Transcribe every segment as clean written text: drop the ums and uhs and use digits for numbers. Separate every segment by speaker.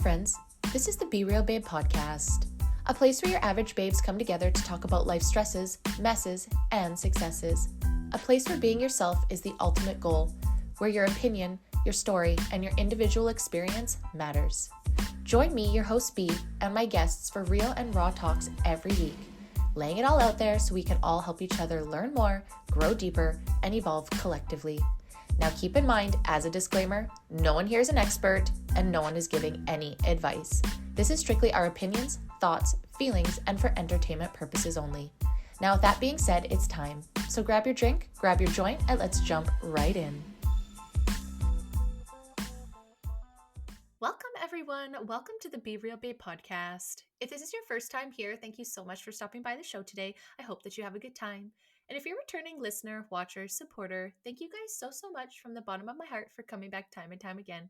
Speaker 1: friends. This is the Be Real Babe podcast, a place where your average babes come together to talk about life stresses, messes, and successes. A place where being yourself is the ultimate goal, where your opinion, your story, and your individual experience matters. Join me, your host B, and my guests for real and raw talks every week, laying it all out there so we can all help each other learn more, grow deeper, and evolve collectively. Now keep in mind, as a disclaimer, no one here is an expert and no one is giving any advice. This is strictly our opinions, thoughts, feelings, and for entertainment purposes only. Now with that being said, it's time. So grab your drink, grab your joint, and let's jump right in. Welcome everyone. Welcome to the Be Real Babe podcast. If this is your first time here, thank you so much for stopping by the show today. I hope that you have a good time. And if you're a returning listener, watcher, supporter, thank you guys so much from the bottom of my heart for coming back time and time again.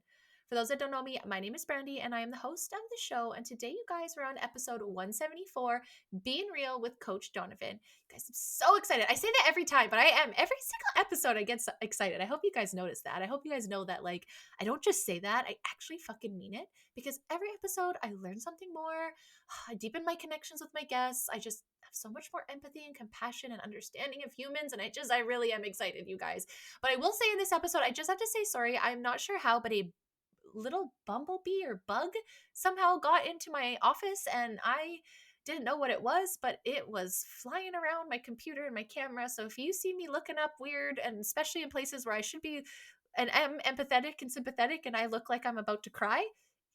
Speaker 1: For those that don't know me, my name is Brandy and I am the host of the show. And today you guys are on episode 174, Being Real with Coach Donovan. You guys, I'm so excited. I say that every time, but I am. Every single episode I get so excited. I hope you guys notice that. I hope you guys know that, like, I don't just say that. I actually fucking mean it, because every episode I learn something more. I deepen my connections with my guests. I just have so much more empathy and compassion and understanding of humans. And I really am excited, you guys. But I will say in this episode, I just have to say sorry. I'm not sure how, but a little bumblebee or bug somehow got into my office and I didn't know what it was, but it was flying around my computer and my camera. So if you see me looking up weird, and especially in places where I should be and am empathetic and sympathetic and I look like I'm about to cry,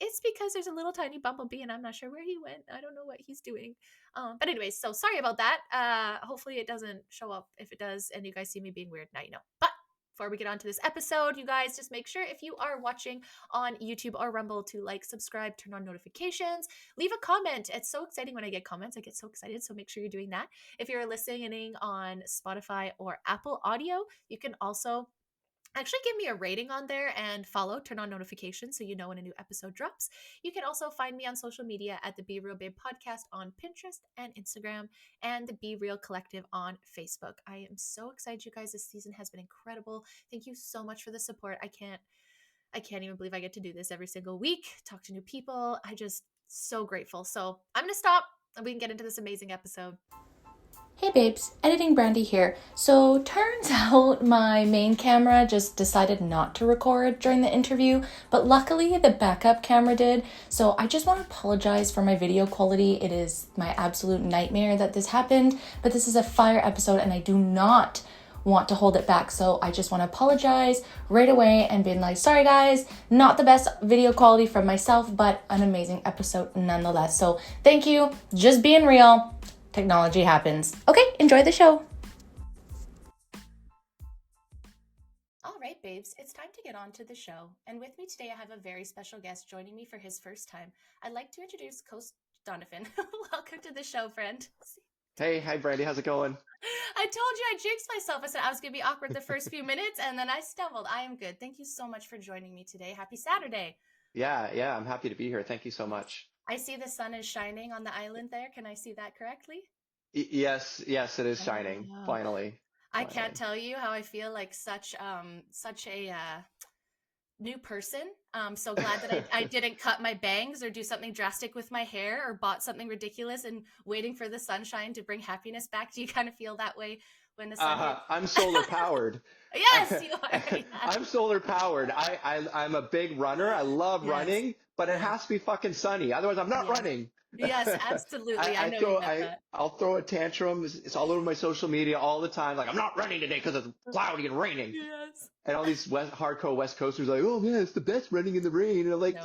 Speaker 1: it's because there's a little tiny bumblebee and I'm not sure where he went. I don't know what he's doing. But anyways, so sorry about that. Hopefully it doesn't show up. If it does and you guys see me being weird, now you know. But before we get on to this episode, you guys just make sure if you are watching on YouTube or Rumble to like, subscribe, turn on notifications, leave a comment. It's so exciting when I get comments. I get so excited. So make sure you're doing that. If you're listening on Spotify or Apple Audio, you can also actually give me a rating on there and follow, turn on notifications so you know when a new episode drops. You can also find me on social media at the Be Real Babe podcast on Pinterest and Instagram, and the Be Real Collective on Facebook. I am so excited, you guys. This season has been incredible. Thank you so much for the support. I can't even believe I get to do this every single week, talk to new people. I just so grateful. So I'm going to stop and we can get into this amazing episode. Hey babes, Editing Brandy here. So turns out my main camera just decided not to record during the interview, but luckily the backup camera did. So I just want to apologize for my video quality. It is my absolute nightmare that this happened, but this is a fire episode and I do not want to hold it back. So I just want to apologize right away and being like, sorry guys, not the best video quality from myself, but an amazing episode nonetheless. So thank you, just being real. Technology happens. Okay, enjoy the show. All right, babes, it's time to get on to the show. And with me today, I have a very special guest joining me for his first time. I'd like to introduce Coach Donovan. Welcome to the show, friend.
Speaker 2: Hey, hi, Brandy. How's it going?
Speaker 1: I told you, I jinxed myself. I said I was going to be awkward the first few minutes, and then I stumbled. I am good. Thank you so much for joining me today. Happy Saturday.
Speaker 2: Yeah, I'm happy to be here. Thank you so much.
Speaker 1: I see the sun is shining on the island there. Can I see that correctly?
Speaker 2: Yes, it is shining.
Speaker 1: Oh.
Speaker 2: Finally.
Speaker 1: I can't tell you how I feel like such a new person. So glad that I didn't cut my bangs or do something drastic with my hair or bought something ridiculous and waiting for the sunshine to bring happiness back. Do you kind of feel that way when the sun hits?
Speaker 2: I'm solar powered.
Speaker 1: Yes, you are. Yeah.
Speaker 2: I'm solar powered. I'm a big runner. I love running, but it has to be fucking sunny. Otherwise, I'm not running.
Speaker 1: Yes, absolutely. I know you meant that.
Speaker 2: I'll throw a tantrum. It's all over my social media all the time. Like, I'm not running today because it's cloudy and raining.
Speaker 1: Yes.
Speaker 2: And all these hardcore West Coasters are like, oh man, it's the best running in the rain. And I'm like,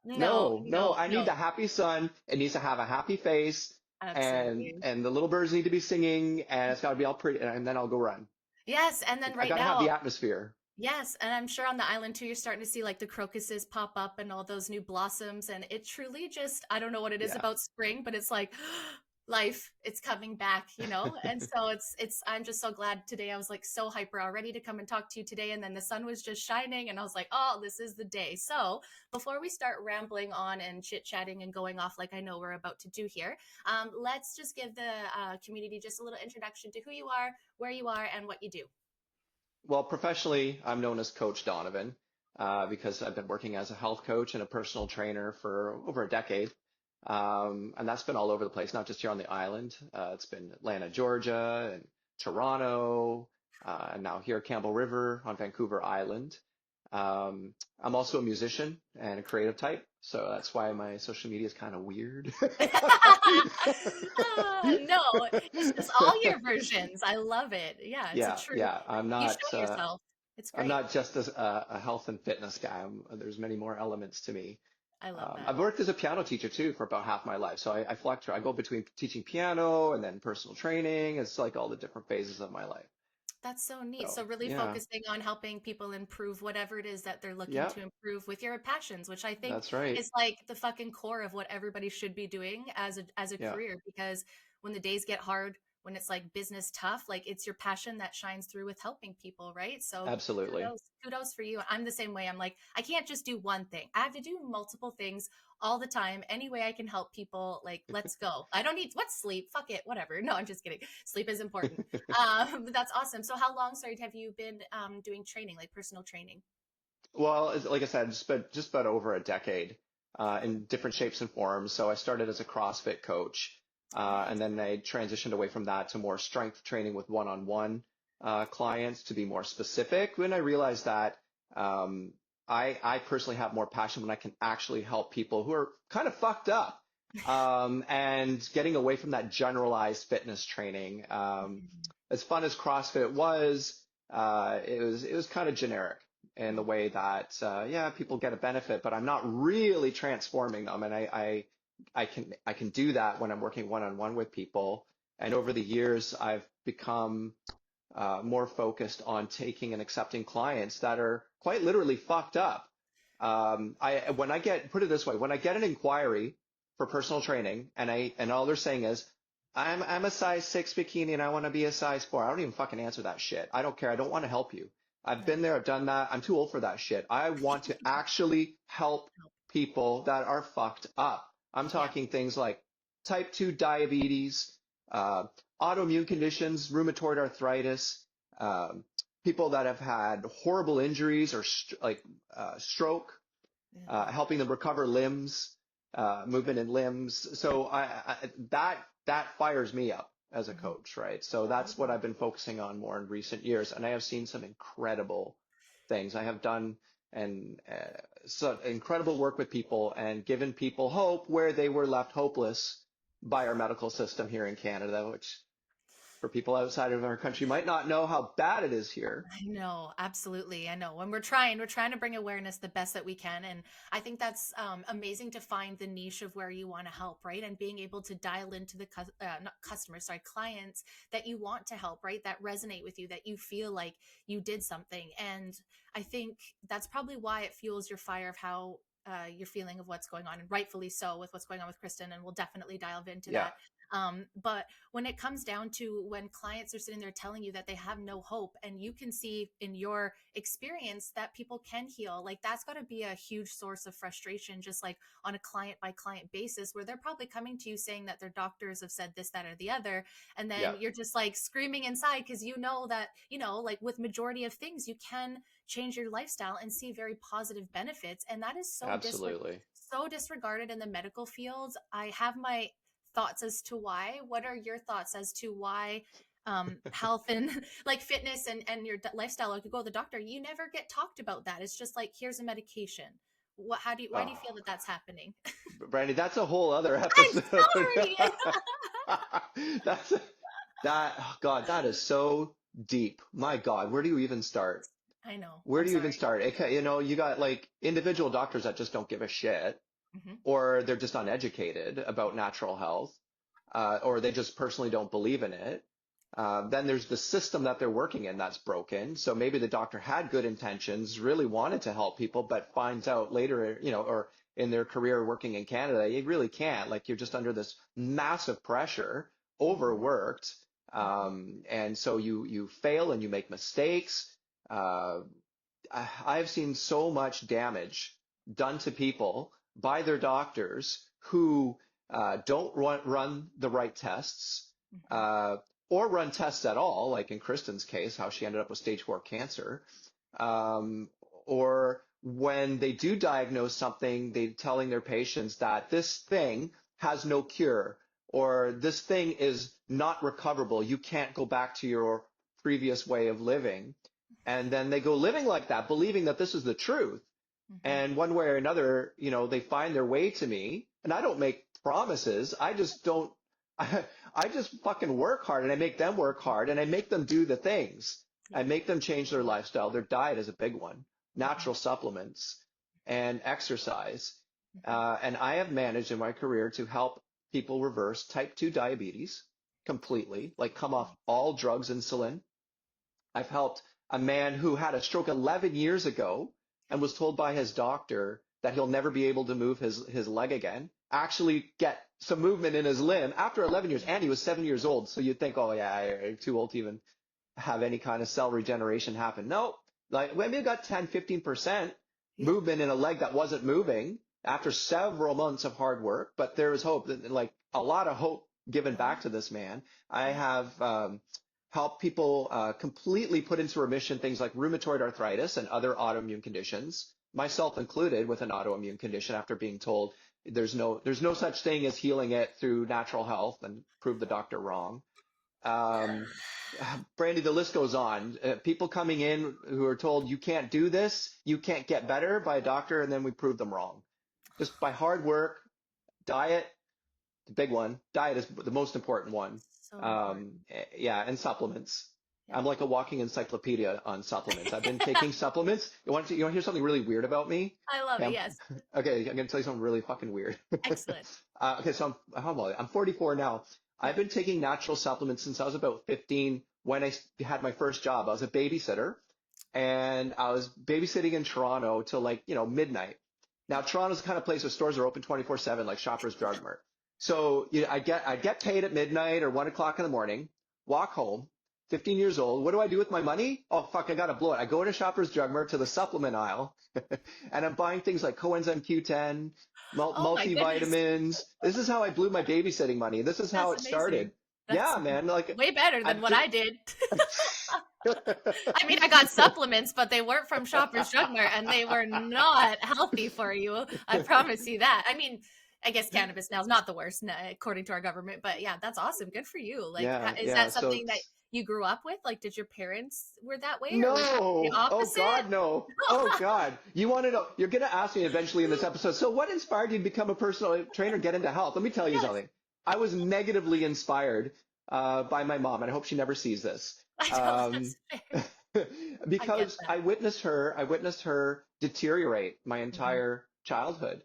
Speaker 2: no. I need the happy sun. It needs to have a happy face. Absolutely. And the little birds need to be singing, and it's got to be all pretty, and then I'll go run.
Speaker 1: Yes, and then
Speaker 2: I gotta have the atmosphere.
Speaker 1: Yes, and I'm sure on the island too, you're starting to see like the crocuses pop up and all those new blossoms, and it truly just, I don't know what it is about spring, but it's like life, it's coming back, you know? And so I'm just so glad today. I was like so hyper already to come and talk to you today, and then the sun was just shining and I was like, oh, this is the day. So before we start rambling on and chit-chatting and going off like I know we're about to do here, let's just give the community just a little introduction to who you are, where you are, and what you do.
Speaker 2: Well, professionally, I'm known as Coach Donovan. because I've been working as a health coach and a personal trainer for over a decade. And that's been all over the place, not just here on the island. It's been Atlanta, Georgia, and Toronto, and now here at Campbell River on Vancouver Island. I'm also a musician and a creative type, so that's why my social media is kind of weird.
Speaker 1: No, it's just all your versions. I love it. Yeah, it's a
Speaker 2: Yeah,
Speaker 1: true.
Speaker 2: yeah.
Speaker 1: You show yourself. It's
Speaker 2: I'm
Speaker 1: great.
Speaker 2: not just a health and fitness guy. There's many more elements to me.
Speaker 1: I love that.
Speaker 2: I've worked as a piano teacher too for about half my life. So I fluctuate. I go between teaching piano and then personal training. It's like all the different phases of my life.
Speaker 1: That's so neat.
Speaker 2: So
Speaker 1: So really
Speaker 2: yeah,
Speaker 1: focusing on helping people improve whatever it is that they're looking
Speaker 2: yeah,
Speaker 1: to improve with your passions, which I think
Speaker 2: that's right.
Speaker 1: is like the fucking core of what everybody should be doing as a
Speaker 2: Yeah,
Speaker 1: career, because when the days get hard, when it's like business tough, like it's your passion that shines through with helping people, right? So
Speaker 2: absolutely.
Speaker 1: kudos for you. I'm the same way. I'm like, I can't just do one thing. I have to do multiple things all the time. Any way I can help people, like, let's go. I don't need what's sleep. Fuck it, whatever. No, I'm just kidding. Sleep is important. But that's awesome. So how long, sorry, have you been doing training, like personal training?
Speaker 2: Well, like I said, just about over a decade in different shapes and forms. So I started as a CrossFit coach, and
Speaker 1: Nice.
Speaker 2: then I transitioned away from that to more strength training with one-on-one clients to be more specific. When I realized that I personally have more passion when I can actually help people who are kind of fucked up, and getting away from that generalized fitness training. As fun as CrossFit was, it was kind of generic in the way that yeah, people get a benefit, but I'm not really transforming them. And I can do that when I'm working one-on-one with people. And over the years, I've become more focused on taking and accepting clients that are quite literally fucked up. When I get, put it this way, when I get an inquiry for personal training and all they're saying is, I'm a size 6 bikini and I want to be a size 4. I don't even fucking answer that shit. I don't care. I don't want to help you. I've been
Speaker 1: Nice.
Speaker 2: there. I've done that. I'm too old for that shit. I want to actually help people that are fucked up. I'm
Speaker 1: Yeah.
Speaker 2: talking things like type 2 diabetes, uh, autoimmune conditions, rheumatoid arthritis, um, people that have had horrible injuries or stroke,
Speaker 1: Yeah.
Speaker 2: helping them recover limbs, movement in limbs. So that fires me up as a
Speaker 1: Mhm.
Speaker 2: coach, right? So that's what I've been focusing on more in recent years, and I have seen some incredible things. I have done and so incredible work with people and given people hope where they were left hopeless by our medical system here in Canada, which for people outside of our country might not know how bad it is here.
Speaker 1: I know, absolutely. I know. When we're trying to bring awareness the best that we can, and I think that's amazing to find the niche of where you want to help, right? And being able to dial into the not customers, sorry, clients that you want to help, right? That resonate with you, that you feel like you did something, and I think that's probably why it fuels your fire of how. Your feeling of what's going on, and rightfully so, with what's going on with Kristin, and we'll definitely dive into
Speaker 2: Yeah,
Speaker 1: that. But when it comes down to when clients are sitting there telling you that they have no hope, and you can see in your experience that people can heal, like that's got to be a huge source of frustration, just like on a client by client basis, where they're probably coming to you saying that their doctors have said this, that, or the other. And
Speaker 2: yeah,
Speaker 1: then you're just like screaming inside because you know that, like with majority of things, you can change your lifestyle and see very positive benefits. And that is
Speaker 2: absolutely.
Speaker 1: so disregarded in the medical fields. I have my thoughts as to why. What are your thoughts as to why health and like fitness and your lifestyle, like you go to the doctor, you never get talked about that. It's just like, here's a medication. Why do you
Speaker 2: Oh,
Speaker 1: feel that that's happening?
Speaker 2: Brandy, that's a whole other
Speaker 1: I'm
Speaker 2: episode.
Speaker 1: sorry.
Speaker 2: That's oh God, that is so deep. My God, where do you even start?
Speaker 1: I know,
Speaker 2: Where
Speaker 1: I'm
Speaker 2: do you even
Speaker 1: sorry.
Speaker 2: start? You got like individual doctors that just don't give a shit,
Speaker 1: Hmm.
Speaker 2: or they're just uneducated about natural health, or they just personally don't believe in it. Then there's the system that they're working in that's broken. So maybe the doctor had good intentions, really wanted to help people, but finds out later, or in their career working in Canada, you really can't. Like you're just under this massive pressure,
Speaker 1: Hmm.
Speaker 2: overworked,
Speaker 1: Hmm.
Speaker 2: and so you fail and you make mistakes. Uh, I've seen so much damage done to people by their doctors who don't run the right tests,
Speaker 1: Hmm.
Speaker 2: uh, or run tests at all, like in Kristin's case, how she ended up with stage 4 cancer, um, or when they do diagnose something, they're telling their patients that this thing has no cure or this thing is not recoverable. You can't go back to your previous way of living. And then they go living like that, believing that this is the truth. And one way or another, they find their way to me, and I don't make promises. I just don't, I just fucking work hard, and I make them work hard, and I make them do the things. I make them change their lifestyle. Their diet is a big one, natural supplements and exercise. And I have managed in my career to help people reverse type 2 diabetes completely, like come off all drugs, insulin. I've helped a man who had a stroke 11 years ago and was told by his doctor that he'll never be able to move his leg again, actually get some movement in his limb after 11 years. And he was 7 years old. So you'd think, oh, yeah, you're too old to even have any kind of cell regeneration happen. No, like maybe we got 10, 15% movement in a leg that wasn't moving after several months of hard work. But there was hope, like a lot of hope given back to this man. I have help people completely put into remission things like rheumatoid arthritis and other autoimmune conditions, myself included with an autoimmune condition after being told there's no such thing as healing it through natural health and prove the doctor wrong. Brandy, the list goes on. People coming in who are told you can't do this, you can't get better by a doctor, and then we prove them wrong. Just by hard work, diet, the big one. Diet is the most important one. Yeah, and supplements. Yeah. I'm like a walking encyclopedia on supplements. I've been taking supplements. You want to hear something really weird about me?
Speaker 1: I love it, yes.
Speaker 2: Okay, I'm going to tell you something really fucking weird.
Speaker 1: Excellent.
Speaker 2: Okay, so I'm 44 now. I've been taking natural supplements since I was about 15 when I had my first job. I was a babysitter, and I was babysitting in Toronto till midnight. Now, Toronto's the kind of place where stores are open 24/7, like Shoppers Drug Mart. So I get paid at midnight or 1 o'clock in the morning, walk home, 15 years old. What do I do with my money? Oh, fuck, I got to blow it. I go to Shoppers Drug Mart to the supplement aisle, and I'm buying things like coenzyme Q10, multivitamins. This is how I blew my babysitting money. This is how it started. Yeah, man. Like
Speaker 1: way better than what I did. I mean, I got supplements, but they weren't from Shoppers Drug Mart, and they were not healthy for you. I promise you that. I mean, I guess cannabis now is not the worst, according to our government, but yeah, that's awesome. Good for you. Like, is that something that you grew up with? Like, did your parents were that way?
Speaker 2: No.
Speaker 1: Or was the opposite?
Speaker 2: Oh God, no. Oh God. You want to know? You're going to ask me eventually in this episode. So what inspired you to become a personal trainer, get into health? Let me tell you something. I was negatively inspired by my mom, and I hope she never sees this. Because I witnessed her deteriorate my entire childhood.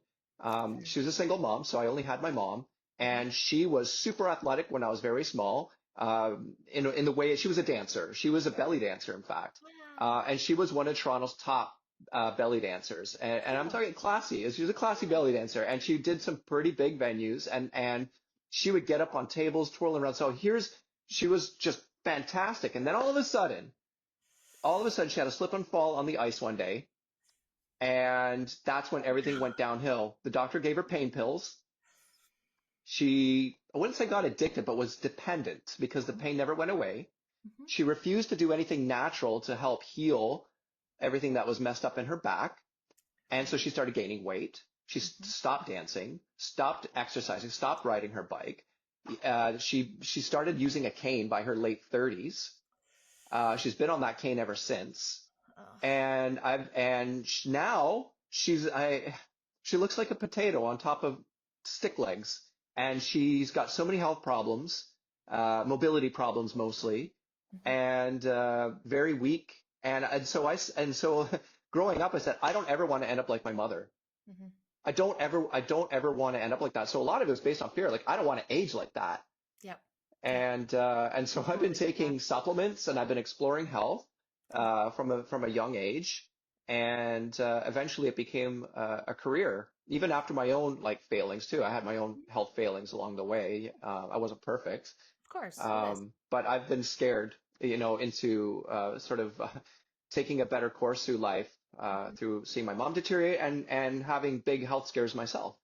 Speaker 2: She was a single mom, so I only had my mom, and she was super athletic when I was very small. In the way she was a dancer, she was a belly dancer, in fact, and she was one of Toronto's top belly dancers, and I'm talking classy. She was a classy belly dancer, and she did some pretty big venues, and she would get up on tables, twirling around. So she was just fantastic, and then all of a sudden, she had a slip and fall on the ice one day. And that's when everything went downhill. The doctor gave her pain pills. She, I wouldn't say got addicted, but was dependent because the pain never went away. She refused to do anything natural to help heal everything that was messed up in her back. And so she started gaining weight. She stopped dancing, stopped exercising, stopped riding her bike. She started using a cane by her late 30s. She's been on that cane ever since. And now she looks like a potato on top of stick legs, and she's got so many health problems, mobility problems mostly, and very weak. And so growing up, I said, I don't ever want to end up like my mother. I don't ever want to end up like that. So a lot of it was based on fear. Like, I don't want to age like that.
Speaker 1: Yep.
Speaker 2: And so I've been taking supplements, and I've been exploring health from a young age, and eventually it became a career. Even after my own failings too, I had my own health failings along the way. I wasn't perfect,
Speaker 1: of course,
Speaker 2: but I've been scared, into sort of taking a better course through life through seeing my mom deteriorate and having big health scares myself.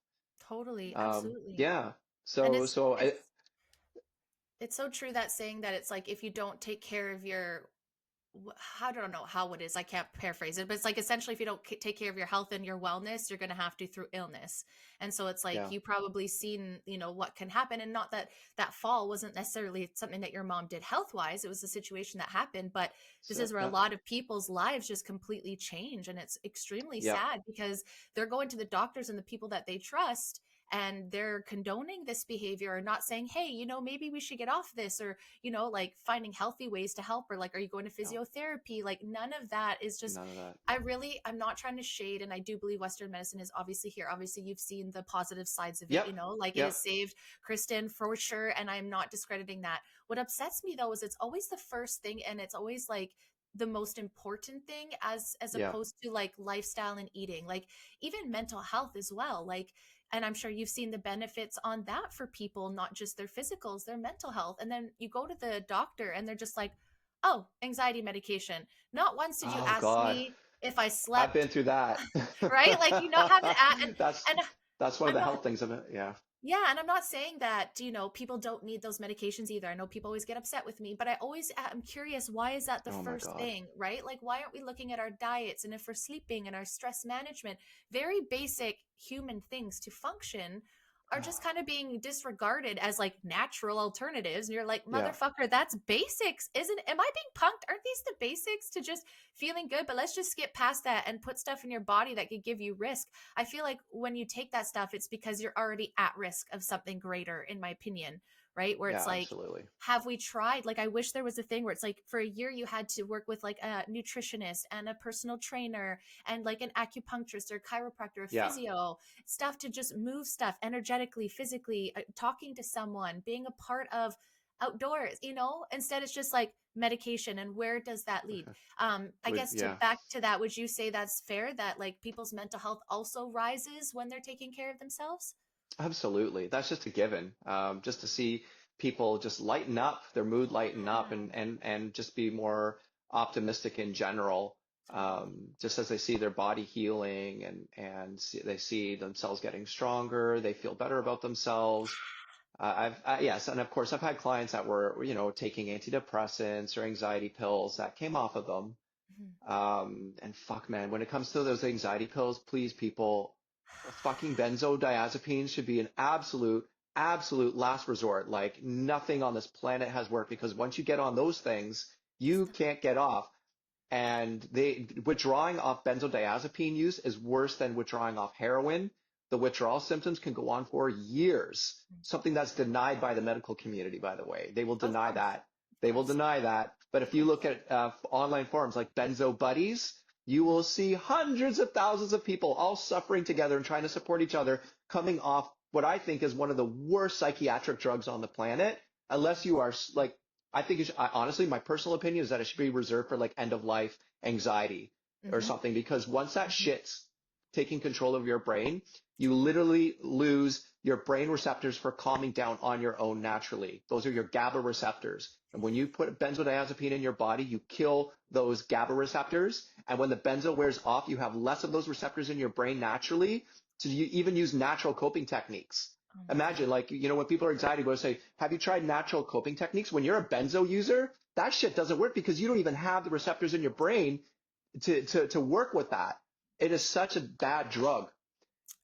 Speaker 1: Totally, absolutely.
Speaker 2: Yeah.
Speaker 1: It's so true, that saying that it's like if you don't take care of your I don't know how it is. I can't paraphrase it, but it's like essentially if you don't take care of your health and your wellness, you're going to have to through illness. And so it's like
Speaker 2: Yeah.
Speaker 1: you probably seen, what can happen. And not that that fall wasn't necessarily something that your mom did health wise. It was a situation that happened. But this
Speaker 2: So,
Speaker 1: is where a
Speaker 2: yeah.
Speaker 1: lot of people's lives just completely change. And it's extremely
Speaker 2: Yeah.
Speaker 1: sad because they're going to the doctors and the people that they trust, and they're condoning this behavior or not saying, hey, maybe we should get off this, or like finding healthy ways to help, or like, are you going to
Speaker 2: No,
Speaker 1: physiotherapy? Like none of that is just,
Speaker 2: none of that.
Speaker 1: I'm not trying to shade, and I do believe Western medicine is obviously here. Obviously, you've seen the positive sides of it,
Speaker 2: Yep.
Speaker 1: like it has
Speaker 2: Yep.
Speaker 1: saved Kristin for sure. And I'm not discrediting that. What upsets me though is it's always the first thing, and it's always like the most important thing, as
Speaker 2: Yeah.
Speaker 1: opposed to like lifestyle and eating, like even mental health as well. Like, and I'm sure you've seen the benefits on that for people, not just their physicals, their mental health. And then you go to the doctor and they're just like, oh, anxiety medication. Not once did you
Speaker 2: Oh
Speaker 1: ask
Speaker 2: God.
Speaker 1: me if I
Speaker 2: I've
Speaker 1: slept,
Speaker 2: been through that.
Speaker 1: right? Like, haven't
Speaker 2: That's
Speaker 1: and
Speaker 2: that's one of
Speaker 1: I'm
Speaker 2: the
Speaker 1: not,
Speaker 2: health things of it. Yeah.
Speaker 1: yeah, and I'm not saying that, people don't need those medications either. I know people always get upset with me, but I'm curious, why is that the
Speaker 2: Oh my
Speaker 1: first
Speaker 2: God.
Speaker 1: thing, right? Like, why aren't we looking at our diets, and if we're sleeping and our stress management, very basic human things to function, are just kind of being disregarded as like natural alternatives. And you're like,
Speaker 2: Yeah.
Speaker 1: motherfucker, that's basics, isn't it? Am I being punked? Aren't these the basics to just feeling good? But let's just skip past that and put stuff in your body that could give you risk. I feel like when you take that stuff, it's because you're already at risk of something greater, in my opinion, right? Where it's
Speaker 2: Yeah.
Speaker 1: like,
Speaker 2: Absolutely.
Speaker 1: have we tried? Like, I wish there was a thing where it's like for a year you had to work with like a nutritionist and a personal trainer and like an acupuncturist or chiropractor or
Speaker 2: Yeah.
Speaker 1: physio, stuff to just move stuff energetically, physically, talking to someone, being a part of outdoors, instead it's just like medication. And where does that lead?
Speaker 2: Okay.
Speaker 1: I guess to
Speaker 2: Yeah.
Speaker 1: back to that, would you say that's fair, that like people's mental health also rises when they're taking care of themselves?
Speaker 2: Absolutely. That's just a given. Just to see people just lighten up, their mood lighten up,
Speaker 1: Yeah,
Speaker 2: and just be more optimistic in general.
Speaker 1: totally.
Speaker 2: Just as they see their body healing they see themselves getting stronger, they feel better about themselves. Yes, and of course I've had clients that were, taking antidepressants or anxiety pills that came off of them.
Speaker 1: Mhm.
Speaker 2: And fuck, man, when it comes to those anxiety pills, please, people, fucking benzodiazepines should be an absolute last resort. Like nothing on this planet has worked because once you get on those things, you can't get off. And withdrawing off benzodiazepine use is worse than withdrawing off heroin. The withdrawal symptoms can go on for years. Something that's denied by the medical community, by the way. They will
Speaker 1: Of
Speaker 2: deny
Speaker 1: course,
Speaker 2: that.
Speaker 1: of
Speaker 2: They will
Speaker 1: course,
Speaker 2: deny that. But
Speaker 1: of
Speaker 2: if you look
Speaker 1: course.
Speaker 2: at online forums like Benzo Buddies, you will see hundreds of thousands of people all suffering together and trying to support each other, coming off what I think is one of the worst psychiatric drugs on the planet. Unless you are like, I think honestly, my personal opinion is that it should be reserved for like end of life anxiety or
Speaker 1: Mm-hmm.
Speaker 2: something, because once that
Speaker 1: Mm-hmm.
Speaker 2: shit's taking control of your brain, you literally lose your brain receptors for calming down on your own naturally. Those are your GABA receptors. And when you put benzodiazepine in your body, you kill those GABA receptors. And when the benzo wears off, you have less of those receptors in your brain naturally. So you even use natural coping techniques.
Speaker 1: Oh my
Speaker 2: Imagine,
Speaker 1: God.
Speaker 2: like, when people are anxiety, they'll say, have you tried natural coping techniques? When you're a benzo user, that shit doesn't work because you don't even have the receptors in your brain to work with that. It is such a bad drug.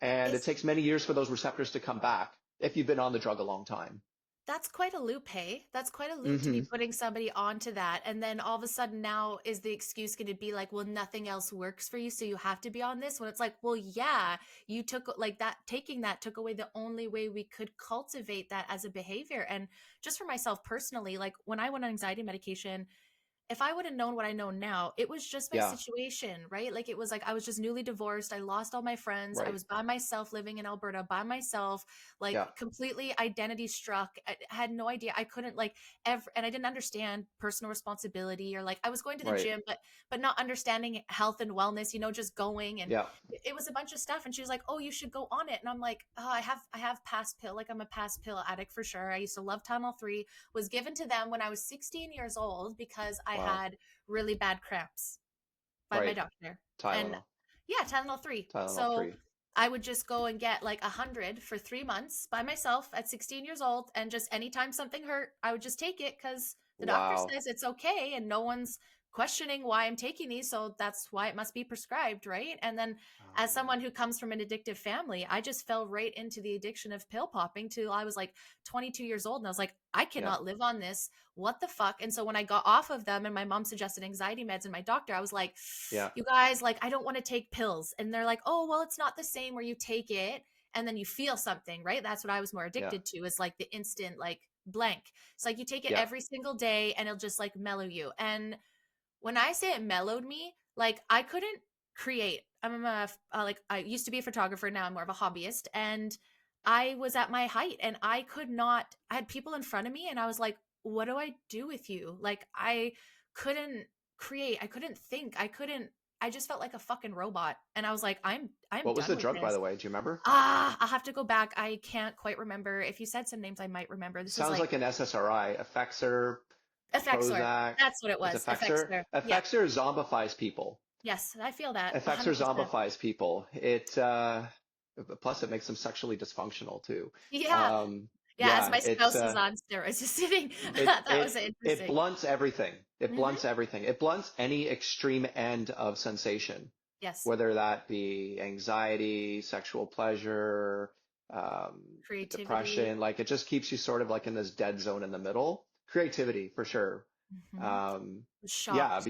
Speaker 2: And it
Speaker 1: Is
Speaker 2: takes many years for those receptors to come back if you've been on the drug a long time.
Speaker 1: That's quite a loop, hey? That's quite a loop to be
Speaker 2: Hmm.
Speaker 1: putting somebody onto that. And then all of a sudden now is the excuse going to be like, well, nothing else works for you, so you have to be on this? When it's like, well, yeah, you took like that, taking that took away the only way we could cultivate that as a behavior. And just for myself personally, like when I went on anxiety medication, if I would have known what I know now, it was just my
Speaker 2: Yeah,
Speaker 1: situation, right? Like it was like I was just newly divorced. I lost all my friends. I
Speaker 2: right.
Speaker 1: was by myself living in Alberta by myself, like
Speaker 2: Yeah,
Speaker 1: completely identity struck. I had no idea. I couldn't like ever, and I didn't understand personal responsibility, or like I was going to the
Speaker 2: right.
Speaker 1: gym, but not understanding health and wellness, just going. And
Speaker 2: Yeah,
Speaker 1: it was a bunch of stuff. And she was like, oh, you should go on it. And I'm like, oh, I have past pill. Like I'm a past pill addict for sure. I used to love Tylenol 3, was given to them when I was 16 years old because I
Speaker 2: wow.
Speaker 1: had really bad cramps by my
Speaker 2: Right.
Speaker 1: doctor. And
Speaker 2: Tylenol.
Speaker 1: yeah, Tylenol 3.
Speaker 2: Tylenol
Speaker 1: So
Speaker 2: 3.
Speaker 1: I would just go and get like 100 for 3 months by myself at 16 years old. And just anytime something hurt, I would just take it because the doctor
Speaker 2: Wow.
Speaker 1: says it's okay. And no one's questioning why I'm taking these. So that's why it must be prescribed, right? And then
Speaker 2: Oh
Speaker 1: as
Speaker 2: yeah.
Speaker 1: someone who comes from an addictive family, I just fell right into the addiction of pill popping till I was like 22 years old. And I was like, I
Speaker 2: Yeah.
Speaker 1: cannot live on this. What the fuck? And so when I got off of them and my mom suggested anxiety meds and my doctor, I was like,
Speaker 2: Yeah.
Speaker 1: you guys, like, I don't want to take pills. And they're like, oh, well, it's not the same where you take it and then you feel something, right? That's what I was more
Speaker 2: Yeah.
Speaker 1: addicted to, is like the instant, like, blank. It's like you take it
Speaker 2: Yeah.
Speaker 1: every single day and it'll just like mellow you. And when I say it mellowed me, like I couldn't create. I'm a like I used to be a photographer. Now I'm more of a hobbyist, and I was at my height, and I could not. I had people in front of me, and I was like, "What do I do with you?" Like I couldn't create. I couldn't think. I couldn't. I just felt like a fucking robot, and I was like, I'm
Speaker 2: What was
Speaker 1: done
Speaker 2: the
Speaker 1: with
Speaker 2: drug, by
Speaker 1: this."
Speaker 2: the way? Do you remember?
Speaker 1: I'll have to go back. I can't quite remember. If you said some names, I might remember. This is
Speaker 2: Sounds
Speaker 1: like
Speaker 2: like an SSRI, Effexor,
Speaker 1: Effexor.
Speaker 2: Prozac.
Speaker 1: That's what it
Speaker 2: It's
Speaker 1: was.
Speaker 2: Effexor.
Speaker 1: Effexor. Yeah.
Speaker 2: Effexor zombifies people.
Speaker 1: Yes, I feel that
Speaker 2: Effexor
Speaker 1: 100%.
Speaker 2: zombifies people. Plus it makes them sexually dysfunctional too.
Speaker 1: Yeah.
Speaker 2: Um,
Speaker 1: Yeah, as
Speaker 2: yeah,
Speaker 1: my spouse was on steroids just sitting.
Speaker 2: it
Speaker 1: That was
Speaker 2: it it
Speaker 1: interesting.
Speaker 2: blunts everything. It
Speaker 1: Mhm.
Speaker 2: blunts everything. It blunts any extreme end of sensation,
Speaker 1: Yes.
Speaker 2: whether that be anxiety, sexual pleasure, um,
Speaker 1: Creativity.
Speaker 2: depression. Like it just keeps you sort of like in this dead zone in the middle. Creativity for sure.
Speaker 1: Mhm.
Speaker 2: Um, yeah,
Speaker 1: Shocked.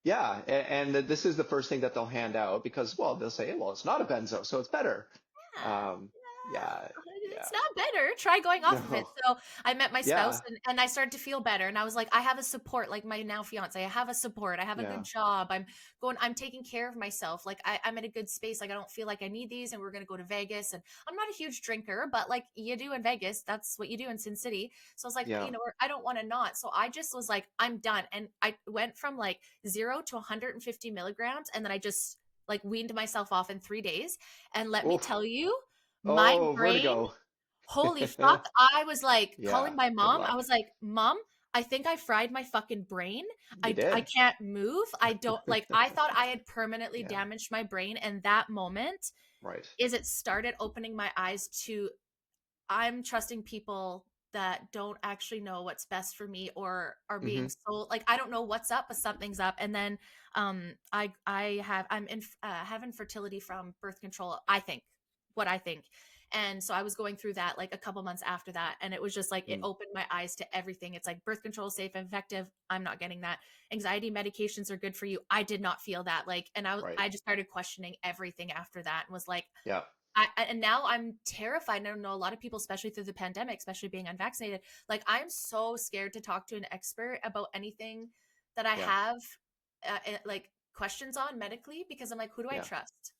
Speaker 2: yeah, and this is the first thing that they'll hand out because, well, they'll say, well, it's not a benzo, so it's better.
Speaker 1: Yeah.
Speaker 2: Um, yeah,
Speaker 1: It's
Speaker 2: yeah,
Speaker 1: not better. Try going off of it.
Speaker 2: no,
Speaker 1: So I met my spouse
Speaker 2: yeah,
Speaker 1: and I started to feel better. And I was like, I have a support, like my now fiance. I have a support. I have a
Speaker 2: yeah,
Speaker 1: good job. I'm taking care of myself. Like I'm in a good space. Like I don't feel like I need these. And we're gonna go to Vegas. And I'm not a huge drinker, but like you do in Vegas, that's what you do in Sin City. So I was like,
Speaker 2: yeah.
Speaker 1: I don't want to not. So I just was like, I'm done. And I went from like 0 to 150 milligrams. And then I just like weaned myself off in 3 days. And let me
Speaker 2: Oof.
Speaker 1: tell you, my
Speaker 2: Oh,
Speaker 1: brain,
Speaker 2: vertigo.
Speaker 1: holy fuck, I was like calling
Speaker 2: Yeah,
Speaker 1: my
Speaker 2: good
Speaker 1: mom. I
Speaker 2: luck.
Speaker 1: was like, "Mom, I think I fried my fucking brain.
Speaker 2: You
Speaker 1: I
Speaker 2: did.
Speaker 1: can't move. I don't like I thought I had permanently
Speaker 2: Yeah,
Speaker 1: damaged my brain, and that moment
Speaker 2: right.
Speaker 1: is it started opening my eyes to I'm trusting people that don't actually know what's best for me or are
Speaker 2: Mm-hmm.
Speaker 1: being so like I don't know what's up, but something's up. And then I have I'm in have infertility from birth control. I think what I think. And so I was going through that like a couple months after that, and it was just like it
Speaker 2: Mm,
Speaker 1: opened my eyes to everything. It's like birth control is safe and effective. I'm not getting that. Anxiety medications are good for you. I did not feel that. Like, and
Speaker 2: right.
Speaker 1: I just started questioning everything after that and was like,
Speaker 2: Yeah.
Speaker 1: and now I'm terrified. And I know a lot of people, especially through the pandemic, especially being unvaccinated, like I'm so scared to talk to an expert about anything that I
Speaker 2: Yeah.
Speaker 1: have like questions on medically, because I'm like, who do I
Speaker 2: Yeah.
Speaker 1: trust?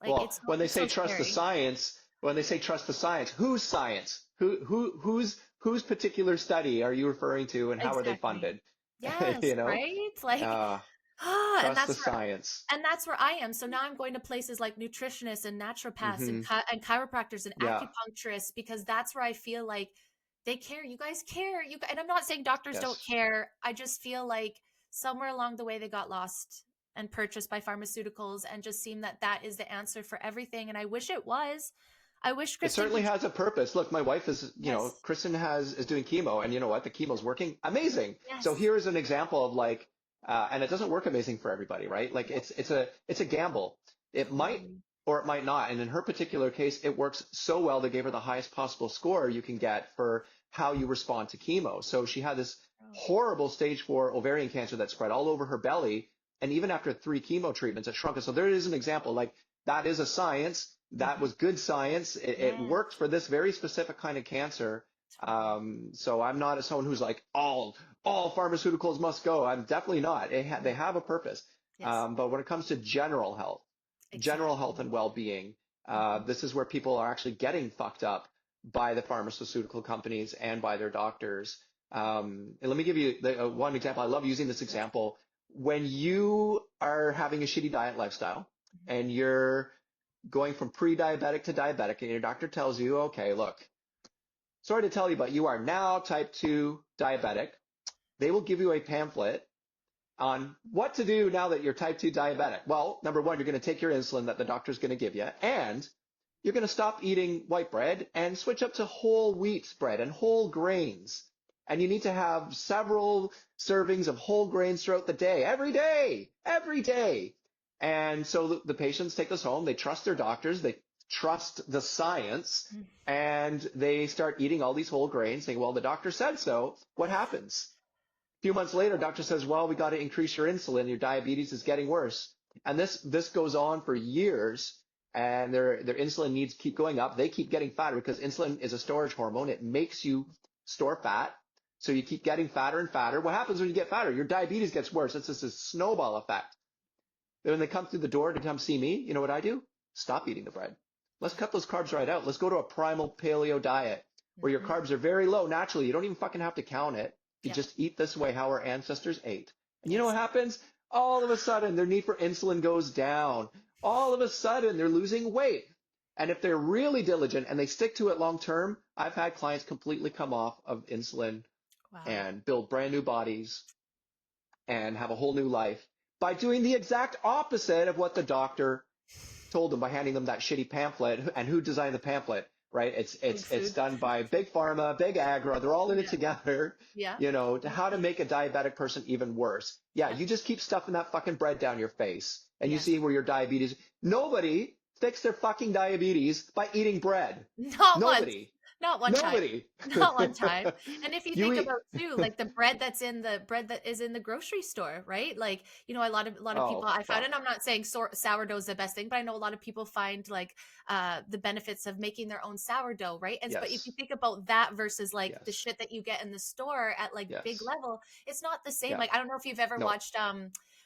Speaker 1: Like
Speaker 2: Well, when they
Speaker 1: it's
Speaker 2: say
Speaker 1: so
Speaker 2: trust the
Speaker 1: scary.
Speaker 2: science, when they say trust the science, whose science? Whose particular study are you referring to, and how are they
Speaker 1: Exactly.
Speaker 2: funded?
Speaker 1: Yes,
Speaker 2: You know,
Speaker 1: right? Like,
Speaker 2: uh,
Speaker 1: and
Speaker 2: trust the science.
Speaker 1: that's where I am. So now I'm going to places like nutritionists and naturopaths and
Speaker 2: Hmm.
Speaker 1: and chiropractors and
Speaker 2: Yeah.
Speaker 1: acupuncturists, because that's where I feel like they care. You guys care. And I'm not saying doctors don't
Speaker 2: Yes.
Speaker 1: care. I just feel like somewhere along the way they got lost and purchased by pharmaceuticals and just seemed that that is the answer for everything. And I wish it was. I wish
Speaker 2: It
Speaker 1: Kristin
Speaker 2: certainly
Speaker 1: could.
Speaker 2: has a purpose. Look, my wife is,
Speaker 1: Yes.
Speaker 2: Kristen is doing chemo, and you know what? The chemo's working amazing. So
Speaker 1: Yes.
Speaker 2: here's an example of like, and it doesn't work amazing for everybody, right? Like
Speaker 1: Nope.
Speaker 2: it's a gamble. It might
Speaker 1: Totally.
Speaker 2: or it might not. And in her particular case, it works so well. They gave her the highest possible score you can get for how you respond to chemo. So she had this
Speaker 1: Oh.
Speaker 2: horrible stage 4 ovarian cancer that spread all over her belly. And even after 3 chemo treatments, it shrunk. And so there is an example. Like that is a science. That
Speaker 1: Mm-hmm.
Speaker 2: was good science. It
Speaker 1: Yeah.
Speaker 2: worked for this very specific kind of cancer.
Speaker 1: Totally.
Speaker 2: So I'm not someone who's like all pharmaceuticals must go. I'm definitely not. They
Speaker 1: Nope.
Speaker 2: have a purpose.
Speaker 1: Yes.
Speaker 2: But when it comes to general health
Speaker 1: Exactly.
Speaker 2: and well-being,
Speaker 1: Mm-hmm.
Speaker 2: this is where people are actually getting fucked up by the pharmaceutical companies and by their doctors. And let me give you one example. I love using this example. When you are having a shitty diet lifestyle
Speaker 1: Mm-hmm.
Speaker 2: and you're going from pre-diabetic to diabetic, and your doctor tells you, okay, look, sorry to tell you, but you are now type 2 diabetic. They will give you a pamphlet on what to do now that you're type 2 diabetic. Well, number one, you're going to take your insulin that the doctor's going to give you, and you're going to stop eating white bread and switch up to whole wheat bread and whole grains. And you need to have several servings of whole grains throughout the day, every day, every day. And so the patients take this home. They trust their doctors. They trust the science, and they start eating all these whole grains, saying, well, the doctor said so. What happens? A few months later, doctor says, well, we got to increase your insulin. Your diabetes is getting worse. And this goes on for years, and their insulin needs keep going up. They keep getting fatter because insulin is a storage hormone. It makes you store fat. So you keep getting fatter and fatter. What happens when you get fatter? Your diabetes gets worse. It's just a snowball effect. Then when they come through the door to come see me, you know what I do? Stop eating the bread. Let's cut those carbs right out. Let's go to a primal paleo diet where your carbs are very low naturally. You don't even fucking have to count it. You just eat this way how our ancestors ate. And you know what happens? All of a sudden, their need for insulin goes down. All of a sudden, they're losing weight. And if they're really diligent and they stick to it long term, I've had clients completely come off of insulin and build brand new bodies and have a whole new life by doing the exact opposite of what the doctor told them by handing them that shitty pamphlet. And who designed the pamphlet, right? It's done by Big Pharma, Big Agro. They're all in it together, you know, to how to make a diabetic person even worse. You just keep stuffing that fucking bread down your face and you see where your diabetes. Nobody fixed their fucking diabetes by eating bread. Nobody.
Speaker 1: Not one time. Not one time. And if you think about too, like the bread that is in the grocery store, right? Like, you know, a lot of people I find, and I'm not saying sourdough is the best thing, but I know a lot of people find like the benefits of making their own sourdough, right? And but if you think about that versus like the shit that you get in the store at like big level, it's not the same. Like, I don't know if you've ever watched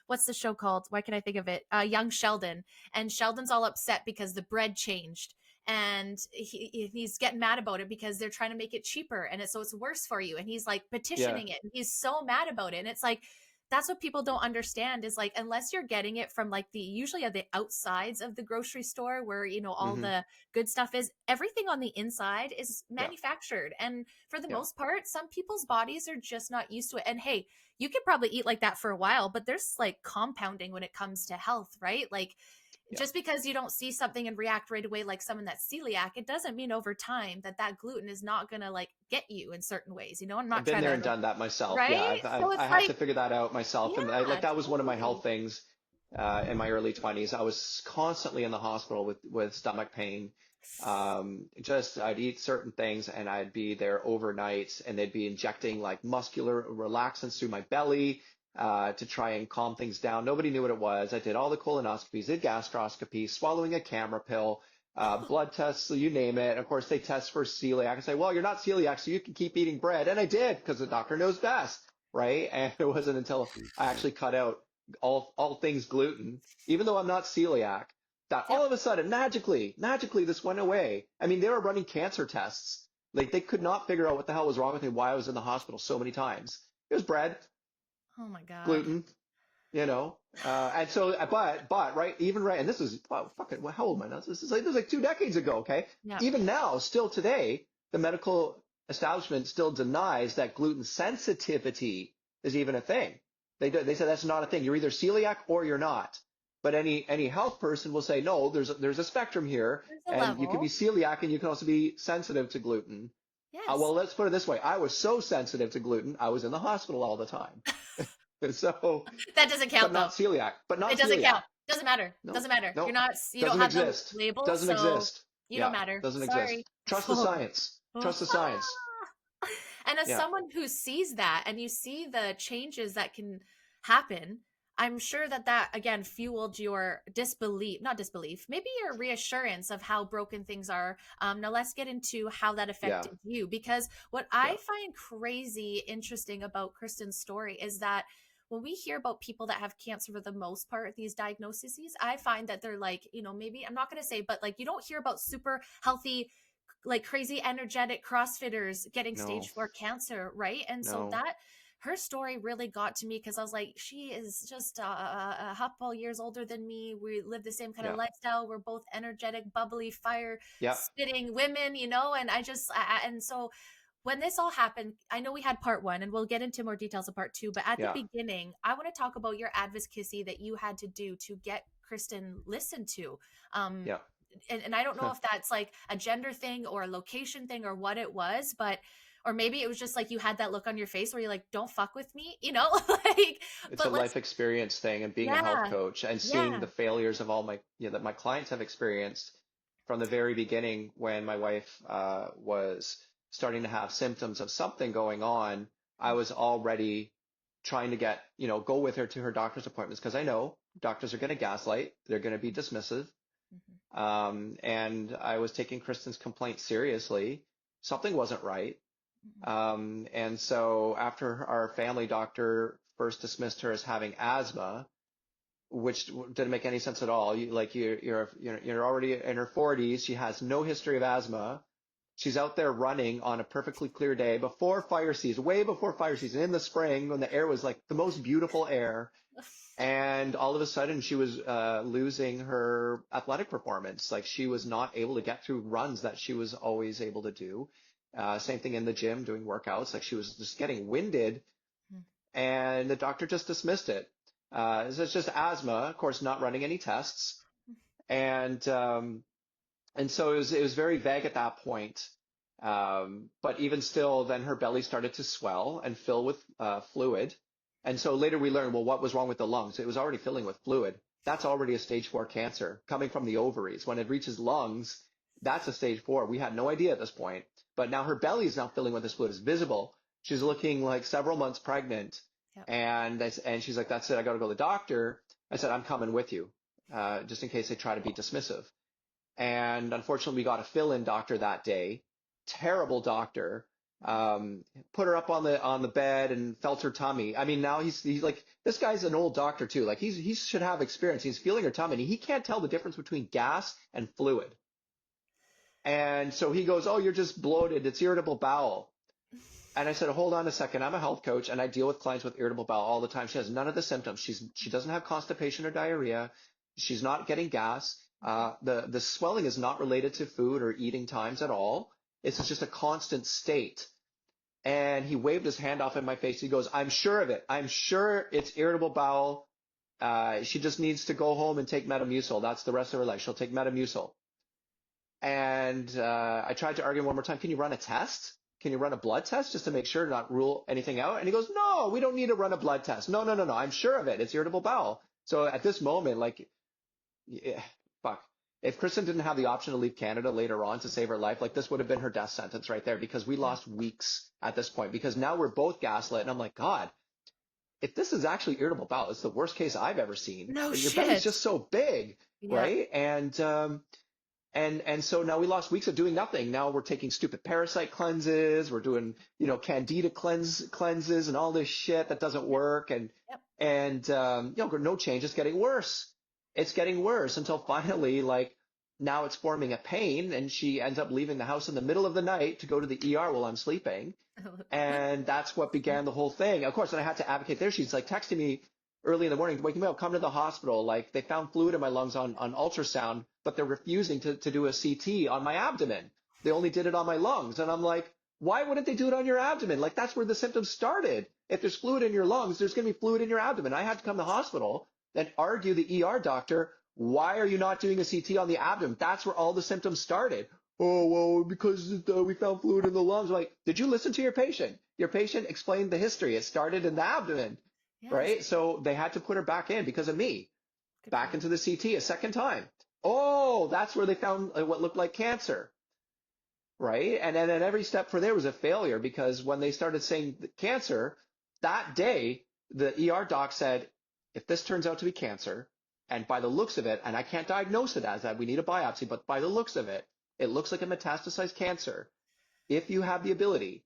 Speaker 1: what's the show called? Why can't I think of it? Young Sheldon. And Sheldon's all upset because the bread changed. And he's getting mad about it because they're trying to make it cheaper, and so it's worse for you. And he's like petitioning it, and he's so mad about it. And it's like, that's what people don't understand is like, unless you're getting it from like usually at the outsides of the grocery store where, you know, all the good stuff is, everything on the inside is manufactured. And for the most part, some people's bodies are just not used to it. And hey, you could probably eat like that for a while, but there's like compounding when it comes to health, right? Like, just because you don't see something and react right away like someone that's celiac, it doesn't mean over time that gluten is not going to like get you in certain ways. You know, I'm not
Speaker 2: I've been there and done that myself.
Speaker 1: Right?
Speaker 2: I had to figure that out myself. And that was one of my health things in my early 20s. I was constantly in the hospital with stomach pain. I'd eat certain things and I'd be there overnight, and they'd be injecting like muscular relaxants through my belly to try and calm things down. Nobody knew what it was. I did all the colonoscopies, did gastroscopy, swallowing a camera pill, blood tests, so you name it. Of course, they test for celiac. I say, well, you're not celiac, so you can keep eating bread. And I did, because the doctor knows best, right? And it wasn't until I actually cut out all things gluten, even though I'm not celiac, that all of a sudden, magically, this went away. I mean, they were running cancer tests. Like, they could not figure out what the hell was wrong with me, why I was in the hospital so many times. It was bread.
Speaker 1: Oh my God.
Speaker 2: Gluten, you know, and so, but right, even right, and this is fucking. How old am I now? This is like 2 decades ago. Okay, even now, still today, the medical establishment still denies that gluten sensitivity is even a thing. They say that's not a thing. You're either celiac or you're not. But any health person will say no. There's a spectrum here, and level. You can be celiac and you can also be sensitive to gluten.
Speaker 1: Yes.
Speaker 2: Well, let's put it this way. I was so sensitive to gluten, I was in the hospital all the time. So
Speaker 1: that doesn't count,
Speaker 2: but not
Speaker 1: though.
Speaker 2: celiac. But not
Speaker 1: it doesn't
Speaker 2: celiac.
Speaker 1: Count. Doesn't matter.
Speaker 2: No.
Speaker 1: Doesn't matter.
Speaker 2: No.
Speaker 1: You're not. You
Speaker 2: doesn't
Speaker 1: don't have
Speaker 2: exist.
Speaker 1: the label.
Speaker 2: Doesn't exist.
Speaker 1: You don't matter.
Speaker 2: Doesn't
Speaker 1: Sorry.
Speaker 2: exist. Trust the science. Trust the science.
Speaker 1: And as someone who sees that, and you see the changes that can happen, I'm sure that again fueled your not disbelief, maybe your reassurance of how broken things are. Now let's get into how that affected you, because what I find crazy interesting about Kristin's story is that when we hear about people that have cancer, for the most part, these diagnoses, I find that they're like, you know, maybe I'm not going to say, but like, you don't hear about super healthy, like crazy energetic CrossFitters getting stage 4 cancer, right? And so that her story really got to me, because I was like, she is just a couple years older than me. We live the same kind of lifestyle. We're both energetic, bubbly, fire spitting women, you know, and and so when this all happened, I know we had part 1 and we'll get into more details of part 2, but at the beginning, I want to talk about your advocacy that you had to do to get Kristin listened to. And I don't know if that's like a gender thing or a location thing or what it was, but Or maybe it was just like you had that look on your face where you're like, don't fuck with me, like,
Speaker 2: It's a
Speaker 1: but let's,
Speaker 2: life experience thing, and being a health
Speaker 1: yeah,
Speaker 2: coach and seeing
Speaker 1: yeah.
Speaker 2: the failures of all my, that my clients have experienced from the very beginning when my wife was starting to have symptoms of something going on. I was already trying to get, go with her to her doctor's appointments because I know doctors are going to gaslight, they're going to be dismissive.
Speaker 1: Mm-hmm.
Speaker 2: And I was taking Kristin's complaint seriously. Something wasn't right. And so after our family doctor first dismissed her as having asthma, which didn't make any sense at all. You're already in her 40s. She has no history of asthma. She's out there running on a perfectly clear day before fire season, way before fire season, in the spring when the air was like the most beautiful air. And all of a sudden she was losing her athletic performance. Like she was not able to get through runs that she was always able to do. Same thing in the gym doing workouts. Like she was just getting winded, and the doctor just dismissed it. It's just asthma, of course, not running any tests. And so it was very vague at that point. But even still, then her belly started to swell and fill with fluid. And so later we learned, well, what was wrong with the lungs? It was already filling with fluid. That's already a stage 4 cancer coming from the ovaries. When it reaches lungs, that's a stage 4. We had no idea at this point. But now her belly is now filling with this fluid. It's visible. She's looking like several months pregnant. Yep. And she's like, that's it. I got to go to the doctor. I said, I'm coming with you, just in case they try to be dismissive. And unfortunately, we got a fill-in doctor that day. Terrible doctor. Put her up on the bed and felt her tummy. I mean, now he's like, this guy's an old doctor too. Like he should have experience. He's feeling her tummy, and he can't tell the difference between gas and fluid. And so he goes, "Oh, you're just bloated. It's irritable bowel." And I said, "Hold on a second. I'm a health coach, and I deal with clients with irritable bowel all the time. She has none of the symptoms. She doesn't have constipation or diarrhea. She's not getting gas. The swelling is not related to food or eating times at all. It's just a constant state." And he waved his hand off in my face. He goes, "I'm sure of it. I'm sure it's irritable bowel. She just needs to go home and take Metamucil. That's the rest of her life. She'll take Metamucil." And I tried to argue one more time. Can you run a test? Can you run a blood test just to make sure, not rule anything out? And he goes, "No, we don't need to run a blood test. No. I'm sure of it. It's irritable bowel." So at this moment, like, yeah, fuck. If Kristin didn't have the option to leave Canada later on to save her life, like this would have been her death sentence right there, because we lost weeks at this point, because now we're both gaslit. And I'm like, God, if this is actually irritable bowel, it's the worst case I've ever seen.
Speaker 1: No
Speaker 2: Your
Speaker 1: shit.
Speaker 2: belly's just so big,
Speaker 1: Yeah.
Speaker 2: right? And so now we lost weeks of doing nothing. Now we're taking stupid parasite cleanses. We're doing, candida cleanses and all this shit that doesn't work. And no change. It's getting worse. It's getting worse until finally, like, now it's forming a pain, and she ends up leaving the house in the middle of the night to go to the ER while I'm sleeping. And that's what began the whole thing. Of course, and I had to advocate there. She's like texting me early in the morning, waking me up, come to the hospital. Like, they found fluid in my lungs on ultrasound, but they're refusing to do a CT on my abdomen. They only did it on my lungs. And I'm like, why wouldn't they do it on your abdomen? Like, that's where the symptoms started. If there's fluid in your lungs, there's going to be fluid in your abdomen. I had to come to the hospital and argue the ER doctor, why are you not doing a CT on the abdomen? That's where all the symptoms started. Oh, well, because we found fluid in the lungs. Like, did you listen to your patient? Your patient explained the history. It started in the abdomen, right? So they had to put her back in because of me, back into the CT a second time. Oh, that's where they found what looked like cancer, right? And then at every step for there was a failure, because when they started saying cancer, that day, the ER doc said, if this turns out to be cancer, and by the looks of it, and I can't diagnose it as that, we need a biopsy, but by the looks of it, it looks like a metastasized cancer. If you have the ability,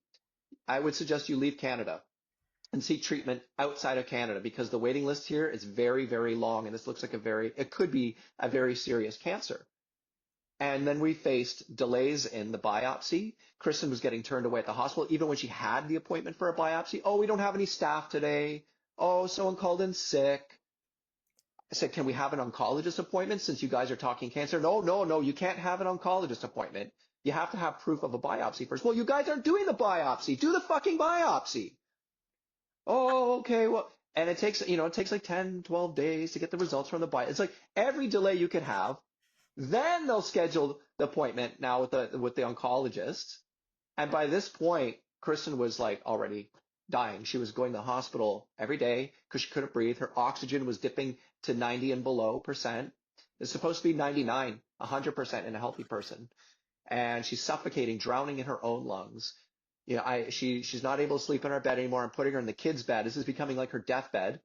Speaker 2: I would suggest you leave Canada and seek treatment outside of Canada, because the waiting list here is very, very long, and this looks like it could be a very serious cancer. And then we faced delays in the biopsy. Kristin was getting turned away at the hospital, even when she had the appointment for a biopsy. Oh, we don't have any staff today. Oh, someone called in sick. I said, can we have an oncologist appointment since you guys are talking cancer? No, you can't have an oncologist appointment. You have to have proof of a biopsy first. Well, you guys aren't doing the biopsy. Do the fucking biopsy. Oh, okay. Well, and it takes like 10, 12 days to get the results from the biopsy. It's like every delay you could have. Then they'll schedule the appointment now with the oncologist. And by this point, Kristin was like already dying. She was going to the hospital every day because she couldn't breathe. Her oxygen was dipping to 90 and below percent. It's supposed to be 99, 100% in a healthy person. And she's suffocating, drowning in her own lungs. She's not able to sleep in her bed anymore. I'm putting her in the kids' bed. This is becoming like her deathbed.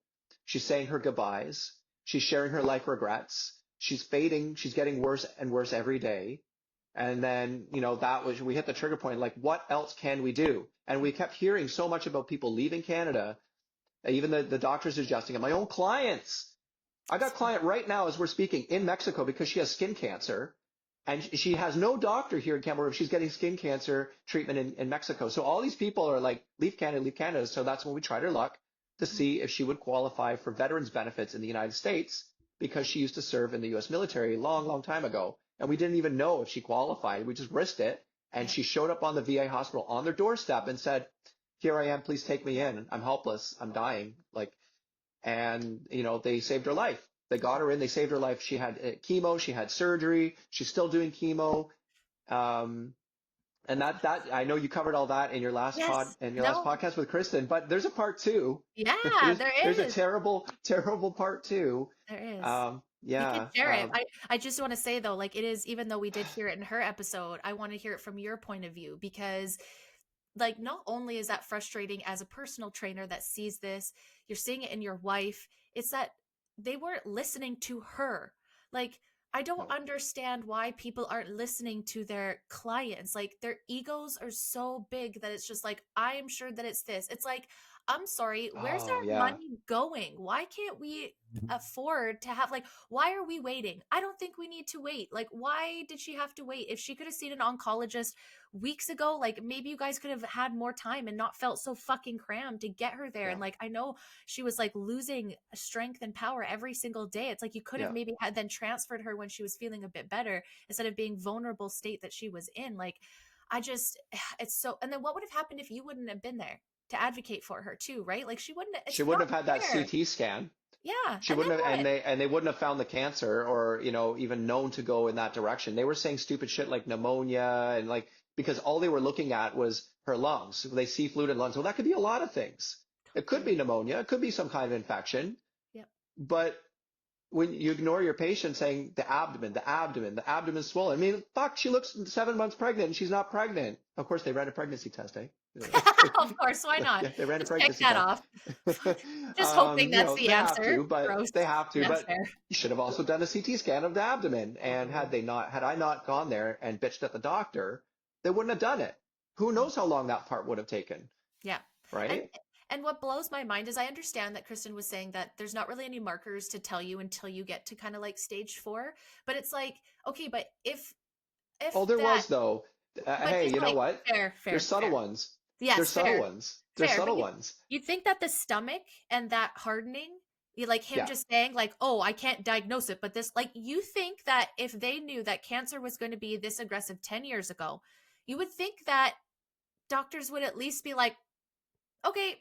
Speaker 2: She's saying her goodbyes. She's sharing her life regrets. She's fading. She's getting worse and worse every day. And then, we hit the trigger point, like, what else can we do? And we kept hearing so much about people leaving Canada, even the doctors adjusting it. My own clients. I got a client right now as we're speaking in Mexico because she has skin cancer. And she has no doctor here in Canada. She's getting skin cancer treatment in Mexico. So all these people are like, leave Canada, leave Canada. So that's when we tried her luck to see if she would qualify for veterans benefits in the United States because she used to serve in the U.S. military a long, long time ago. And we didn't even know if she qualified. We just risked it. And she showed up on the VA hospital on their doorstep and said, here I am, please take me in. I'm helpless. I'm dying. And they saved her life. They got her in. They saved her life. She had chemo. She had surgery. She's still doing chemo. And that I know you covered all that in your last last podcast with Kristin. But there's a part two.
Speaker 1: Yeah,
Speaker 2: there's a terrible, terrible part two.
Speaker 1: There is.
Speaker 2: Yeah.
Speaker 1: You can share it. I just want to say though, like it is, even though we did hear it in her episode, I want to hear it from your point of view because like not only is that frustrating as a personal trainer that sees this, you're seeing it in your wife, it's that they weren't listening to her. Like I don't understand why people aren't listening to their clients. Like their egos are so big that it's just like, I am sure that it's this. It's like, I'm sorry, where's our money going? Why can't we afford to have, like, why are we waiting? I don't think we need to wait. Like, why did she have to wait? If she could have seen an oncologist weeks ago, like maybe you guys could have had more time and not felt so fucking crammed to get her there. And like, I know she was like losing strength and power every single day. It's like you could have maybe had then transferred her when she was feeling a bit better instead of being vulnerable state that she was in. Like, it's so, and then what would have happened if you wouldn't have been there to advocate for her too, right? Like she wouldn't
Speaker 2: have had that CT scan.
Speaker 1: Yeah.
Speaker 2: She wouldn't have, and they wouldn't have found the cancer or, even known to go in that direction. They were saying stupid shit like pneumonia and like, because all they were looking at was her lungs. They see fluid in lungs. Well, that could be a lot of things. It could be pneumonia. It could be some kind of infection.
Speaker 1: Yep.
Speaker 2: But when you ignore your patient saying the abdomen's swollen. I mean, fuck, she looks 7 months pregnant and she's not pregnant. Of course, they ran a pregnancy test, eh?
Speaker 1: Of course, why not?
Speaker 2: They ran
Speaker 1: Just
Speaker 2: a pregnancy
Speaker 1: check that
Speaker 2: test.
Speaker 1: off. Just hoping that's the answer.
Speaker 2: They have to,
Speaker 1: That's
Speaker 2: but
Speaker 1: fair.
Speaker 2: you should have also done a CT scan of the abdomen. And had I not gone there and bitched at the doctor, they wouldn't have done it. Who knows how long that part would have taken?
Speaker 1: Yeah.
Speaker 2: Right.
Speaker 1: And what blows my mind is I understand that Kristin was saying that there's not really any markers to tell you until you get to kind of like stage 4. But it's like, okay, but if
Speaker 2: there was though. Hey, you know what?
Speaker 1: Fair.
Speaker 2: There's subtle ones.
Speaker 1: Yes,
Speaker 2: there's subtle ones. There's subtle ones.
Speaker 1: You'd think that the stomach and that hardening, like him just saying like, oh, I can't diagnose it, but this, like, you think that if they knew that cancer was going to be this aggressive 10 years ago, you would think that doctors would at least be like, okay,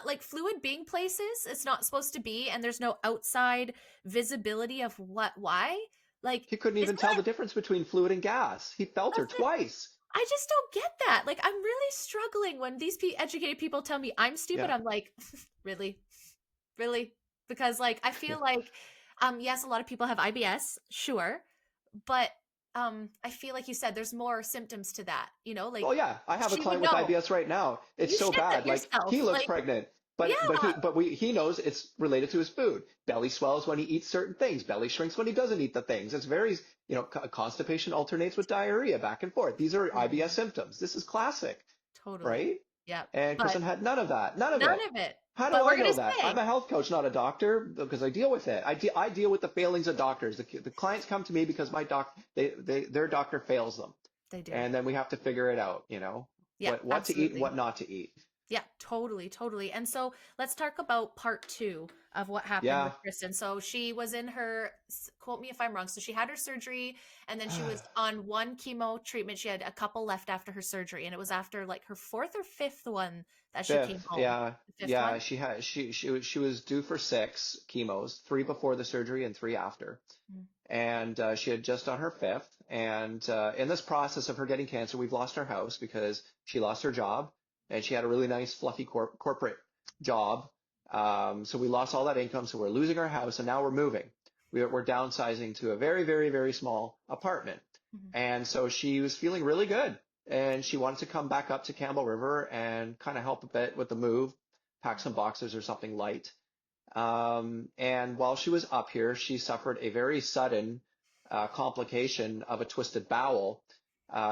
Speaker 1: like fluid being places it's not supposed to be, and there's no outside visibility of why. Like
Speaker 2: he couldn't even tell the difference between fluid and gas. He felt her twice.
Speaker 1: I just don't get that. Like, I'm really struggling when these educated people tell me I'm stupid. I'm like, really? Because like, I feel like, yes, a lot of people have IBS, sure. But I feel like you said there's more symptoms to that, like.
Speaker 2: Oh yeah, I have a client with IBS right now. It's so bad. Like he looks pregnant, but he knows it's related to his food. Belly swells when he eats certain things. Belly shrinks when he doesn't eat the things. It's very, constipation alternates with diarrhea back and forth. These are IBS symptoms. This is classic.
Speaker 1: Totally.
Speaker 2: Right?
Speaker 1: Yeah.
Speaker 2: And Kristin had none of that. None of it. How do
Speaker 1: I
Speaker 2: know that? I'm a health coach, not a doctor, because I deal with it. I deal with the failings of doctors. The clients come to me because their doctor fails them.
Speaker 1: They do.
Speaker 2: And then we have to figure it out,
Speaker 1: Yeah,
Speaker 2: what to eat and what not to eat.
Speaker 1: Yeah, totally. And so let's talk about part 2 of what happened with Kristin. So she was in her, quote me if I'm wrong, so she had her surgery and then she was on one chemo treatment. She had a couple left after her surgery, and it was after like her 4th or 5th one that she came home.
Speaker 2: Yeah. She was due for 6 chemos, 3 before the surgery and 3 after. And she had just done her 5th. And in this process of her getting cancer, we've lost our house because she lost her job. and she had a really nice, fluffy corporate job. So we lost all that income. So we're losing our house, and now we're moving. We're downsizing to a very, very, very small apartment. Mm-hmm. And so she was feeling really good, and she wanted to come back up to Campbell River and kind of help a bit with the move, pack some boxes or something light. And while she was up here, she suffered a very sudden complication of a twisted bowel,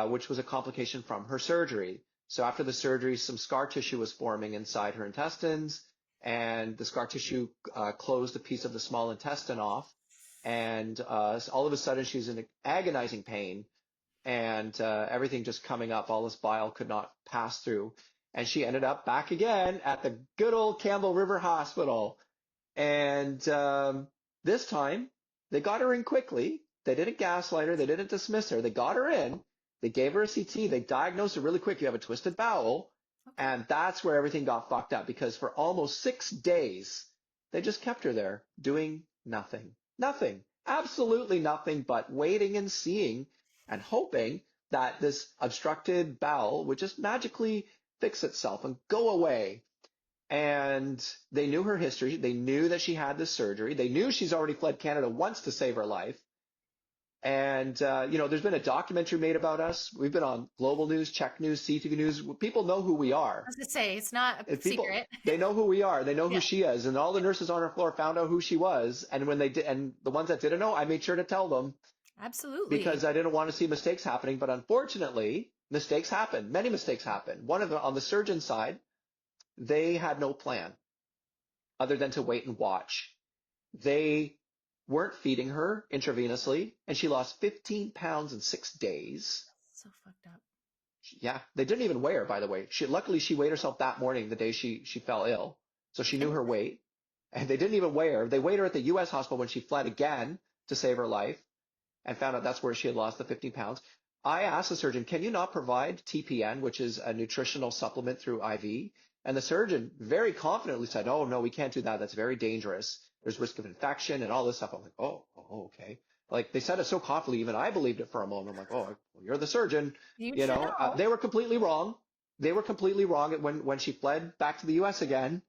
Speaker 2: which was a complication from her surgery. So after the surgery, some scar tissue was forming inside her intestines, and the scar tissue closed a piece of the small intestine off. And all of a sudden, she was in agonizing pain, and everything just coming up. All this bile could not pass through. And she ended up back again at the good old Campbell River Hospital. And this time, they got her in quickly. They didn't gaslight her. They didn't dismiss her. They got her in. They gave her a CT. They diagnosed her really quick. You have a twisted bowel. Okay. And that's where everything got fucked up, because for almost 6 days, they just kept her there doing nothing. Nothing. Absolutely nothing but waiting and seeing and hoping that this obstructed bowel would just magically fix itself and go away. And they knew her history. They knew that she had this surgery. They knew she's already fled Canada once to save her life. And, there's been a documentary made about us. We've been on Global News, Czech News, C2 News. People know who we are.
Speaker 1: I was going to say, it's not a secret.
Speaker 2: They know who we are. They know who she is. And all the nurses on her floor found out who she was. And when they did, and the ones that didn't know, I made sure to tell them.
Speaker 1: Absolutely.
Speaker 2: Because I didn't want to see mistakes happening. But unfortunately, mistakes happen. Many mistakes happen. One of them on the surgeon side, they had no plan other than to wait and watch. They weren't feeding her intravenously, and she lost 15 pounds in 6 days.
Speaker 1: So fucked up.
Speaker 2: Yeah, they didn't even weigh her, by the way. Luckily, she weighed herself that morning, the day she fell ill, so she knew her weight. And they didn't even weigh her. They weighed her at the U.S. hospital when she fled again to save her life, and found out that's where she had lost the 15 pounds. I asked the surgeon, can you not provide TPN, which is a nutritional supplement through IV? And the surgeon very confidently said, oh, no, we can't do that. That's very dangerous. There's risk of infection and all this stuff. I'm like, oh, okay. Like, they said it so confidently, even I believed it for a moment. I'm like, oh, well, you're the surgeon. You know, they were completely wrong. They were completely wrong. When she fled back to the U.S. again,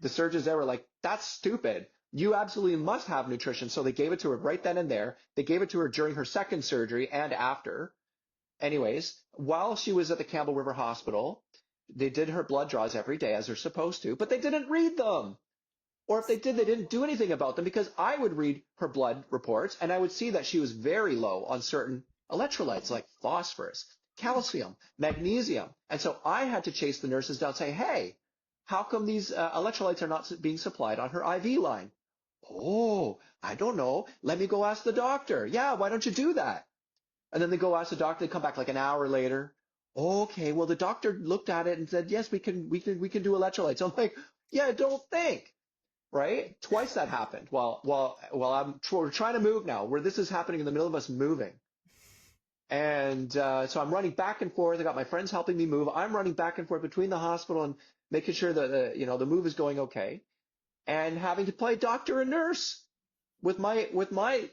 Speaker 2: the surgeons there were like, that's stupid. You absolutely must have nutrition. So they gave it to her right then and there. They gave it to her during her second surgery and after. Anyways, while she was at the Campbell River Hospital, they did her blood draws every day as they're supposed to, but they didn't read them. Or if they did, they didn't do anything about them, because I would read her blood reports and I would see that she was very low on certain electrolytes like phosphorus, calcium, magnesium. And so I had to chase the nurses down and say, hey, how come these electrolytes are not being supplied on her IV line? Oh, I don't know. Let me go ask the doctor. Yeah, why don't you do that? And then they go ask the doctor. They come back like an hour later. Okay, well, the doctor looked at it and said, yes, we can do electrolytes. I'm like, yeah, don't think. Right? Twice that happened while we're trying to move now, where this is happening in the middle of us moving. And so I'm running back and forth. I got my friends helping me move. I'm running back and forth between the hospital and making sure that the move is going okay, and having to play doctor and nurse with my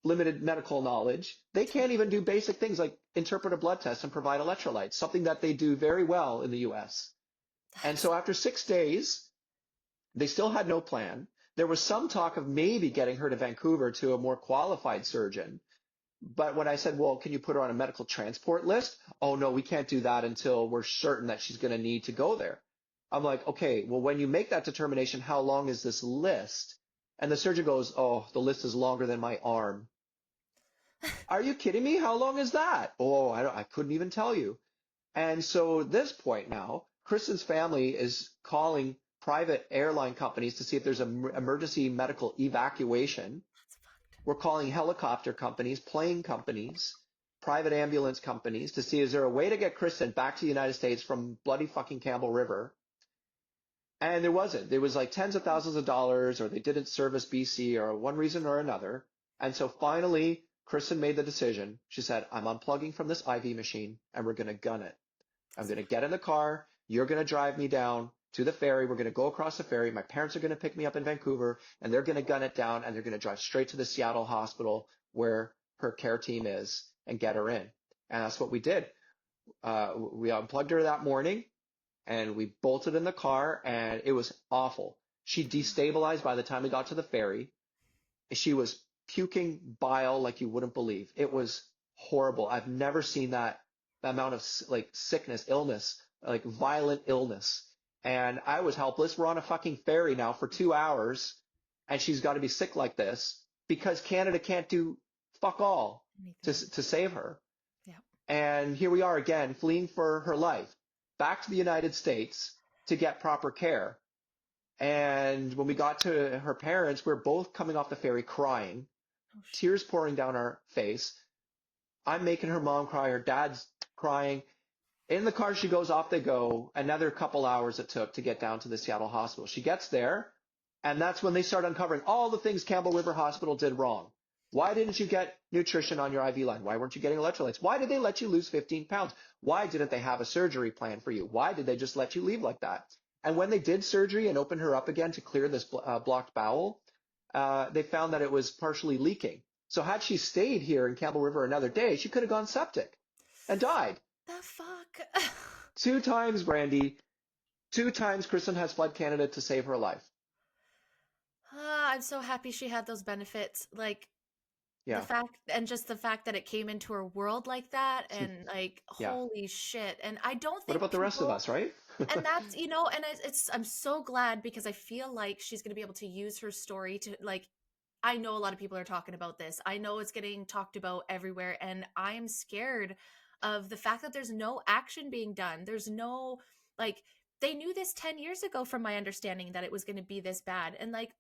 Speaker 2: limited medical knowledge. They can't even do basic things like interpret a blood test and provide electrolytes, something that they do very well in the U.S. And so after 6 days, they still had no plan. There was some talk of maybe getting her to Vancouver to a more qualified surgeon. But when I said, well, can you put her on a medical transport list? Oh, no, we can't do that until we're certain that she's going to need to go there. I'm like, okay, well, when you make that determination, how long is this list? And the surgeon goes, oh, the list is longer than my arm. Are you kidding me? How long is that? Oh, I couldn't even tell you. And so at this point now, Kristin's family is calling private airline companies to see if there's an emergency medical evacuation. We're calling helicopter companies, plane companies, private ambulance companies to see, is there a way to get Kristin back to the United States from bloody fucking Campbell River? And there wasn't. There was like tens of thousands of dollars, or they didn't service BC, or one reason or another. And so finally, Kristin made the decision. She said, I'm unplugging from this IV machine and we're going to gun it. I'm going to get in the car. You're going to drive me down to the ferry. We're going to go across the ferry. My parents are going to pick me up in Vancouver, and they're going to gun it down, and they're going to drive straight to the Seattle hospital where her care team is and get her in. And that's what we did. We unplugged her that morning. and we bolted in the car, and it was awful. She destabilized by the time we got to the ferry. She was puking bile like you wouldn't believe. It was horrible. I've never seen that amount of like sickness, illness, like violent illness. And I was helpless. We're on a fucking ferry now for 2 hours, and she's got to be sick like this because Canada can't do fuck all to save her.
Speaker 1: Yeah.
Speaker 2: And here we are again, fleeing for her life, back to the United States to get proper care. And when we got to her parents, we we're both coming off the ferry crying, tears pouring down our face. I'm making her mom cry. Her dad's crying. In the car, she goes, off they go. Another couple hours it took to get down to the Seattle hospital. She gets there, and that's when they start uncovering all the things Campbell River Hospital did wrong. Why didn't you get nutrition on your IV line? Why weren't you getting electrolytes? Why did they let you lose 15 pounds? Why didn't they have a surgery plan for you? Why did they just let you leave like that? And when they did surgery and opened her up again to clear this blocked bowel, they found that it was partially leaking. So had she stayed here in Campbell River another day, she could have gone septic and died.
Speaker 1: The fuck?
Speaker 2: 2 times, Brandy. 2 times Kristin has fled Canada to save her life.
Speaker 1: I'm so happy she had those benefits. Like, the fact that it came into her world like that, and like, holy shit. And I don't think
Speaker 2: what about the rest of us, right?
Speaker 1: And that's, and I'm so glad, because I feel like she's going to be able to use her story to, like, I know a lot of people are talking about this. I know it's getting talked about everywhere, and I'm scared of the fact that there's no action being done. There's no, like, they knew this 10 years ago, from my understanding, that it was going to be this bad. And like,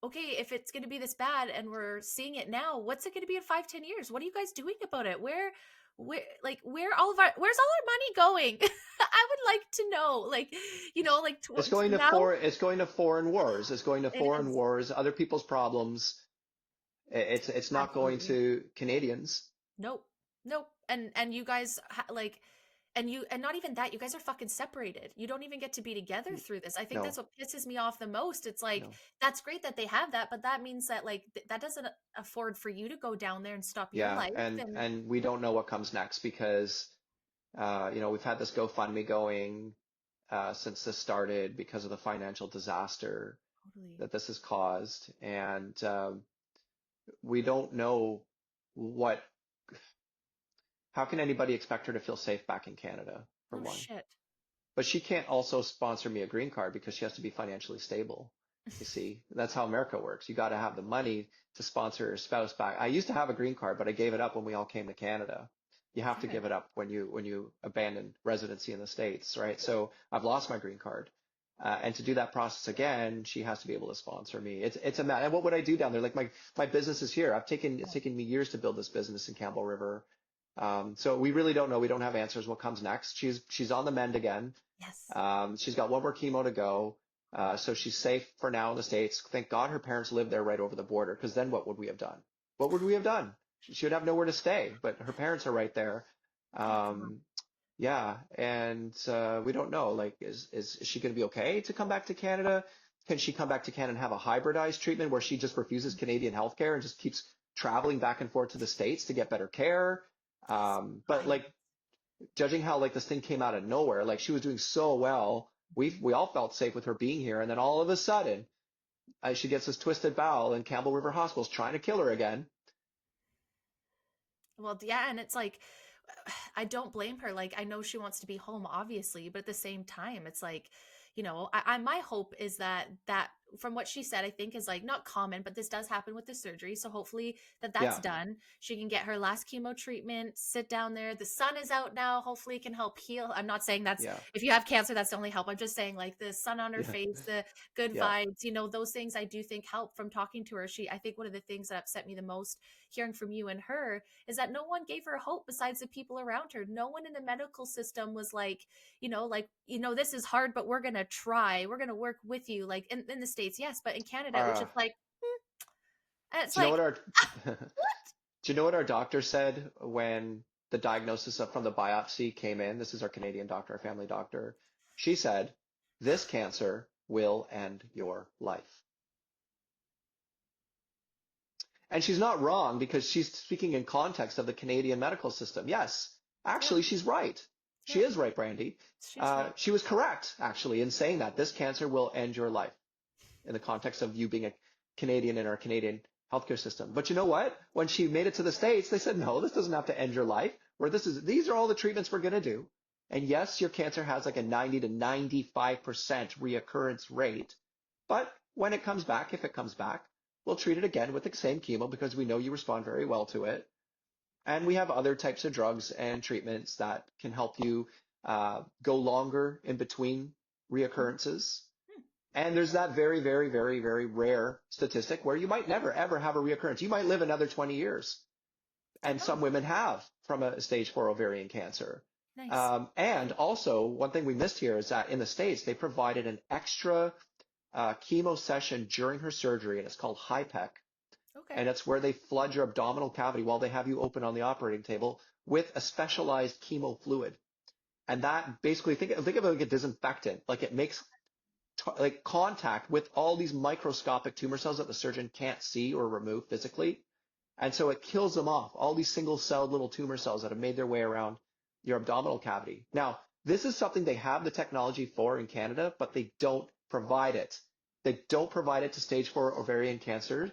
Speaker 1: okay, if it's going to be this bad and we're seeing it now, what's it going to be in 5-10 years? What are you guys doing about it? Where's all our money going? I would like to know, like,
Speaker 2: it's going to foreign wars. It's going to foreign wars, other people's problems. It's not going to Canadians.
Speaker 1: Nope. And you guys and not even that, you guys are fucking separated. You don't even get to be together through this. I think that's what pisses me off the most. It's like, that's great that they have that, but that means that, like, that doesn't afford for you to go down there and stop your life.
Speaker 2: And we don't know what comes next, because we've had this GoFundMe going since this started because of the financial disaster that this has caused, and we don't know how can anybody expect her to feel safe back in Canada, for one?
Speaker 1: Shit.
Speaker 2: But she can't also sponsor me a green card because she has to be financially stable. You see, that's how America works. You got to have the money to sponsor your spouse back. I used to have a green card, but I gave it up when we all came to Canada. You have to give it up when you abandon residency in the States, right? So I've lost my green card. And to do that process again, she has to be able to sponsor me. It's a matter. And what would I do down there? Like, my business is here. It's taken me years to build this business in Campbell River. So we really don't know. We don't have answers what comes next. She's on the mend again.
Speaker 1: Yes.
Speaker 2: She's got one more chemo to go. So she's safe for now in the States. Thank God her parents live there right over the border, because then what would we have done? What would we have done? She would have nowhere to stay, but her parents are right there. Yeah. And we don't know, like, is she going to be okay to come back to Canada? Can she come back to Canada and have a hybridized treatment where she just refuses Canadian healthcare and just keeps traveling back and forth to the States to get better care? But like, judging how like this thing came out of nowhere, like she was doing so well, we all felt safe with her being here, and then all of a sudden, she gets this twisted bowel, and Campbell River Hospital's trying to kill her again.
Speaker 1: Well, yeah, and it's like, I don't blame her. Like, I know she wants to be home, obviously, but at the same time, it's like, my hope is that from what she said, I think is like not common, but this does happen with the surgery. So hopefully that's done. She can get her last chemo treatment, sit down there. The sun is out now. Hopefully it can help heal. I'm not saying that's, if you have cancer, that's the only help. I'm just saying, like, the sun on her face, the good vibes, those things I do think help from talking to her. I think one of the things that upset me the most hearing from you and her is that no one gave her hope besides the people around her. No one in the medical system was like, this is hard, but we're going to try. We're going to work with you. Like in the States, yes, but in Canada, it was just like, and it's like, what?
Speaker 2: Do you know what our doctor said when the diagnosis from the biopsy came in? This is our Canadian doctor, our family doctor. She said, "This cancer will end your life." And she's not wrong, because she's speaking in context of the Canadian medical system. Yes, actually, she's right. She is right, Brandy.
Speaker 1: She's right.
Speaker 2: She was correct, actually, in saying that this cancer will end your life in the context of you being a Canadian in our Canadian healthcare system. But you know what? When she made it to the States, they said, no, this doesn't have to end your life. These are all the treatments we're going to do. And yes, your cancer has like a 90 to 95% reoccurrence rate. But when it comes back, if it comes back, we'll treat it again with the same chemo because we know you respond very well to it. And we have other types of drugs and treatments that can help you go longer in between reoccurrences. And there's that very, very, very, very rare statistic where you might never, ever have a reoccurrence. You might live another 20 years. And some women have from a stage 4 ovarian cancer.
Speaker 1: Nice.
Speaker 2: And also, one thing we missed here is that in the States, they provided an extra chemo session during her surgery, and it's called HIPEC.
Speaker 1: Okay.
Speaker 2: And it's where they flood your abdominal cavity while they have you open on the operating table with a specialized chemo fluid. And that basically, think of it like a disinfectant. Like it makes like contact with all these microscopic tumor cells that the surgeon can't see or remove physically. And so it kills them off, all these single-celled little tumor cells that have made their way around your abdominal cavity. Now, this is something they have the technology for in Canada, but they don't provide it. They don't provide it to stage 4 ovarian cancer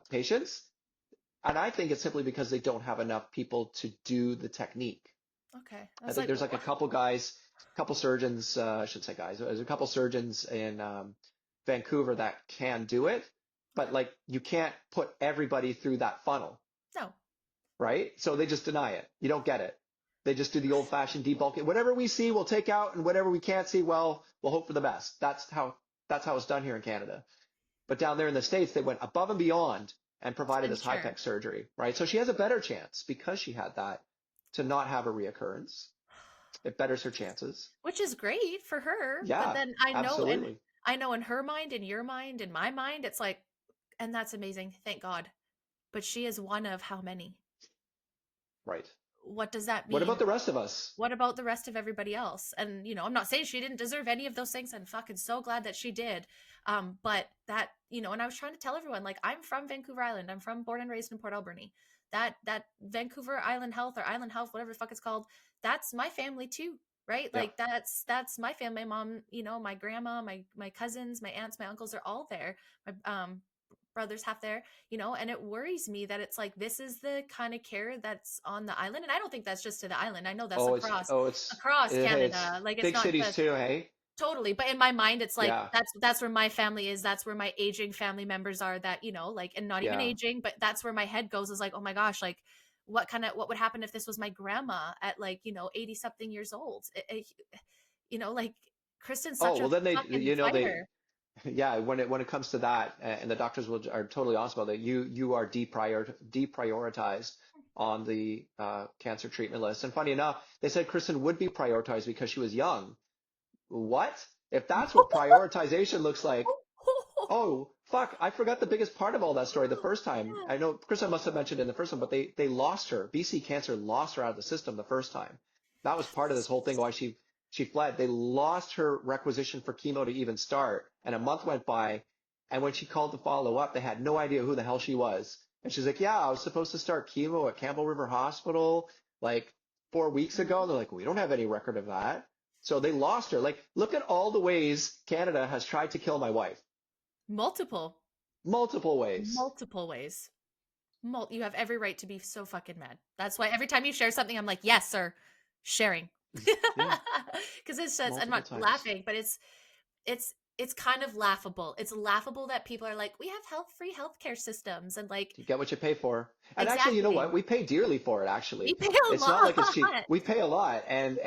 Speaker 2: patients. And I think it's simply because they don't have enough people to do the technique.
Speaker 1: Okay.
Speaker 2: I think there's like a couple guys, couple surgeons, I should say guys, there's a couple surgeons in Vancouver that can do it, but like you can't put everybody through that funnel.
Speaker 1: No.
Speaker 2: Right? So they just deny it. You don't get it. They just do the old fashioned debulking. Whatever we see, we'll take out, and whatever we can't see, well, we'll hope for the best. That's how it's done here in Canada. But down there in the States, they went above and beyond and provided this HIPEC surgery, right? So she has a better chance because she had that to not have a reoccurrence. It betters her chances.
Speaker 1: Which is great for her.
Speaker 2: Yeah,
Speaker 1: but then
Speaker 2: absolutely.
Speaker 1: I know in her mind, in your mind, in my mind, it's like, and that's amazing. Thank God. But she is one of how many?
Speaker 2: Right.
Speaker 1: What does that mean?
Speaker 2: What about the rest of us?
Speaker 1: What about the rest of everybody else? And, I'm not saying she didn't deserve any of those things. I'm fucking so glad that she did. But that, and I was trying to tell everyone, like, I'm from Vancouver Island. I'm born and raised in Port Alberni. That Vancouver Island Health or Island Health, whatever the fuck it's called, that's my family too, right? Yeah. Like that's my family. My mom, my grandma, my cousins, my aunts, my uncles are all there. My brother's half there, and it worries me that it's like, this is the kind of care that's on the island. And I don't think that's just to the island. I know that's across Canada. Like it's
Speaker 2: big
Speaker 1: not
Speaker 2: cities
Speaker 1: just,
Speaker 2: too, hey?
Speaker 1: Totally. But in my mind, it's like, that's where my family is. That's where my aging family members are that, like, and not even aging, but that's where my head goes, is like, oh my gosh, like what would happen if this was my grandma at like, 80 something years old? Like Kristin's such a fucking fighter.
Speaker 2: Yeah, when it comes to that, and the doctors are totally honest about that, you are deprioritized on the cancer treatment list. And funny enough, they said Kristin would be prioritized because she was young. What? If that's what prioritization looks like, oh fuck! I forgot the biggest part of all that story the first time. I know Kristin must have mentioned it in the first one, but they lost her. BC Cancer lost her out of the system the first time. That was part of this whole thing why she fled. They lost her requisition for chemo to even start, and a month went by, and when she called to follow up, they had no idea who the hell she was. And she's like, yeah, I was supposed to start chemo at Campbell River Hospital like 4 weeks ago. And they're like, we don't have any record of that. So they lost her. Like, look at all the ways Canada has tried to kill my wife.
Speaker 1: Multiple ways. You have every right to be so fucking mad. That's why every time you share something, I'm like, yes, sir, sharing. Because it's just, I'm not laughing, but it's kind of laughable. It's laughable that people are like, we have free healthcare systems, and like,
Speaker 2: you get what you pay for. And actually, you know what? We pay dearly for it. Actually,
Speaker 1: we pay a lot.
Speaker 2: It's not like it's cheap. We pay a lot, and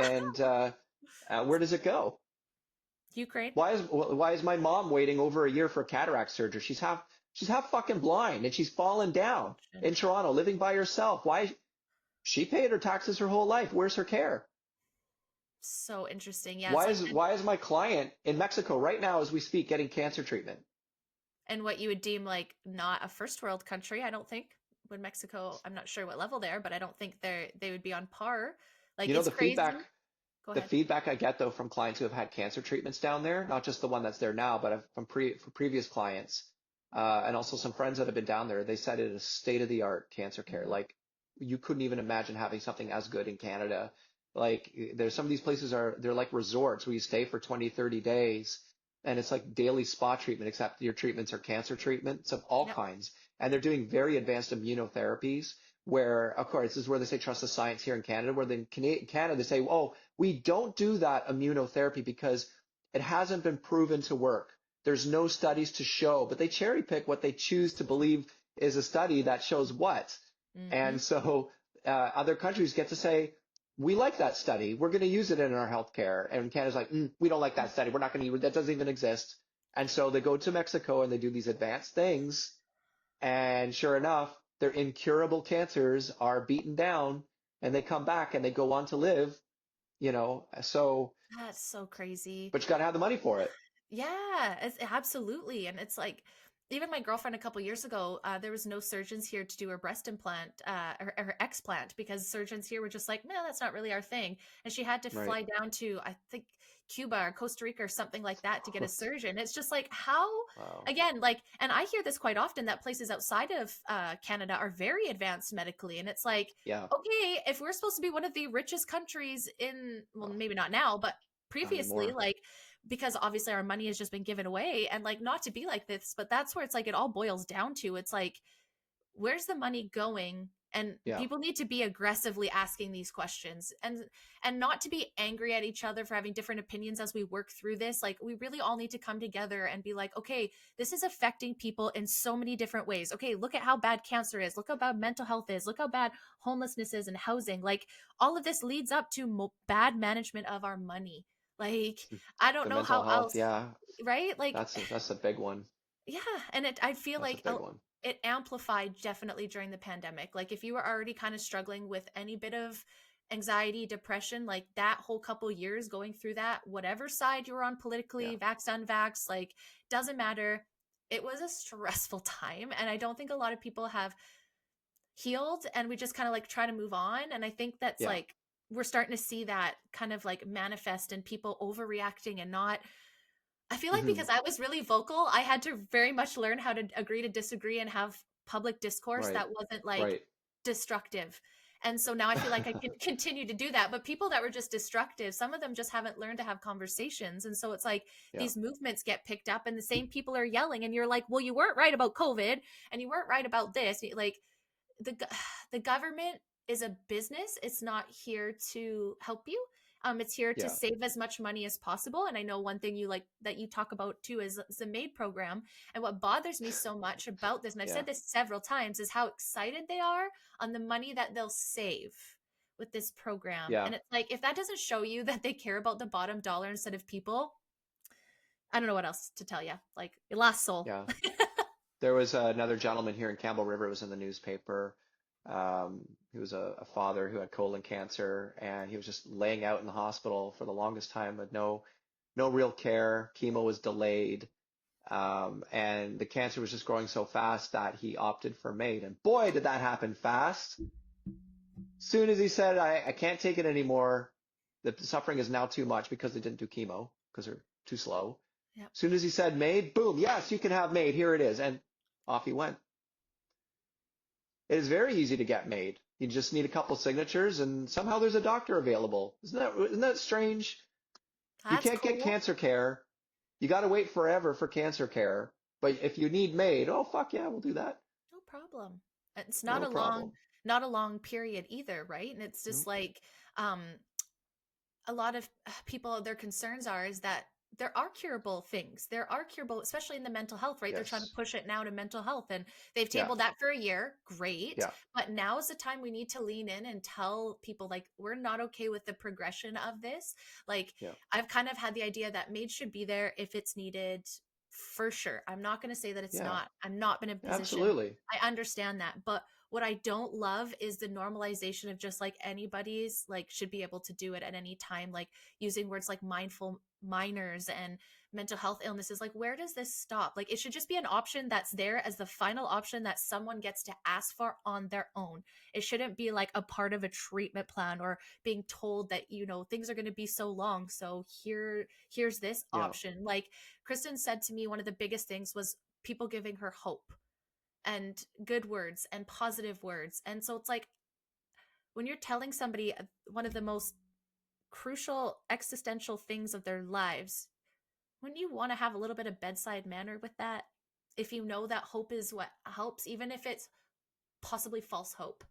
Speaker 2: where does it go?
Speaker 1: Ukraine.
Speaker 2: Why is my mom waiting over a year for cataract surgery? She's half fucking blind, and she's fallen down in Toronto, living by herself. Why? She paid her taxes her whole life. Where's her care?
Speaker 1: So interesting. Yeah.
Speaker 2: Why is my client in Mexico right now as we speak getting cancer treatment?
Speaker 1: And what you would deem like not a first world country, I don't think. When Mexico, I'm not sure what level they're, but I don't think they would be on par. Like, it's crazy.
Speaker 2: The feedback I get though from clients who have had cancer treatments down there, not just the one that's there now, but from previous clients, and also some friends that have been down there, they said it is state of the art cancer care. Like, you couldn't even imagine having something as good in Canada. Like there's some of these places they're like resorts where you stay for 20, 30 days and it's like daily spa treatment, except your treatments are cancer treatments of all
Speaker 1: Yep.
Speaker 2: kinds. And they're doing very advanced immunotherapies where, of course, this is where they say trust the science here in Canada, where in Canada they say, oh, we don't do that immunotherapy because it hasn't been proven to work. There's no studies to show, but they cherry pick what they choose to believe is a study that shows what.
Speaker 1: Mm-hmm.
Speaker 2: And so other countries get to say, we like that study. We're going to use it in our healthcare. And Canada's like, we don't like that study. We're not going to use it. That doesn't even exist. And so they go to Mexico and they do these advanced things. And sure enough, their incurable cancers are beaten down and they come back and they go on to live, so,
Speaker 1: That's so crazy.
Speaker 2: but you got to have the money for it.
Speaker 1: Yeah, it's absolutely. And it's like, even my girlfriend a couple years ago, there was no surgeons here to do her breast implant, or her explant, because surgeons here were just like, no, that's not really our thing. And she had to
Speaker 2: Right.
Speaker 1: fly down to, I think, Cuba or Costa Rica or something like that to get a surgeon. It's just like, how,
Speaker 2: Wow.
Speaker 1: again, like, and I hear this quite often that places outside of Canada are very advanced medically. And it's like,
Speaker 2: Yeah.
Speaker 1: okay, if we're supposed to be one of the richest countries in, well,
Speaker 2: Oh,
Speaker 1: maybe not now, but
Speaker 2: not
Speaker 1: previously,
Speaker 2: anymore.
Speaker 1: like, because obviously our money has just been given away, and like, not to be like this, but that's where it's like it all boils down to. It's like, where's the money going? And
Speaker 2: Yeah.
Speaker 1: people need to be aggressively asking these questions, and not to be angry at each other for having different opinions as we work through this. Like, we really all need to come together and be like, okay, this is affecting people in so many different ways. Okay, look at how bad cancer is, look how bad mental health is, look how bad homelessness is, and housing. Like, all of this leads up to bad management of our money. Like, I don't
Speaker 2: The
Speaker 1: know
Speaker 2: mental
Speaker 1: how
Speaker 2: health.
Speaker 1: else,
Speaker 2: Yeah.
Speaker 1: right? Like,
Speaker 2: That's a big one.
Speaker 1: yeah, and I feel
Speaker 2: That's a
Speaker 1: like
Speaker 2: big one.
Speaker 1: it amplified definitely during the pandemic. Like, if you were already kind of struggling with any bit of anxiety, depression, like that whole couple years going through that, whatever side you were on
Speaker 2: Yeah.
Speaker 1: politically, vax, unvax, like, doesn't matter. It was a stressful time, and I don't think a lot of people have healed, and we just kind of like try to move on. And I think that's
Speaker 2: Yeah.
Speaker 1: like, we're starting to see that kind of like manifest in people overreacting and not, I feel like,
Speaker 2: Hmm.
Speaker 1: because I was really vocal, I had to very much learn how to agree to disagree and have public discourse
Speaker 2: Right.
Speaker 1: that wasn't like
Speaker 2: Right.
Speaker 1: destructive. And so now I feel like I can continue to do that. But people that were just destructive, some of them just haven't learned to have conversations. And so it's like
Speaker 2: Yeah.
Speaker 1: these movements get picked up and the same people are yelling, and you're like, well, you weren't right about COVID and you weren't right about this. Like, the the government is a business. It's not here to help you. It's here to
Speaker 2: Yeah.
Speaker 1: save as much money as possible. And I know one thing you like that you talk about too is the MAID program. And what bothers me so much about this, and I've
Speaker 2: Yeah.
Speaker 1: said this several times, is how excited they are on the money that they'll save with this program.
Speaker 2: Yeah.
Speaker 1: And it's like, if that doesn't show you that they care about the bottom dollar instead of people, I don't know what else to tell you. Like, your lost soul.
Speaker 2: Yeah. There was another gentleman here in Campbell River. It was in the newspaper. He was a father who had colon cancer, and he was just laying out in the hospital for the longest time with no real care. Chemo was delayed, and the cancer was just growing so fast that he opted for MAID. And boy, did that happen fast! Soon as he said, "I can't take it anymore. The suffering is now too much," because they didn't do chemo because they're too slow.
Speaker 1: Yep.
Speaker 2: Soon as he said MAID, boom, yes, you can have MAID. Here it is, and off he went. It is very easy to get MAID. You just need a couple signatures, and somehow there's a doctor available. Isn't that strange? You
Speaker 1: That's
Speaker 2: can't get
Speaker 1: cool.
Speaker 2: cancer care. You got to wait forever for cancer care. But if you need MAID, oh fuck yeah, we'll do that.
Speaker 1: No problem. It's
Speaker 2: No problem.
Speaker 1: not a long period either, right? And it's just
Speaker 2: Nope.
Speaker 1: like, um a lot of people, their concerns are is that there are curable things. There are curable, especially in the mental health, right? They're trying to
Speaker 2: Yes.
Speaker 1: push it now to mental health, and they've
Speaker 2: Yeah.
Speaker 1: tabled that for a year. Great.
Speaker 2: Yeah.
Speaker 1: But now is the time we need to lean in and tell people, like, we're not okay with the progression of this. Like,
Speaker 2: Yeah.
Speaker 1: I've kind of had the idea that MAID should be there if it's needed, for sure. I'm not going to say that it's
Speaker 2: Yeah.
Speaker 1: not. I'm not been in a position.
Speaker 2: Absolutely.
Speaker 1: I understand that. But what I don't love is the normalization of just like anybody's like should be able to do it at any time, like using words like mindful minors and mental health illnesses. Like, where does this stop? Like, it should just be an option that's there as the final option that someone gets to ask for on their own. It shouldn't be like a part of a treatment plan or being told that, things are going to be so long, so here's this
Speaker 2: Yeah.
Speaker 1: option. Like, Kristin said to me, one of the biggest things was people giving her hope and good words and positive words. And so it's like, when you're telling somebody one of the most crucial existential things of their lives, wouldn't you want to have a little bit of bedside manner with that? If you know that hope is what helps, even if it's possibly false hope.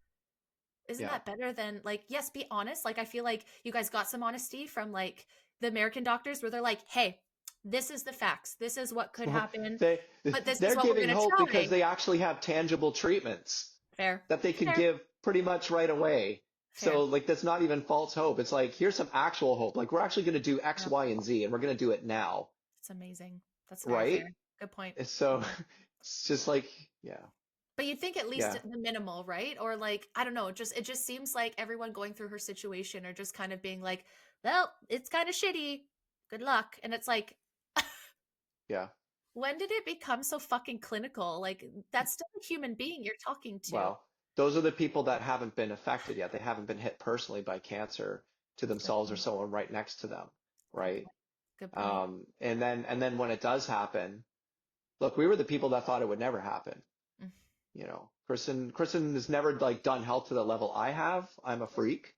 Speaker 1: Isn't
Speaker 2: Yeah.
Speaker 1: that better than, like, yes, be honest. Like, I feel like you guys got some honesty from like the American doctors where they're like, hey, this is the facts. This is what could
Speaker 2: Well,
Speaker 1: happen,
Speaker 2: they
Speaker 1: but this is
Speaker 2: they're
Speaker 1: what we're
Speaker 2: giving
Speaker 1: going to
Speaker 2: hope because
Speaker 1: try.
Speaker 2: they actually have tangible treatments
Speaker 1: Fair.
Speaker 2: that they can
Speaker 1: Fair.
Speaker 2: give pretty much right away.
Speaker 1: Fair.
Speaker 2: So like that's not even false hope. It's like here's some actual hope. Like we're actually going to do X,
Speaker 1: Yeah.
Speaker 2: Y, and Z, and we're going to do it now.
Speaker 1: It's amazing. That's very
Speaker 2: Right?
Speaker 1: fair. Good point.
Speaker 2: So it's just like yeah,
Speaker 1: But you'd think at least
Speaker 2: yeah,
Speaker 1: the minimal, right? Or like, I don't know, it just seems like everyone going through her situation are just kind of being like, well, it's kind of shitty. Good luck. And it's like,
Speaker 2: yeah.
Speaker 1: when did it become so fucking clinical? Like, that's still a human being you're talking to.
Speaker 2: Well, those are the people that haven't been affected yet. They haven't been hit personally by cancer to
Speaker 1: Good
Speaker 2: themselves or
Speaker 1: point.
Speaker 2: someone right next to them, right?
Speaker 1: Good point.
Speaker 2: And then when it does happen, look, we were the people that thought it would never happen.
Speaker 1: Mm.
Speaker 2: You know, Kristin has never like done health to the level I have. I'm a freak.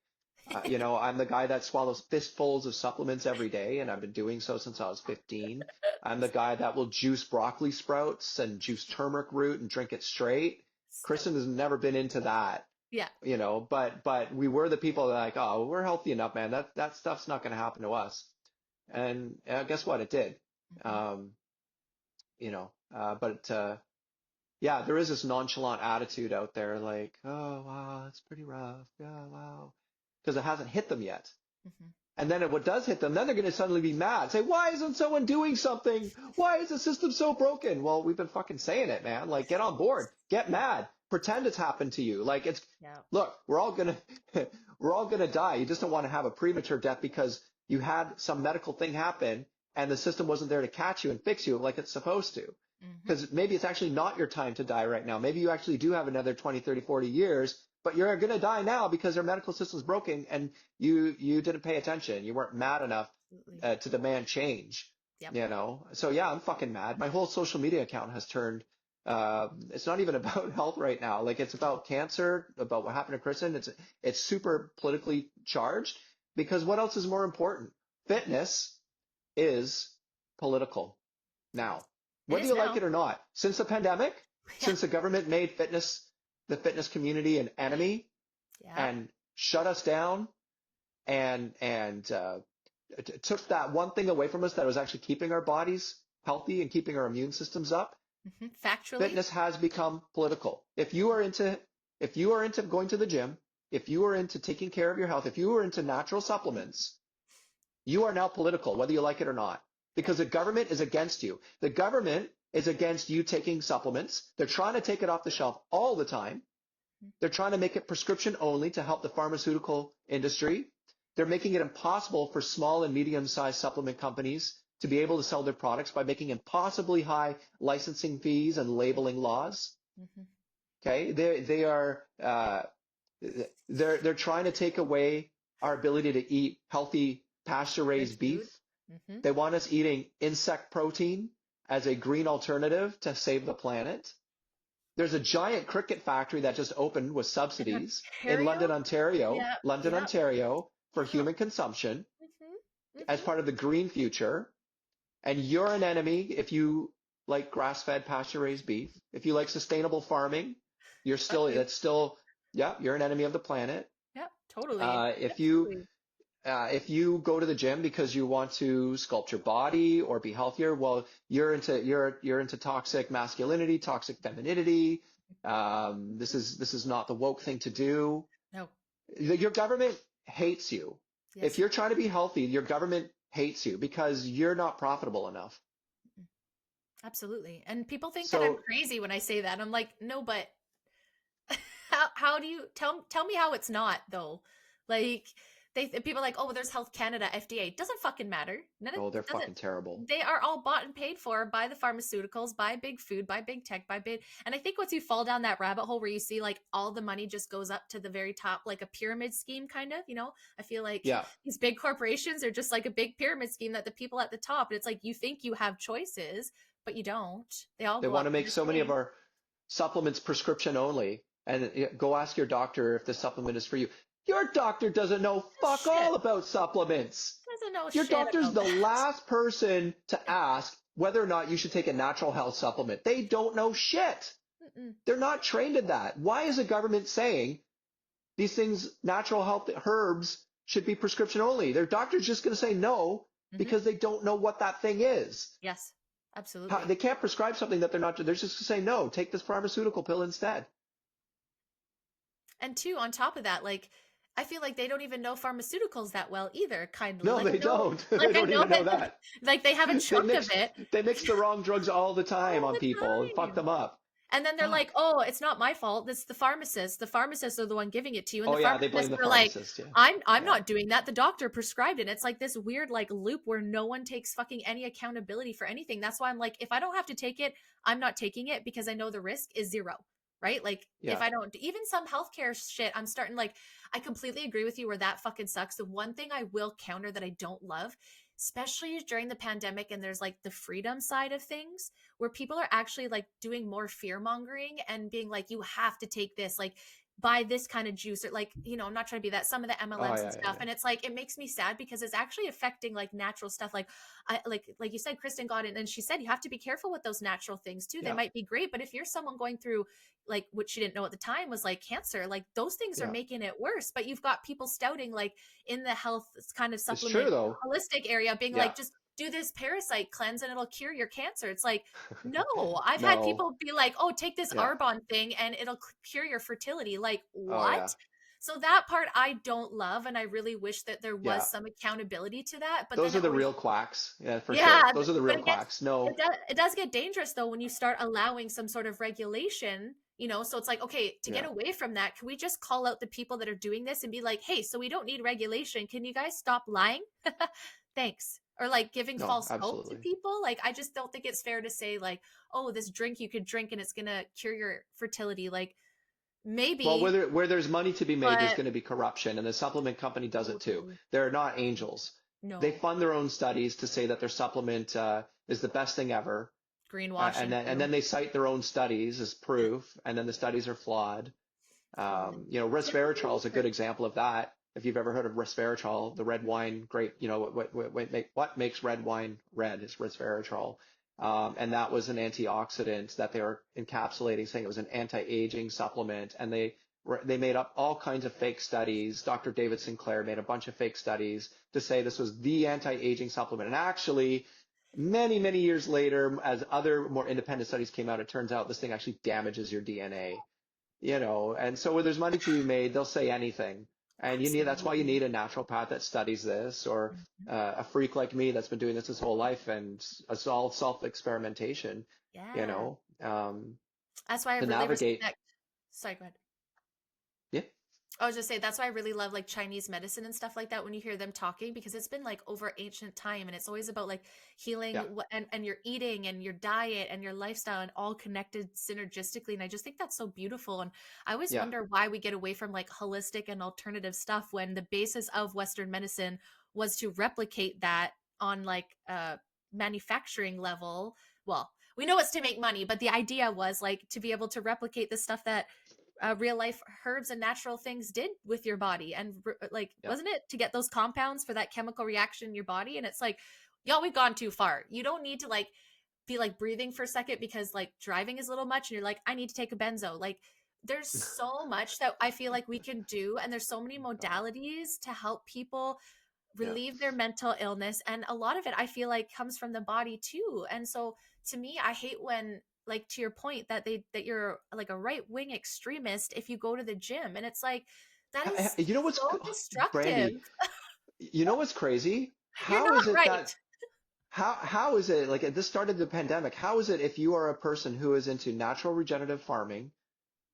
Speaker 2: I'm the guy that swallows fistfuls of supplements every day, and I've been doing so since I was 15. I'm the guy that will juice broccoli sprouts and juice turmeric root and drink it straight. Kristin has never been into that.
Speaker 1: Yeah.
Speaker 2: But we were the people that are like, oh, we're healthy enough, man. That stuff's not going to happen to us. And guess what? It did.
Speaker 1: Mm-hmm.
Speaker 2: But yeah, there is this nonchalant attitude out there, like, oh wow, it's pretty rough. Yeah, wow, because it hasn't hit them yet.
Speaker 1: Mm-hmm.
Speaker 2: And then what does hit them, then they're going to suddenly be mad. Say, why isn't someone doing something? Why is the system so broken? Well, we've been fucking saying it, man. Like, get on board, get mad, pretend it's happened to you. Like look, we're all gonna die. You just don't want to have a premature death because you had some medical thing happen and the system wasn't there to catch you and fix you like it's supposed to. Because maybe it's actually not your time to die right now. Maybe you actually do have another 20, 30, 40 years, but you're going to die now because our medical system's broken and you didn't pay attention. You weren't mad enough to demand change. Yep. So yeah, I'm fucking mad. My whole social media account has turned, it's not even about health right now. Like it's about cancer, about what happened to Kristin. It's super politically charged because what else is more important? Fitness is political now. Whether you like it or not, since the pandemic, since the government made the fitness community an enemy and shut us down and took that one thing away from us that was actually keeping our bodies healthy and keeping our immune systems up.
Speaker 1: Factually,
Speaker 2: fitness has become political. If you are into going to the gym, if you are into taking care of your health, if you are into natural supplements, you are now political, whether you like it or not. Because the government is against you. The government is against you taking supplements. They're trying to take it off the shelf all the time. They're trying to make it prescription only to help the pharmaceutical industry. They're making it impossible for small and medium-sized supplement companies to be able to sell their products by making impossibly high licensing fees and labeling laws. Okay, they're trying to take away our ability to eat healthy pasture-raised beef. They want us eating insect protein as a green alternative to save the planet. There's a giant cricket factory that just opened with subsidies in London, Ontario, Ontario for human consumption as part of the green future. And you're an enemy if you like grass-fed pasture-raised beef. If you like sustainable farming, you're an enemy of the planet.
Speaker 1: Yeah, totally.
Speaker 2: If you go to the gym because you want to sculpt your body or be healthier, well, you're into toxic masculinity, toxic femininity. This is not the woke thing to do.
Speaker 1: No.
Speaker 2: Your government hates you. Yes. If you're trying to be healthy, your government hates you because you're not profitable enough.
Speaker 1: Absolutely. And people think that I'm crazy when I say that. I'm like, no, but how do you tell me how it's not though? Like people are like, oh, well, there's Health Canada, FDA. Doesn't fucking matter.
Speaker 2: They're fucking terrible.
Speaker 1: They are all bought and paid for by the pharmaceuticals, by big food, by big tech, and I think once you fall down that rabbit hole where you see like all the money just goes up to the very top, like a pyramid scheme kind of, I feel like these big corporations are just like a big pyramid scheme that the people at the top, and it's like you think you have choices, but you don't. They want
Speaker 2: to make so many of our supplements prescription only, and go ask your doctor if the supplement is for you. Your doctor doesn't know fuck
Speaker 1: Shit.
Speaker 2: all about supplements.
Speaker 1: Doesn't know
Speaker 2: Your
Speaker 1: shit
Speaker 2: doctor's
Speaker 1: about
Speaker 2: the
Speaker 1: that.
Speaker 2: last person to ask whether or not you should take a natural health supplement. They don't know shit.
Speaker 1: Mm-mm.
Speaker 2: They're not trained in that. Why is the government saying these things, natural health herbs, should be prescription only? Their doctor's just going to say no because they don't know what that thing is.
Speaker 1: Yes, absolutely.
Speaker 2: They can't prescribe something that they're not. They're just going to say no. Take this pharmaceutical pill instead.
Speaker 1: And two, on top of that, like I feel like they don't even know pharmaceuticals that well either, kindly.
Speaker 2: No,
Speaker 1: Like
Speaker 2: they don't. They
Speaker 1: like I
Speaker 2: don't
Speaker 1: know
Speaker 2: even know
Speaker 1: that
Speaker 2: that.
Speaker 1: like they have a chunk of it
Speaker 2: They mix the wrong drugs all the time
Speaker 1: all
Speaker 2: on
Speaker 1: the
Speaker 2: people and fuck
Speaker 1: time.
Speaker 2: them up.
Speaker 1: And then they're like,
Speaker 2: Fuck.
Speaker 1: "Oh, it's not my fault. It's the pharmacist. The pharmacists are the one giving it to you." And
Speaker 2: Oh
Speaker 1: the
Speaker 2: yeah, they blame
Speaker 1: pharmacists
Speaker 2: the
Speaker 1: are like,
Speaker 2: pharmacist. Yeah,
Speaker 1: "I'm
Speaker 2: yeah,
Speaker 1: not doing that. The doctor prescribed it." It's like this weird like loop where no one takes fucking any accountability for anything. That's why I'm like, if I don't have to take it, I'm not taking it because I know the risk is zero. Right? Like if
Speaker 2: yeah.
Speaker 1: I don't, even some healthcare shit, I'm starting like, I completely agree with you where that fucking sucks. The one thing I will counter that I don't love, especially during the pandemic, and there's like the freedom side of things where people are actually like doing more fear mongering and being like, you have to take this, like buy this kind of juice, or like, I'm not trying to be that, some of the
Speaker 2: Oh
Speaker 1: MLMs and
Speaker 2: yeah, yeah,
Speaker 1: stuff.
Speaker 2: yeah.
Speaker 1: And it's like, it makes me sad because it's actually affecting like natural stuff. Like I like you said, Kristin got it, and she said you have to be careful with those natural things too. They
Speaker 2: Yeah,
Speaker 1: might be great, but if you're someone going through like what she didn't know at the time was like cancer, like those things are
Speaker 2: yeah.
Speaker 1: making it worse. But you've got people stouting like in the health kind of
Speaker 2: It's true
Speaker 1: supplement
Speaker 2: though.
Speaker 1: holistic area being
Speaker 2: Yeah.
Speaker 1: like, just do this parasite cleanse and it'll cure your cancer. It's like, no, I've had
Speaker 2: No.
Speaker 1: people be like, oh, take this
Speaker 2: Yeah.
Speaker 1: Arbonne thing and it'll cure your fertility. Like,
Speaker 2: Oh yeah.
Speaker 1: what? So that part I don't love. And I really wish that there
Speaker 2: Yeah.
Speaker 1: was some accountability to that. But then
Speaker 2: Those are
Speaker 1: it
Speaker 2: the
Speaker 1: always,
Speaker 2: real quacks. Yeah, for sure.
Speaker 1: yeah,
Speaker 2: Those are the
Speaker 1: but
Speaker 2: real
Speaker 1: it gets,
Speaker 2: quacks. No.
Speaker 1: it does get dangerous though when you start allowing some sort of regulation, so it's like, okay, to get
Speaker 2: Yeah.
Speaker 1: away from that, can we just call out the people that are doing this and be like, hey, so we don't need regulation, can you guys stop lying? Thanks. Or like giving
Speaker 2: No,
Speaker 1: false hope to
Speaker 2: absolutely.
Speaker 1: people. Like I just don't think it's fair to say like, oh, this drink you could drink and it's gonna cure your fertility. Like
Speaker 2: Well,
Speaker 1: maybe,
Speaker 2: where there's money to be made, there's
Speaker 1: but
Speaker 2: going to be corruption, and the supplement company does it too.
Speaker 1: totally
Speaker 2: They're not angels. They
Speaker 1: no.
Speaker 2: fund their own studies to say that their supplement is the best thing ever, and
Speaker 1: Greenwashing
Speaker 2: then
Speaker 1: too.
Speaker 2: they cite their own studies as proof, and then the studies are flawed.
Speaker 1: Totally.
Speaker 2: Resveratrol is a good example of that. If you've ever heard of resveratrol, the red wine grape, what makes red wine red is resveratrol. And that was an antioxidant that they were encapsulating, saying it was an anti-aging supplement. And they made up all kinds of fake studies. Dr. David Sinclair made a bunch of fake studies to say this was the anti-aging supplement. And actually, many, many years later, as other more independent studies came out, it turns out this thing actually damages your DNA. And so where there's money to be made, they'll say anything. And that's why you
Speaker 1: Absolutely.
Speaker 2: need a naturopath that studies this, or
Speaker 1: Mhm.
Speaker 2: a freak like me that's been doing this his whole life, and it's all self-experimentation, you
Speaker 1: Yeah.
Speaker 2: know, um,
Speaker 1: That's why I
Speaker 2: to
Speaker 1: really
Speaker 2: navigate.
Speaker 1: respect. Sorry, go ahead.
Speaker 2: Yeah,
Speaker 1: I was just saying that's why I really love like Chinese medicine and stuff like that when you hear them talking, because it's been like over ancient time and it's always about like healing
Speaker 2: yeah,
Speaker 1: and your eating and your diet and your lifestyle and all connected synergistically. And I just think that's so beautiful. And I always
Speaker 2: yeah,
Speaker 1: wonder why we get away from like holistic and alternative stuff when the basis of Western medicine was to replicate that on like a manufacturing level. Well, we know it's to make money, but the idea was like to be able to replicate the stuff that real life herbs and natural things did with your body. And like,
Speaker 2: yeah.
Speaker 1: wasn't it to get those compounds for that chemical reaction in your body? And it's like, y'all, we've gone too far. You don't need to like be like breathing for a second because like driving is a little much and you're like, I need to take a benzo. Like there's so much that I feel like we can do, and there's so many
Speaker 2: God,
Speaker 1: modalities to help people
Speaker 2: yeah.
Speaker 1: relieve their mental illness, and a lot of it I feel like comes from the body too. And so to me, I hate when, like, to your point that you're like a right wing extremist if you go to the gym, and it's like that is
Speaker 2: You know what's,
Speaker 1: so destructive.
Speaker 2: Brandy? You know what's crazy?
Speaker 1: You're
Speaker 2: How is
Speaker 1: not
Speaker 2: it
Speaker 1: right.
Speaker 2: that how is it, like, at this started the pandemic? How is it, if you are a person who is into natural regenerative farming,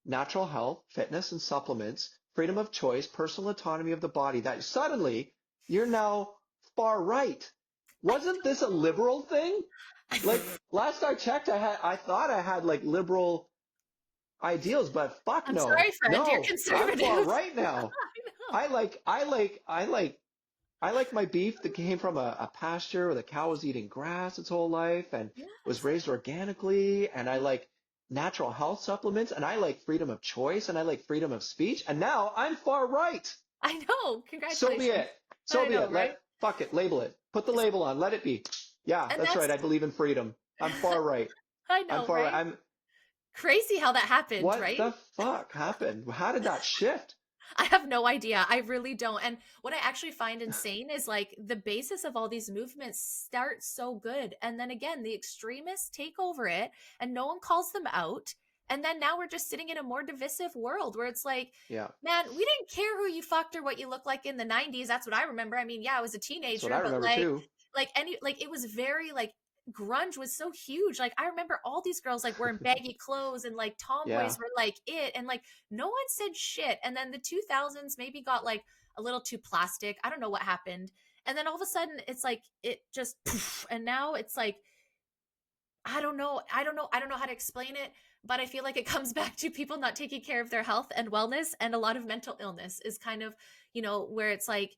Speaker 2: natural health, fitness and supplements, freedom of choice, personal autonomy of the body, that suddenly you're now far right?
Speaker 1: I
Speaker 2: Wasn't this a
Speaker 1: don't
Speaker 2: liberal thing? Like,
Speaker 1: know.
Speaker 2: last I checked, I thought I had like liberal ideals, but fuck
Speaker 1: I'm
Speaker 2: no.
Speaker 1: sorry, friend, you're
Speaker 2: No, I'm far
Speaker 1: conservative.
Speaker 2: right now.
Speaker 1: I know.
Speaker 2: I like my beef that came from a pasture where the cow was eating grass its whole life and was
Speaker 1: Yes.
Speaker 2: raised organically. And I like natural health supplements, and I like freedom of choice, and I like freedom of speech. And now I'm far right.
Speaker 1: I know.
Speaker 2: So be
Speaker 1: Congratulations.
Speaker 2: it. So
Speaker 1: I
Speaker 2: be
Speaker 1: know,
Speaker 2: it.
Speaker 1: right?
Speaker 2: Fuck it. Label it. Put the
Speaker 1: It's-
Speaker 2: label on. Let it be. Yeah,
Speaker 1: And
Speaker 2: that's right.
Speaker 1: that's,
Speaker 2: I believe in freedom. I'm far right.
Speaker 1: I
Speaker 2: I'm
Speaker 1: know,
Speaker 2: far right.
Speaker 1: right? Crazy how that happened,
Speaker 2: What
Speaker 1: right?
Speaker 2: the fuck happened? How did that shift?
Speaker 1: I have no idea. I really don't. And what I actually find insane is like the basis of all these movements start so good. And then again, the extremists take over it and no one calls them out. And then now we're just sitting in a more divisive world where it's like,
Speaker 2: Yeah,
Speaker 1: man, we didn't care who you fucked or what you look like in the 90s. That's what I remember. I mean, yeah, I was a
Speaker 2: that's what
Speaker 1: teenager,
Speaker 2: I
Speaker 1: but
Speaker 2: remember too.
Speaker 1: like it was very like grunge was so huge. Like I remember all these girls like wearing baggy clothes and like
Speaker 2: Yeah.
Speaker 1: tomboys were like it and like no one said shit. And then the 2000s maybe got like a little too plastic. I don't know what happened. And then all of a sudden it's like it just poof, and now it's like I don't know. I don't know how to explain it, but I feel like it comes back to people not taking care of their health and wellness and a lot of mental illness is kind of, where it's like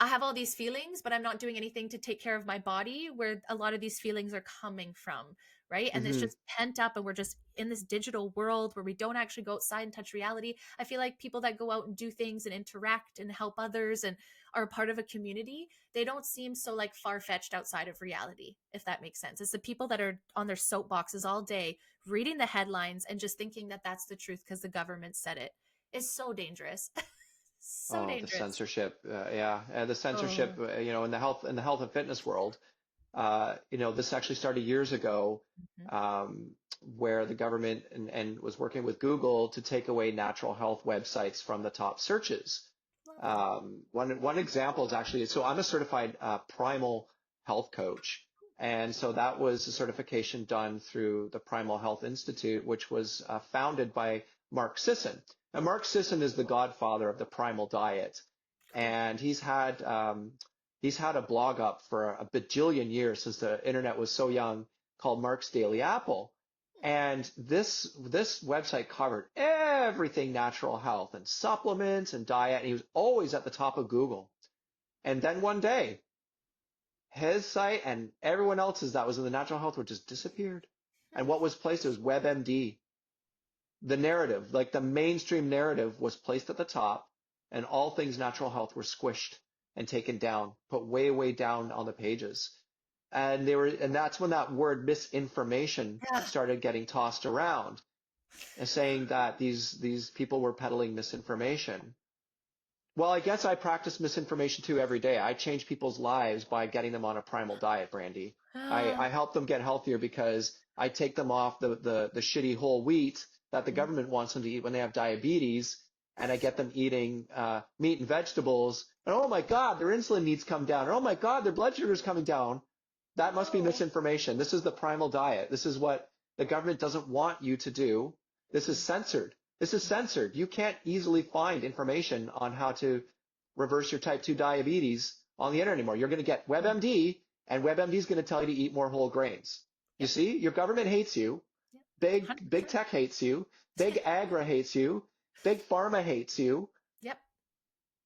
Speaker 1: I have all these feelings, but I'm not doing anything to take care of my body, where a lot of these feelings are coming from, right? And it's
Speaker 2: Hmm.
Speaker 1: just pent up, and we're just in this digital world where we don't actually go outside and touch reality. I feel like people that go out and do things and interact and help others and are a part of a community, they don't seem so like far fetched outside of reality, if that makes sense. It's the people that are on their soapboxes all day, reading the headlines and just thinking that that's the truth because the government said it. Is so dangerous. So
Speaker 2: Oh, the
Speaker 1: dangerous.
Speaker 2: censorship. Yeah, and the censorship.
Speaker 1: Oh.
Speaker 2: In the health and fitness world. This actually started years ago,
Speaker 1: Mhm.
Speaker 2: where the government and was working with Google to take away natural health websites from the top searches.
Speaker 1: Lovely.
Speaker 2: One example is actually, so I'm a certified primal health coach. And so that was a certification done through the Primal Health Institute, which was founded by Mark Sisson. Now, Mark Sisson is the godfather of the primal diet.
Speaker 1: Cool.
Speaker 2: And he's had a blog up for a bajillion years since the internet was so young called Mark's Daily Apple. And this website covered everything natural health and supplements and diet. And he was always at the top of Google. And then one day, his site and everyone else's that was in the natural health world just disappeared. And what was placed was WebMD. The narrative, like the mainstream narrative, was placed at the top, and all things natural health were squished and taken down, put way, way down on the pages. And that's when that word misinformation
Speaker 1: Yeah.
Speaker 2: started getting tossed around and saying that these people were peddling misinformation. Well, I guess I practice misinformation too every day. I change people's lives by getting them on a primal diet, Brandy. I help them get healthier because I take them off the shitty whole wheat that the government wants them to eat when they have diabetes, and I get them eating meat and vegetables. And oh my God, their insulin needs come down. Or oh my God, their blood sugar is coming down. That must be
Speaker 1: No.
Speaker 2: misinformation. This is the primal diet. This is what the government doesn't want you to do. This is censored. This is censored. You can't easily find information on how to reverse your type 2 diabetes on the internet anymore. You're going to get WebMD, and WebMD is going to tell you to eat more whole grains. You
Speaker 1: Yep.
Speaker 2: see, your government hates you.
Speaker 1: Yep.
Speaker 2: Big
Speaker 1: 100%.
Speaker 2: tech hates you. Big agra hates you. Big pharma hates you.
Speaker 1: Yep.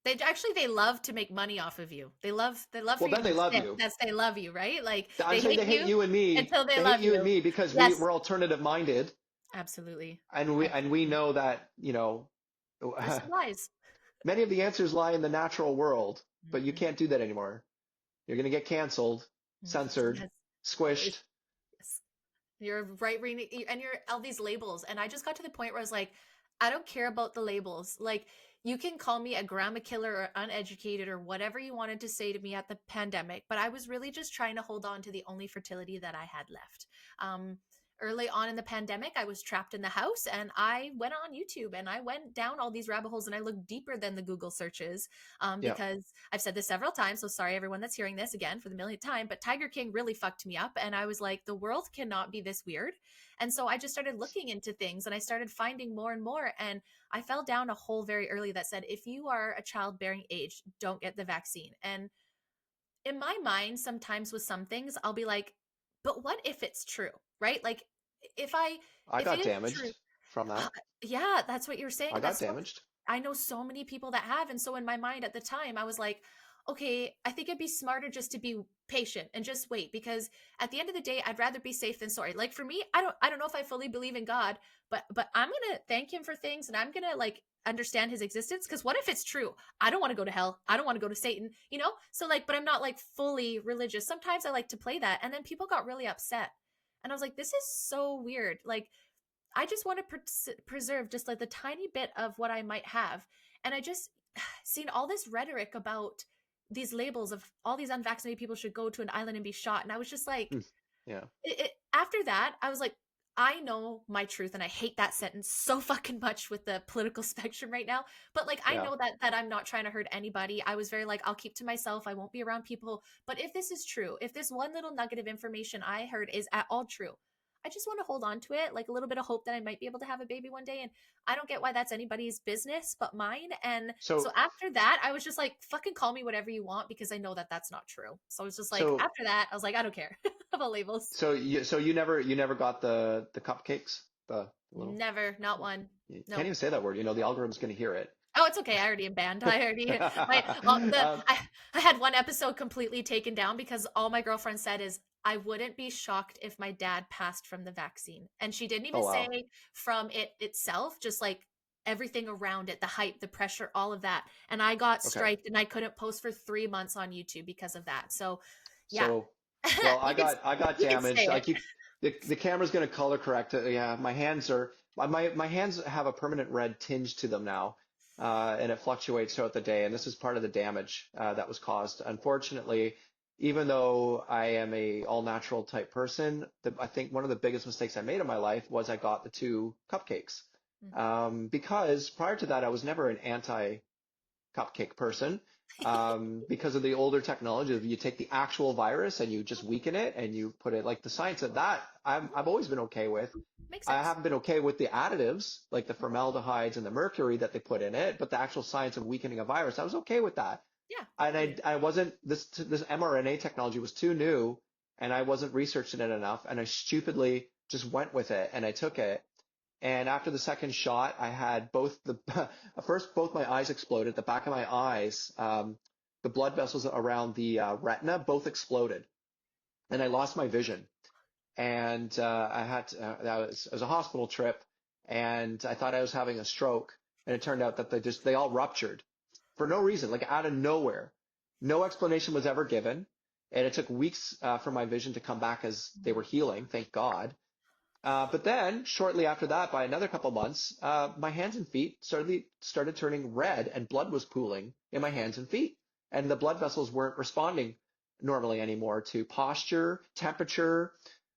Speaker 1: They love to make money off of you. They love for
Speaker 2: Well,
Speaker 1: you
Speaker 2: then
Speaker 1: to
Speaker 2: they
Speaker 1: be
Speaker 2: love
Speaker 1: sick.
Speaker 2: you.
Speaker 1: That's they love you, right? Like
Speaker 2: I'm
Speaker 1: they
Speaker 2: saying
Speaker 1: hate
Speaker 2: they hate
Speaker 1: you
Speaker 2: you and me.
Speaker 1: until they
Speaker 2: They hate
Speaker 1: love
Speaker 2: you and
Speaker 1: you.
Speaker 2: me because
Speaker 1: Yes.
Speaker 2: we're alternative minded,
Speaker 1: Absolutely.
Speaker 2: and we
Speaker 1: Absolutely.
Speaker 2: know that
Speaker 1: There's some lies.
Speaker 2: many of the answers lie in the natural world, but you
Speaker 1: Mhm.
Speaker 2: can't do that anymore. You're going to get canceled,
Speaker 1: Mhm.
Speaker 2: censored,
Speaker 1: Yes.
Speaker 2: squished.
Speaker 1: Yes. You're right reading and you're all these labels. And I just got to the point where I was like, I don't care about the labels. Like you can call me a grandma killer or uneducated or whatever you wanted to say to me at the pandemic, but I was really just trying to hold on to the only fertility that I had left. Early on in the pandemic, I was trapped in the house and I went on YouTube and I went down all these rabbit holes and I looked deeper than the Google searches,
Speaker 2: Yeah.
Speaker 1: because I've said this several times. So sorry, everyone that's hearing this again for the millionth time, but Tiger King really fucked me up. And I was like, the world cannot be this weird. And so I just started looking into things and I started finding more and more. And I fell down a hole very early that said, if you are a childbearing age, don't get the vaccine. And in my mind, sometimes with some things, I'll be like, but what if it's true? Right? Like if I,
Speaker 2: I
Speaker 1: if it
Speaker 2: got
Speaker 1: is true,
Speaker 2: damaged from
Speaker 1: uh,
Speaker 2: that.
Speaker 1: yeah, that's what you're saying.
Speaker 2: I
Speaker 1: And
Speaker 2: got
Speaker 1: that's so,
Speaker 2: damaged.
Speaker 1: I know so many people that have. And so in my mind at the time, I was like, okay, I think it'd be smarter just to be patient and just wait, because at the end of the day, I'd rather be safe than sorry. Like for me, I don't know if I fully believe in God, but I'm gonna thank him for things, and I'm gonna like understand his existence, because what if it's true? I don't want to go to hell. I don't want to go to Satan, you know? So like, but I'm not like fully religious. Sometimes I like to play that. And then people got really upset. And I was like, this is so weird. Like, I just want to preserve just like the tiny bit of what I might have. And I just seen all this rhetoric about these labels of all these unvaccinated people should go to an island and be shot. And I was just like,
Speaker 2: Yeah.
Speaker 1: After that, I was like, I know my truth, and I hate that sentence so fucking much with the political spectrum right now. But like, I
Speaker 2: Yeah.
Speaker 1: know that I'm not trying to hurt anybody. I was very like, I'll keep to myself. I won't be around people. But if this is true, if this one little nugget of information I heard is at all true, I just want to hold on to it, like a little bit of hope that I might be able to have a baby one day. And I don't get why that's anybody's business but mine. And so
Speaker 2: So
Speaker 1: after that, I was just like, fucking call me whatever you want, because I know that that's not true. So I was just like,
Speaker 2: so
Speaker 1: after that, I was like, I don't care about labels.
Speaker 2: you never got the cupcakes, the little.
Speaker 1: Never, not one.
Speaker 2: You can't
Speaker 1: Nope.
Speaker 2: even say that word. You know, the algorithm's going to hear it.
Speaker 1: Oh, it's okay. I already am banned. I already my the
Speaker 2: um,
Speaker 1: I had one episode completely taken down because all my girlfriend said is I wouldn't be shocked if my dad passed from the vaccine. And she didn't
Speaker 2: oh
Speaker 1: even
Speaker 2: wow.
Speaker 1: say from it itself, just like everything around it, the hype, the pressure, all of that. And I got
Speaker 2: Okay.
Speaker 1: striked and I couldn't post for 3 months on YouTube because of that. So yeah.
Speaker 2: So, well, I
Speaker 1: you can
Speaker 2: got
Speaker 1: you can say
Speaker 2: damaged.
Speaker 1: it.
Speaker 2: Like the camera's going to color correct it. Yeah, my hands are my hands have a permanent red tinge to them now, and it fluctuates throughout the day. And this is part of the damage that was caused. Unfortunately, even though I am a all natural type person, I think one of the biggest mistakes I made in my life was I got the two cupcakes.
Speaker 1: Mhm.
Speaker 2: Because prior to that, I was never an anti cupcake person, because of the older technology. You take the actual virus and you just weaken it and you put it like the science of that I've always been okay with.
Speaker 1: Makes
Speaker 2: I
Speaker 1: sense.
Speaker 2: haven't been okay with the additives like the formaldehydes and the mercury that they put in it, but the actual science of weakening a virus, I was okay with that.
Speaker 1: Yeah,
Speaker 2: And
Speaker 1: totally.
Speaker 2: I wasn't this mRNA technology was too new and I wasn't researching it enough and I stupidly just went with it and I took it. And after the second shot, I had both first, both my eyes exploded. The back of my eyes, the blood vessels around the retina both exploded, and I lost my vision. And I had to, it was a hospital trip, and I thought I was having a stroke, and it turned out that they all ruptured for no reason, like out of nowhere. No explanation was ever given, and it took weeks for my vision to come back as they were healing. Thank God. But then, shortly after that, by another couple months, my hands and feet started turning red, and blood was pooling in my hands and feet, and the blood vessels weren't responding normally anymore to posture, temperature,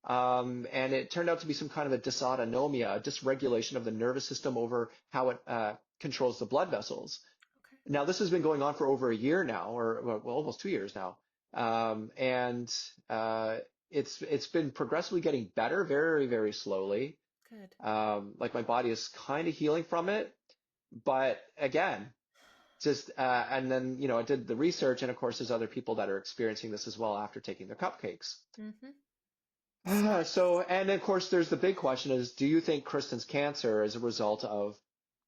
Speaker 2: and it turned out to be some kind of a dysautonomia, a dysregulation of the nervous system over how it controls the blood vessels.
Speaker 1: Okay.
Speaker 2: Now, this has been going on for over a year now, or well, almost 2 years now, and it's been progressively getting better, very, very slowly.
Speaker 1: Good.
Speaker 2: Like my body is kind of healing from it, but again, just and then I did the research, and of course, there's other people that are experiencing this as well after taking their cupcakes.
Speaker 1: Mm-hmm. Smart.
Speaker 2: So, and of course, there's the big question is, do you think Kristin's cancer is a result of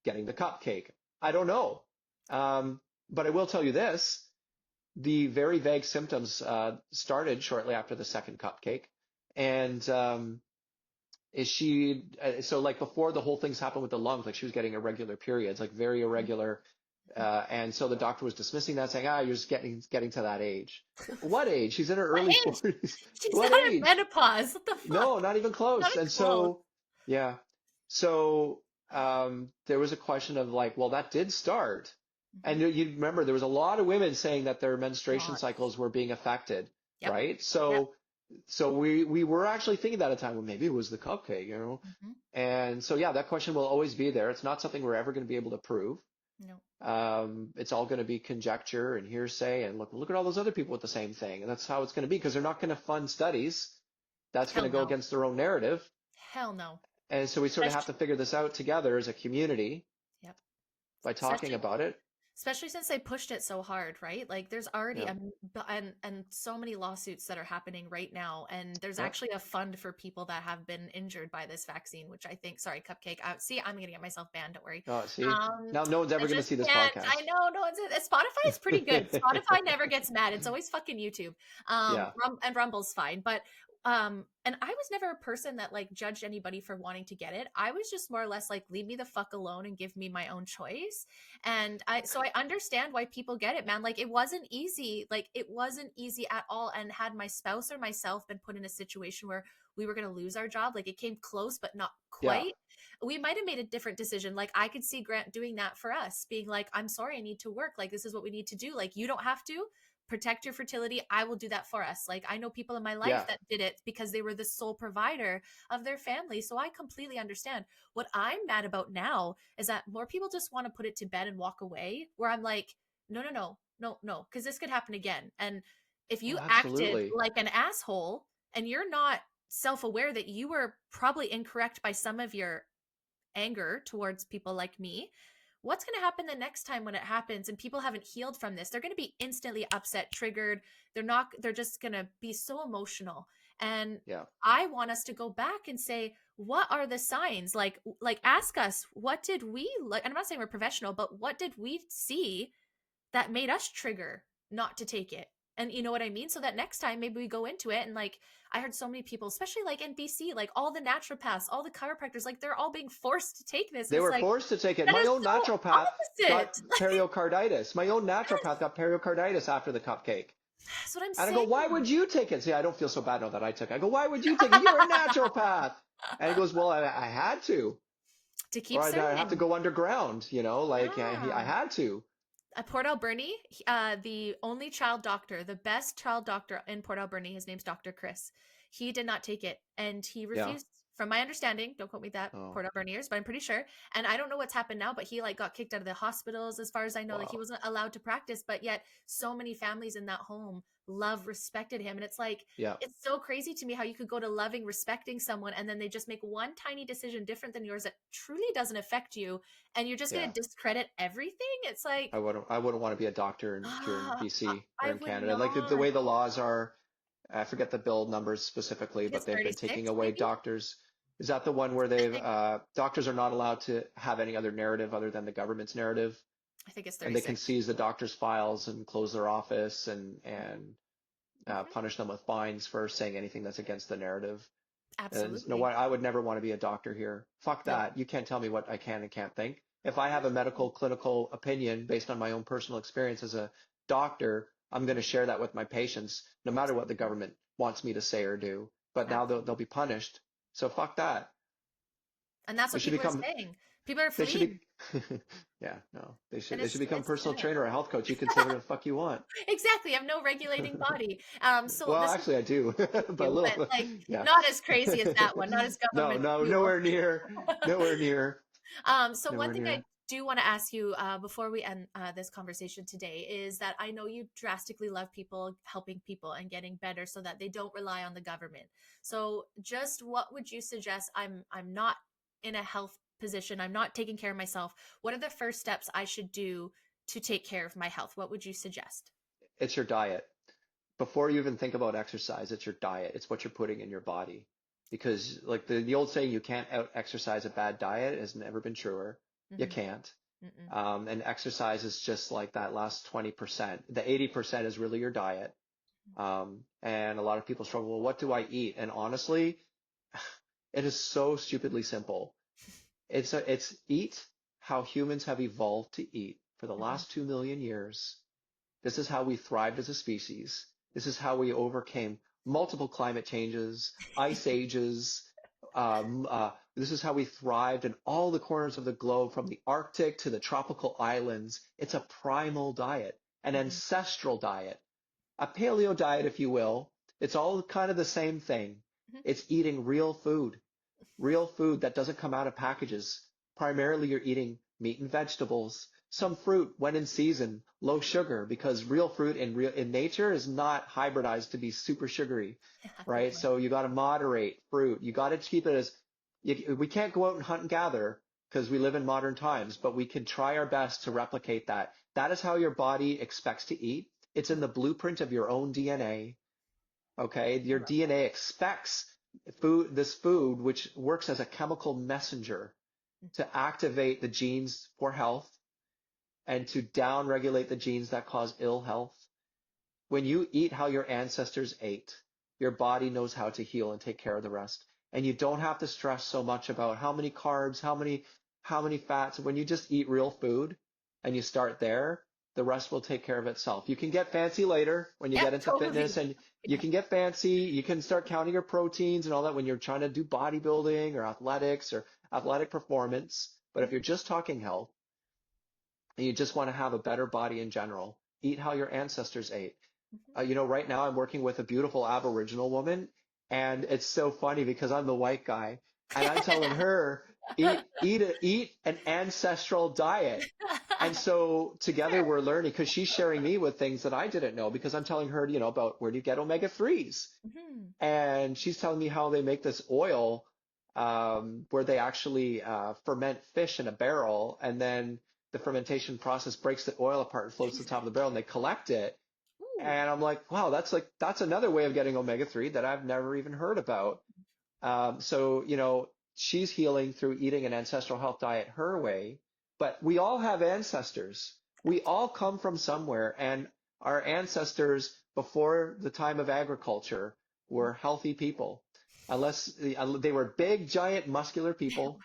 Speaker 2: getting the cupcake? I don't know. But I will tell you this. The very vague symptoms started shortly after the second cupcake. And is she, so like before the whole thing's happened with the lungs, like she was getting irregular periods, like very irregular. And so the doctor was dismissing that, saying, you're just getting to that age. What age? She's in her
Speaker 1: What
Speaker 2: early
Speaker 1: age?
Speaker 2: 40s.
Speaker 1: She's
Speaker 2: What
Speaker 1: not in
Speaker 2: age?
Speaker 1: menopause. What the fuck?
Speaker 2: No, not even
Speaker 1: Not
Speaker 2: close.
Speaker 1: even
Speaker 2: And
Speaker 1: close.
Speaker 2: so, yeah. So there was a question of like, well, that did start. And you remember there was a lot of women saying that their menstruation
Speaker 1: Lots.
Speaker 2: cycles were being affected,
Speaker 1: Yep.
Speaker 2: right?
Speaker 1: Yep.
Speaker 2: So we were actually thinking that at a time, well, maybe it was the cupcake,
Speaker 1: Mm-hmm.
Speaker 2: And so, yeah, that question will always be there. It's not something we're ever going to be able to prove.
Speaker 1: No.
Speaker 2: It's all going to be conjecture and hearsay. And look at all those other people with the same thing. And that's how it's going to be because they're not going to fund studies. That's going
Speaker 1: Hell
Speaker 2: to go
Speaker 1: no.
Speaker 2: against their own narrative.
Speaker 1: Hell no.
Speaker 2: And so we sort of have to figure this out together as a community
Speaker 1: Yep.
Speaker 2: by talking
Speaker 1: Especially
Speaker 2: about it.
Speaker 1: Especially since they pushed it so hard, right? Like there's already
Speaker 2: Yeah.
Speaker 1: and so many lawsuits that are happening right now, and there's
Speaker 2: Yeah.
Speaker 1: actually a fund for people that have been injured by this vaccine, which I think, sorry, Cupcake. See, I'm gonna get myself banned. Don't worry.
Speaker 2: Oh, see,
Speaker 1: Um,
Speaker 2: now no one's
Speaker 1: I
Speaker 2: ever going to
Speaker 1: just
Speaker 2: see this
Speaker 1: can't. I
Speaker 2: podcast.
Speaker 1: know no one's. Spotify is pretty good. Spotify never gets mad. It's always fucking YouTube.
Speaker 2: Yeah.
Speaker 1: And Rumble's fine, but and I was never a person that like judged anybody for wanting to get it. I was just more or less like, leave me the fuck alone and give me my own choice. And so I understand why people get it, man. Like it wasn't easy. Like it wasn't easy at all. And had my spouse or myself been put in a situation where we were going to lose our job, like it came close, but not
Speaker 2: Yeah.
Speaker 1: quite, we might have made a different decision. Like I could see Grant doing that for us, being like, I'm sorry, I need to work. Like this is what we need to do. Like you don't have to protect your fertility. I will do that for us. Like I know people in my life
Speaker 2: Yeah.
Speaker 1: that did it because they were the sole provider of their family. So I completely understand. What I'm mad about now is that more people just want to put it to bed and walk away, where I'm like, no, no, no, no, no, because this could happen again. And if
Speaker 2: Oh,
Speaker 1: you acted
Speaker 2: absolutely.
Speaker 1: like an asshole and you're not self-aware that you were probably incorrect by some of your anger towards people like me, what's going to happen the next time when it happens and people haven't healed from this? They're going to be instantly upset, triggered. They're just going to be so emotional. And
Speaker 2: Yeah.
Speaker 1: I want us to go back and say, what are the signs? Like ask us, what did we like? And I'm not saying we're professional, but what did we see that made us trigger not to take it? And you know what I mean? So that next time maybe we go into it, and like I heard so many people, especially like in BC, like all the naturopaths, all the chiropractors, like they're all being forced to take this. And
Speaker 2: They
Speaker 1: it's
Speaker 2: were
Speaker 1: like,
Speaker 2: forced to take it.
Speaker 1: that
Speaker 2: My
Speaker 1: is
Speaker 2: own
Speaker 1: so
Speaker 2: naturopath got
Speaker 1: opposite.
Speaker 2: pericarditis. My own naturopath got pericarditis after the cupcake.
Speaker 1: That's what I'm
Speaker 2: And I go, why
Speaker 1: saying.
Speaker 2: would you take it? See, I don't feel so bad now that I took it. I go, why would you take it? You're a naturopath. And he goes, well, I had to,
Speaker 1: To
Speaker 2: or
Speaker 1: keep
Speaker 2: I have to
Speaker 1: serving.
Speaker 2: go underground, like I
Speaker 1: Yeah.
Speaker 2: had to.
Speaker 1: At Port Alberni, the only child doctor, the best child doctor in Port Alberni, his name's Dr. Chris. He did not take it and he
Speaker 2: Yeah.
Speaker 1: refused. From my understanding, don't quote me that,
Speaker 2: Oh,
Speaker 1: Port Alberniers, but I'm pretty sure. And I don't know what's happened now, but he like got kicked out of the hospitals as far as I know. Like he
Speaker 2: wow.
Speaker 1: wasn't allowed to practice, but yet so many families in that home respected him. And it's like,
Speaker 2: Yeah.
Speaker 1: it's so crazy to me how you could go to loving, respecting someone, and then they just make one tiny decision different than yours that truly doesn't affect you, and you're just going
Speaker 2: Yeah.
Speaker 1: to discredit everything. It's like,
Speaker 2: I wouldn't want to be a doctor here in
Speaker 1: ah,
Speaker 2: BC or
Speaker 1: I
Speaker 2: in
Speaker 1: would
Speaker 2: Canada. Like the
Speaker 1: not.
Speaker 2: way the laws are, I forget the bill numbers
Speaker 1: I
Speaker 2: specifically,
Speaker 1: think
Speaker 2: but
Speaker 1: it's
Speaker 2: they've been taking
Speaker 1: 36,
Speaker 2: away
Speaker 1: maybe.
Speaker 2: doctors. Is that the one where
Speaker 1: I
Speaker 2: they've
Speaker 1: think
Speaker 2: doctors are not allowed to have any other narrative other than the government's narrative,
Speaker 1: I think it's
Speaker 2: and they can
Speaker 1: 36.
Speaker 2: seize the doctor's files and close their office and
Speaker 1: Hmm.
Speaker 2: punish them with fines for saying anything that's against the narrative. And no,
Speaker 1: Absolutely.
Speaker 2: what I would never want to be a doctor here. Fuck
Speaker 1: No.
Speaker 2: that. You can't tell me what I can and can't think. If I have a
Speaker 1: No.
Speaker 2: medical clinical opinion based on my own personal experience as a doctor, I'm going to share that with my patients, no matter what the
Speaker 1: Exactly.
Speaker 2: government wants me to say or do. But now they'll
Speaker 1: Absolutely.
Speaker 2: be punished. So fuck that.
Speaker 1: And that's
Speaker 2: They
Speaker 1: what
Speaker 2: should
Speaker 1: people are
Speaker 2: become
Speaker 1: saying. People are
Speaker 2: they should
Speaker 1: fleeing,
Speaker 2: be yeah, no.
Speaker 1: and
Speaker 2: They should become
Speaker 1: it's
Speaker 2: personal
Speaker 1: sad.
Speaker 2: trainer or health coach. You can say whatever the fuck you want.
Speaker 1: Exactly. I have no regulating body. So
Speaker 2: Well,
Speaker 1: this is
Speaker 2: actually I do. But a
Speaker 1: you, but
Speaker 2: little
Speaker 1: like
Speaker 2: yeah.
Speaker 1: not as crazy as that one, not as
Speaker 2: No,
Speaker 1: government
Speaker 2: no,
Speaker 1: fuel.
Speaker 2: nowhere near. Nowhere near.
Speaker 1: So one
Speaker 2: Nowhere
Speaker 1: thing I
Speaker 2: near.
Speaker 1: do want to ask you before we end this conversation today is that I know you drastically love people, helping people, and getting better so that they don't rely on the government. So, just what would you suggest? I'm not in a health position. I'm not taking care of myself. What are the first steps I should do to take care of my health? What would you suggest?
Speaker 2: It's your diet. Before you even think about exercise, it's your diet. It's what you're putting in your body. Because like the old saying, you can't out exercise a bad diet has never been truer. You
Speaker 1: Mm-hmm.
Speaker 2: can't.
Speaker 1: Mm-mm.
Speaker 2: And exercise is just like that last 20%. The 80% is really your diet. And a lot of people struggle, well, what do I eat? And honestly, it is so stupidly simple. It's eat how humans have evolved to eat for the
Speaker 1: Mm-hmm.
Speaker 2: last 2 million years. This is how we thrived as a species. This is how we overcame multiple climate changes, ice ages. This is how we thrived in all the corners of the globe, from the Arctic to the tropical islands. It's a primal diet, an
Speaker 1: Mm-hmm.
Speaker 2: ancestral diet, a paleo diet, if you will. It's all kind of the same thing.
Speaker 1: Mm-hmm.
Speaker 2: It's eating real food that doesn't come out of packages. Primarily, you're eating meat and vegetables, some fruit when in season, low sugar, because real fruit in nature is not hybridized to be super sugary,
Speaker 1: Yeah, good
Speaker 2: right?
Speaker 1: point.
Speaker 2: So you got to moderate fruit. You got to keep it as we can't go out and hunt and gather, because we live in modern times, but we can try our best to replicate that. That is how your body expects to eat. It's in the blueprint of your own DNA. Okay. Your DNA expects this food, which works as a chemical messenger to activate the genes for health and to downregulate the genes that cause ill health. When you eat how your ancestors ate, your body knows how to heal and take care of the rest. And you don't have to stress so much about how many carbs, how many fats. When you just eat real food and you start there, the rest will take care of itself. You can get fancy later when you get into fitness, and you can get fancy. You can start counting your proteins and all that when you're trying to do bodybuilding or athletics or athletic performance. But if you're just talking health and you just want to have a better body in general, eat how your ancestors ate. Right now I'm working with a beautiful Aboriginal woman, and it's so funny because I'm the white guy, and I'm telling her, eat an ancestral diet. And so together we're learning, because she's sharing me with things that I didn't know, because I'm telling her, about where do you get omega-3s? And she's telling me how they make this oil, where they actually ferment fish in a barrel, and then the fermentation process breaks the oil apart and floats to the top of the barrel, and they collect it. And I'm like, wow, that's another way of getting omega-3 that I've never even heard about. So, she's healing through eating an ancestral health diet her way, but we all have ancestors. We all come from somewhere, and our ancestors before the time of agriculture were healthy people. Unless they were big, giant, muscular people.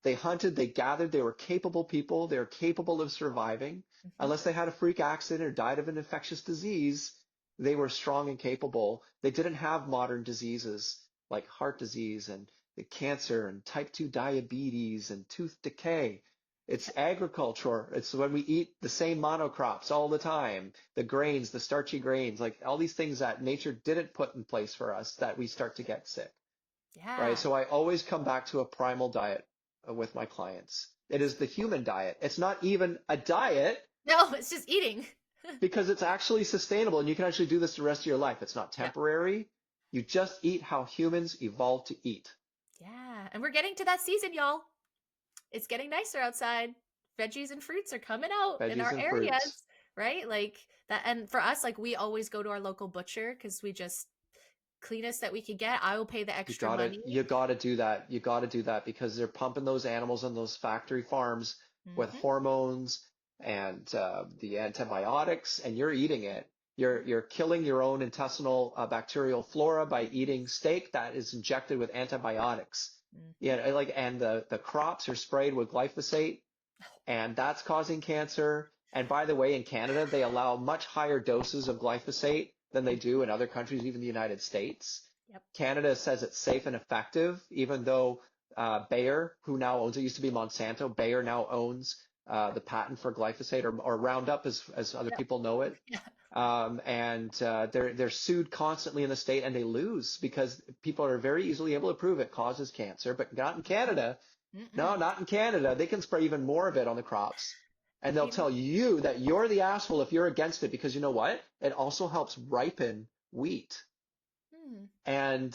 Speaker 2: They hunted, they gathered, they were capable people. They were capable of surviving. Unless they had a freak accident or died of an infectious disease, they were strong and capable. They didn't have modern diseases like heart disease and cancer and type 2 diabetes and tooth decay. It's agriculture. It's when we eat the same monocrops all the time, the grains, the starchy grains, like all these things that nature didn't put in place for us, that we start to get sick.
Speaker 1: Yeah.
Speaker 2: Right. So I always come back to a primal diet with my clients. It is the human diet. It's not even a diet.
Speaker 1: No, it's just eating.
Speaker 2: Because it's actually sustainable, and you can actually do this the rest of your life. It's not temporary. Yeah. You just eat how humans evolved to eat.
Speaker 1: Yeah. And we're getting to that season, y'all. It's getting nicer outside. Veggies and fruits are coming out in our areas, fruits. Right? Like that. And for us, like, we always go to our local butcher because we just cleanest that we could get. I will pay the extra money.
Speaker 2: You got to do that. You got to do that because they're pumping those animals on those factory farms with hormones and the antibiotics, and you're eating it. You're killing your own intestinal bacterial flora by eating steak that is injected with antibiotics. Yeah, and the crops are sprayed with glyphosate, and that's causing cancer. And by the way, in Canada, they allow much higher doses of glyphosate than they do in other countries, even the United States.
Speaker 1: Yep.
Speaker 2: Canada says it's safe and effective, even though Bayer, who now owns it, used to be Monsanto, Bayer now owns the patent for glyphosate, or Roundup, as other people know it.
Speaker 1: Yeah.
Speaker 2: And they're sued constantly in the state, and they lose because people are very easily able to prove it causes cancer, but not in Canada. No, not in Canada. They can spray even more of it on the crops. And they'll tell you that you're the asshole if you're against it, because you know what? It also helps ripen wheat. And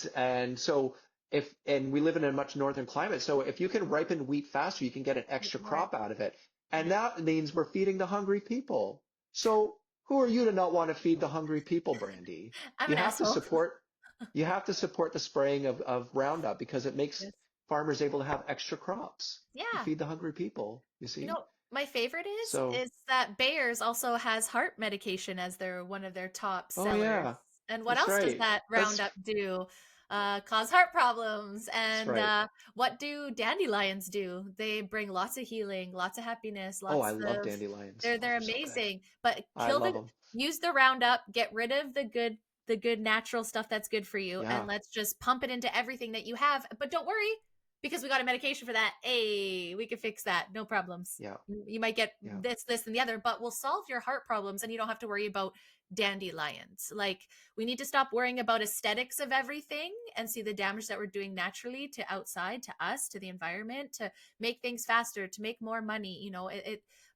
Speaker 2: so and we live in a much northern climate. So if you can ripen wheat faster, you can get an extra crop out of it. And that means we're feeding the hungry people. So who are you to not want to feed the hungry people, Brandy?
Speaker 1: You have to
Speaker 2: support the spraying of Roundup, because it makes farmers able to have extra crops.
Speaker 1: Yeah.
Speaker 2: To feed the hungry people, you see?
Speaker 1: My favorite is that Bayer's also has heart medication as one of their top sellers. Oh, yeah. And what else does that Roundup do? Cause heart problems. And what do dandelions do? They bring lots of healing, lots of happiness.
Speaker 2: I love dandelions.
Speaker 1: They're amazing. So but use the Roundup, get rid of the good natural stuff that's good for you, and let's just pump it into everything that you have. But don't worry, because we got a medication for that. Hey, we can fix that. No problems.
Speaker 2: Yeah.
Speaker 1: You might get this, and the other, but we'll solve your heart problems, and you don't have to worry about dandelions. Like, we need to stop worrying about aesthetics of everything and see the damage that we're doing naturally to outside, to us, to the environment, to make things faster, to make more money.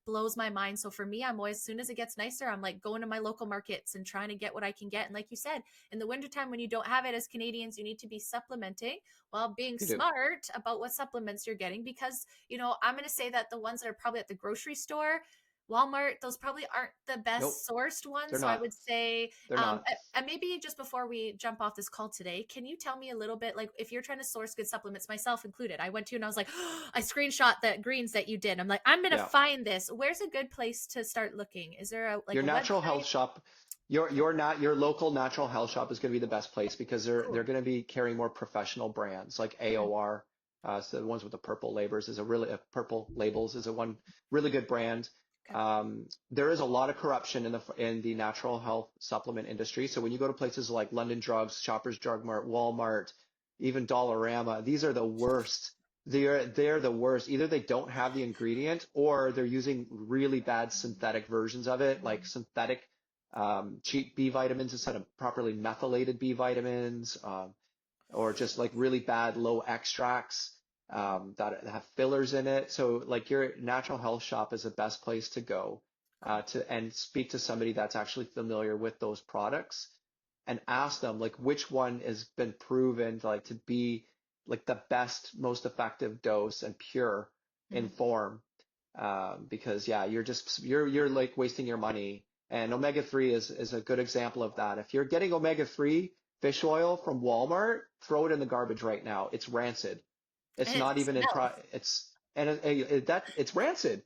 Speaker 1: blows my mind. So for me, I'm always, as soon as it gets nicer, I'm like going to my local markets and trying to get what I can get. And like you said, in the wintertime, when you don't have it as Canadians, you need to be supplementing while being
Speaker 2: You do.
Speaker 1: smart about what supplements you're getting. Because, I'm going to say that the ones that are probably at the grocery store, Walmart, those probably aren't the
Speaker 2: Nope,
Speaker 1: best sourced ones.
Speaker 2: they're
Speaker 1: So I
Speaker 2: not.
Speaker 1: would say,
Speaker 2: They're not.
Speaker 1: and maybe just before we jump off this call today, can you tell me a little bit, like if you're trying to source good supplements, myself included, I went to and I was like, oh, I screenshot the greens that you did. I'm like, I'm going to
Speaker 2: Yeah.
Speaker 1: find this. Where's a good place to start looking? Is there
Speaker 2: Your
Speaker 1: a
Speaker 2: natural
Speaker 1: website?
Speaker 2: health shop, your local natural health shop is going to be the best place because they're going to be carrying more professional brands like AOR. So the ones with the purple labels is a one really good brand. There is a lot of corruption in the natural health supplement industry. So when you go to places like London Drugs, Shoppers Drug Mart, Walmart, even Dollarama, these are the worst. They're the worst. Either they don't have the ingredient or they're using really bad synthetic versions of it, like synthetic cheap B vitamins instead of properly methylated B vitamins, or just like really bad low extracts that have fillers in it. So like your natural health shop is the best place to go and speak to somebody that's actually familiar with those products and ask them like which one has been proven to be like the best, most effective dose and pure in form. Because you're like wasting your money. And omega-3 is a good example of that. If you're getting omega-3 fish oil from Walmart, throw it in the garbage right now. It's rancid. It's
Speaker 1: And
Speaker 2: not
Speaker 1: it
Speaker 2: even in
Speaker 1: smells.
Speaker 2: it's rancid,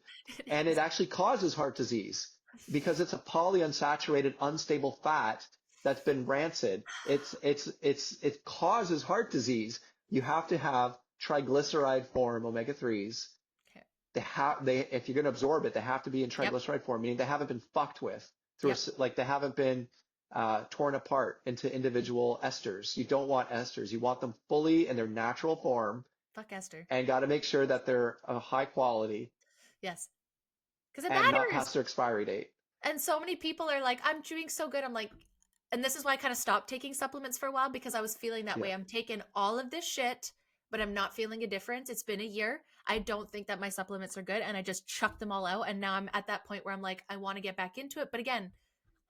Speaker 2: and it actually causes heart disease because it's a polyunsaturated, unstable fat that's been rancid. It causes heart disease. You have to have triglyceride form omega-3s. If you're going to absorb it, they have to be in triglyceride form, meaning they haven't been fucked with like they haven't been torn apart into individual esters. You don't want esters. You want them fully in their natural form.
Speaker 1: Fuck Esther.
Speaker 2: And got to make sure that they're high quality.
Speaker 1: Yes. Because it
Speaker 2: And not
Speaker 1: matters.
Speaker 2: past their expiry date.
Speaker 1: And so many people are like, I'm doing so good. I'm like, and this is why I kind of stopped taking supplements for a while, because I was feeling that way. I'm taking all of this shit, but I'm not feeling a difference. It's been a year. I don't think that my supplements are good. And I just chucked them all out. And now I'm at that point where I'm like, I want to get back into it. But again,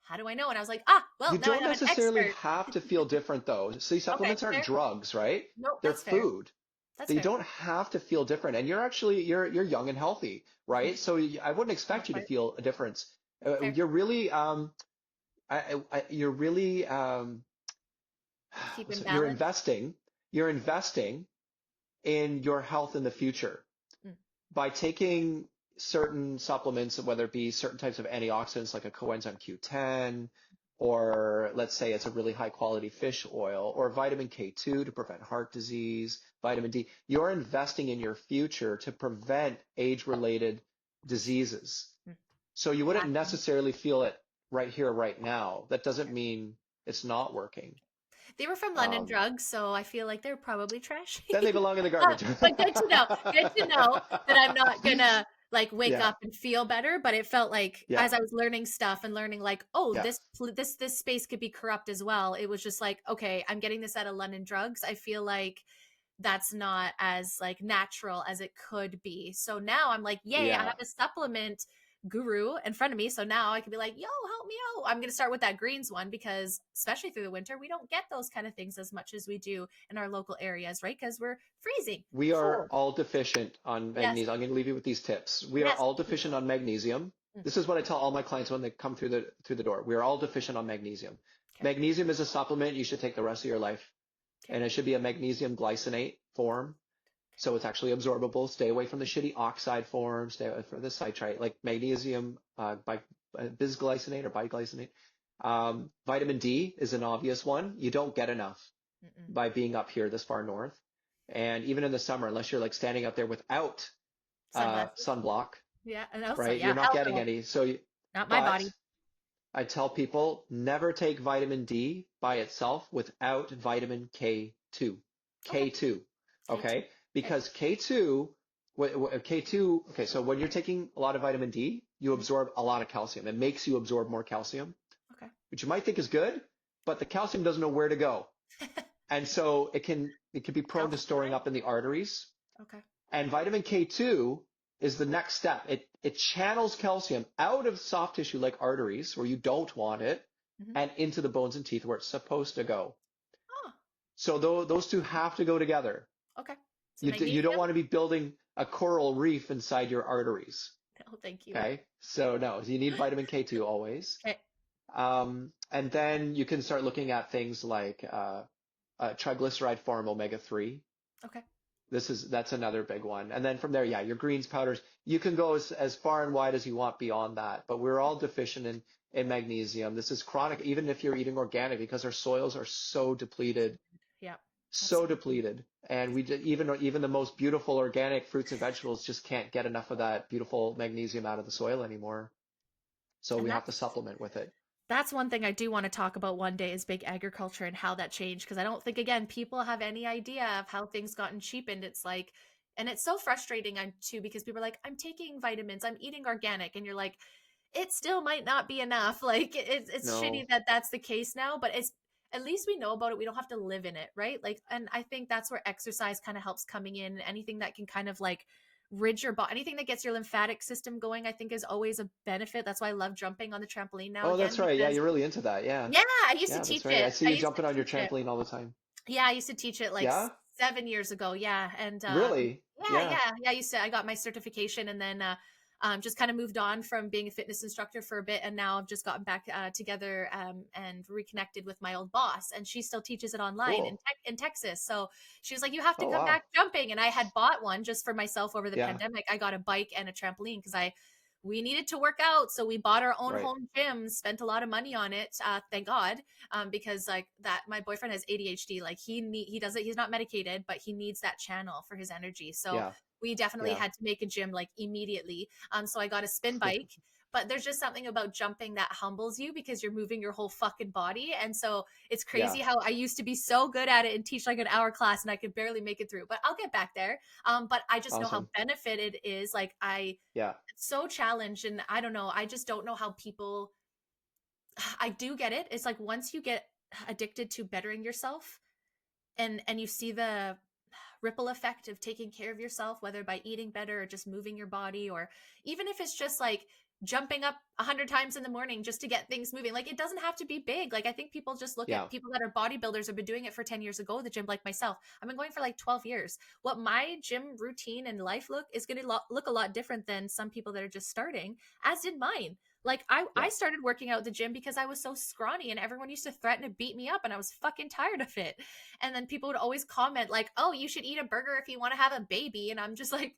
Speaker 1: how do I know? And I was like, well,
Speaker 2: You
Speaker 1: now I
Speaker 2: don't
Speaker 1: have an
Speaker 2: necessarily
Speaker 1: expert.
Speaker 2: have to feel different though. See,
Speaker 1: Okay,
Speaker 2: supplements aren't
Speaker 1: fair.
Speaker 2: drugs, right?
Speaker 1: Nope,
Speaker 2: They're
Speaker 1: that's fair.
Speaker 2: food.
Speaker 1: That's
Speaker 2: You
Speaker 1: fair.
Speaker 2: don't have to feel different. And you're young and healthy, right? So I wouldn't expect you to feel a difference. You're really
Speaker 1: Keep in
Speaker 2: you're
Speaker 1: balance.
Speaker 2: investing in your health in the future by taking certain supplements, whether it be certain types of antioxidants like a coenzyme Q10, or let's say it's a really high quality fish oil, or vitamin K2 to prevent heart disease, vitamin D. You're investing in your future to prevent age-related diseases. So you wouldn't necessarily feel it right here, right now. That doesn't mean it's not working.
Speaker 1: They were from London Drugs, so I feel like they're probably trashy.
Speaker 2: Then they belong in the garbage.
Speaker 1: But good to know. Good to know that I'm not gonna like wake up and feel better. But it felt like as I was learning stuff and learning like, oh, this space could be corrupt as well. It was just like, okay, I'm getting this out of London Drugs. I feel like that's not as like natural as it could be. So now I'm like, yay, I have a supplement guru in front of me. So now I can be like, yo, help me out. I'm going to start with that greens one because especially through the winter, we don't get those kind of things as much as we do in our local areas, right? Because we're freezing.
Speaker 2: We are all deficient on magnesium.
Speaker 1: Yes.
Speaker 2: I'm going to leave you with these tips. We are all deficient on magnesium. This is what I tell all my clients when they come through the door. We are all deficient on magnesium. Okay. Magnesium is a supplement you should take the rest of your life. Okay. And it should be a magnesium glycinate form. So it's actually absorbable. Stay away from the shitty oxide form. Stay away from the citrate, like magnesium bisglycinate or biglycinate. Vitamin D is an obvious one. You don't get enough by being up here this far north. And even in the summer, unless you're like standing out there without sunblock,
Speaker 1: and also,
Speaker 2: right? You're not getting any. So
Speaker 1: not my body.
Speaker 2: I tell people never take vitamin D by itself without vitamin K2. K2. Okay? Because K2, okay, so when you're taking a lot of vitamin D, you absorb a lot of calcium. It makes you absorb more calcium, which you might think is good, but the calcium doesn't know where to go. And so it can be prone to storing up in the arteries.
Speaker 1: Okay.
Speaker 2: And vitamin K2 is the next step. It channels calcium out of soft tissue like arteries where you don't want it and into the bones and teeth where it's supposed to go.
Speaker 1: Oh,
Speaker 2: So those two have to go together.
Speaker 1: okay. So
Speaker 2: You don't
Speaker 1: magnesium?
Speaker 2: want to be building a coral reef inside your arteries.
Speaker 1: Oh, thank you.
Speaker 2: Okay. So no, you need vitamin K2 always.
Speaker 1: Okay.
Speaker 2: And then you can start looking at things like triglyceride form omega-3.
Speaker 1: Okay.
Speaker 2: That's another big one. And then from there, yeah, your greens, powders, you can go as far and wide as you want beyond that. But we're all deficient in magnesium. This is chronic, even if you're eating organic, because our soils are so depleted,
Speaker 1: Yeah.
Speaker 2: so
Speaker 1: Absolutely.
Speaker 2: depleted. And even the most beautiful organic fruits and vegetables just can't get enough of that beautiful magnesium out of the soil anymore. So
Speaker 1: And
Speaker 2: we have to supplement with it.
Speaker 1: that's one thing I do want to talk about one day is big agriculture and how that changed. Because I don't think, again, people have any idea of how things gotten cheapened. It's like, and it's so frustrating too, because people are like, I'm taking vitamins, I'm eating organic. And you're like, it still might not be enough. Like it's shitty
Speaker 2: No.
Speaker 1: that that's the case now, but it's at least we know about it. We don't have to live in it, right? Like, and I think that's where exercise kind of helps coming in. Anything that can kind of like rid your body, anything that gets your lymphatic system going, I think is always a benefit. That's why I love jumping on the trampoline now
Speaker 2: Oh,
Speaker 1: again
Speaker 2: that's right. Yeah,
Speaker 1: because
Speaker 2: you're really into that. Yeah.
Speaker 1: yeah, I used to
Speaker 2: Yeah, that's
Speaker 1: teach
Speaker 2: right. I
Speaker 1: it.
Speaker 2: see
Speaker 1: I
Speaker 2: you
Speaker 1: used to
Speaker 2: jumping on your
Speaker 1: teach it.
Speaker 2: trampoline all the time.
Speaker 1: Yeah, I used to teach it like
Speaker 2: Yeah?
Speaker 1: 7 years ago. Yeah, and
Speaker 2: Really? Yeah.
Speaker 1: yeah. I got my certification, and then just kind of moved on from being a fitness instructor for a bit, and now I've just gotten back together and reconnected with my old boss, and she still teaches it online
Speaker 2: Cool.
Speaker 1: in Texas. So she was like, "You have to
Speaker 2: Oh,
Speaker 1: come back
Speaker 2: wow.
Speaker 1: jumping," and I had bought one just for myself over the
Speaker 2: Yeah.
Speaker 1: pandemic. I got a bike and a trampoline because we needed to work out, so we bought our own
Speaker 2: Right.
Speaker 1: home gym, spent a lot of money on it, thank God, because like that my boyfriend has ADHD, like he does it, he's not medicated, but he needs that channel for his energy. So
Speaker 2: Yeah.
Speaker 1: we definitely
Speaker 2: Yeah.
Speaker 1: had to make a gym like immediately. So I got a spin bike, but there's just something about jumping that humbles you because you're moving your whole fucking body. And so it's crazy
Speaker 2: Yeah.
Speaker 1: how I used to be so good at it and teach like an hour class and I could barely make it through, but I'll get back there. But I just know how
Speaker 2: Awesome.
Speaker 1: benefited it is. Like
Speaker 2: Yeah.
Speaker 1: so challenged, and I don't know, I just don't know how people I do get it. It's like once you get addicted to bettering yourself and you see the ripple effect of taking care of yourself, whether by eating better or just moving your body, or even if it's just like jumping up 100 times in the morning just to get things moving. Like it doesn't have to be big. Like I think people just look
Speaker 2: Yeah.
Speaker 1: at people that are bodybuilders have been doing it for 10 years ago, the gym, like myself. I've been going for like 12 years. What my gym routine and life look is going to look a lot different than some people that are just starting, as did mine. Like I
Speaker 2: Yeah.
Speaker 1: started working out at the gym because I was so scrawny and everyone used to threaten to beat me up and I was fucking tired of it. And then people would always comment like, "Oh, you should eat a burger if you want to have a baby." And I'm just like,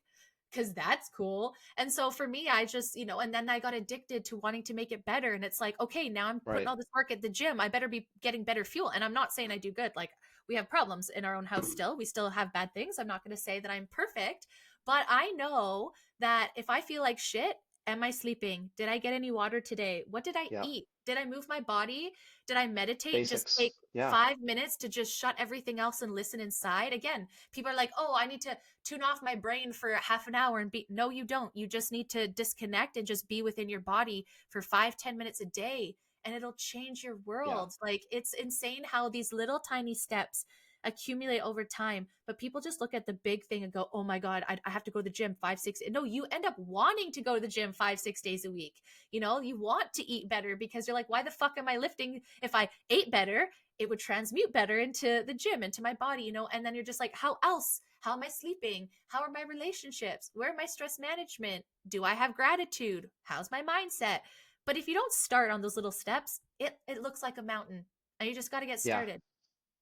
Speaker 1: because that's cool. And so for me, I just, and then I got addicted to wanting to make it better. And it's like, okay, now I'm putting
Speaker 2: Right.
Speaker 1: all this work at the gym. I better be getting better fuel. And I'm not saying I do good. Like we have problems in our own house still. We still have bad things. I'm not going to say that I'm perfect, but I know that if I feel like shit, am I sleeping? Did I get any water today? What did I
Speaker 2: Yeah.
Speaker 1: eat? Did I move my body? Did I meditate? Just take
Speaker 2: Basics. Yeah.
Speaker 1: 5 minutes to just shut everything else and listen inside. Again, people are like, oh, I need to tune off my brain for half an hour and be. No, you don't. You just need to disconnect and just be within your body for 5-10 minutes a day. And it'll change your
Speaker 2: Yeah.
Speaker 1: world. Like it's insane how these little tiny steps accumulate over time, but people just look at the big thing and go, oh my God, I have to go to the gym 5 6. No, you end up wanting to go to the gym 5 6 days a week. You want to eat better because you're like, why the fuck am I lifting? If I ate better, it would transmute better into the gym, into my body, and then you're just like, how else? How am I sleeping? How are my relationships? Where my stress management? Do I have gratitude? How's my mindset? But if you don't start on those little steps, it looks like a mountain, and you just got to get
Speaker 2: Yeah.
Speaker 1: started,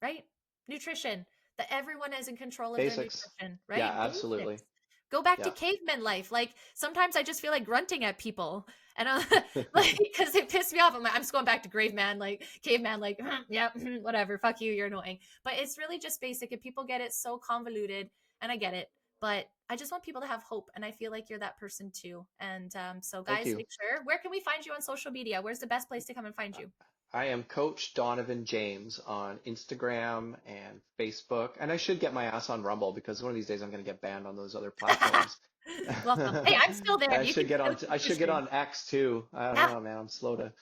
Speaker 1: right? Nutrition, that everyone is in control of their
Speaker 2: Basics.
Speaker 1: nutrition,
Speaker 2: Yeah,
Speaker 1: right?
Speaker 2: absolutely.
Speaker 1: Basics. Go back to
Speaker 2: Yeah.
Speaker 1: caveman life. Like sometimes I just feel like grunting at people, and I'm like, because it pissed me off. I'm just going back to caveman, like, yeah, whatever, fuck you, you're annoying. But it's really just basic, and people get it so convoluted, and I get it. But I just want people to have hope, and I feel like you're that person too. And so,
Speaker 2: Thank
Speaker 1: guys,
Speaker 2: you.
Speaker 1: make sure. Where can we find you on social media? Where's the best place to come and find you?
Speaker 2: I am Coach Donovan James on Instagram and Facebook, and I should get my ass on Rumble because one of these days I'm going to get banned on those other platforms.
Speaker 1: Welcome. Hey, I'm still there. You can still keep
Speaker 2: I should get
Speaker 1: pushing.
Speaker 2: on X too. I don't
Speaker 1: Yeah,
Speaker 2: know, man. I'm slow to.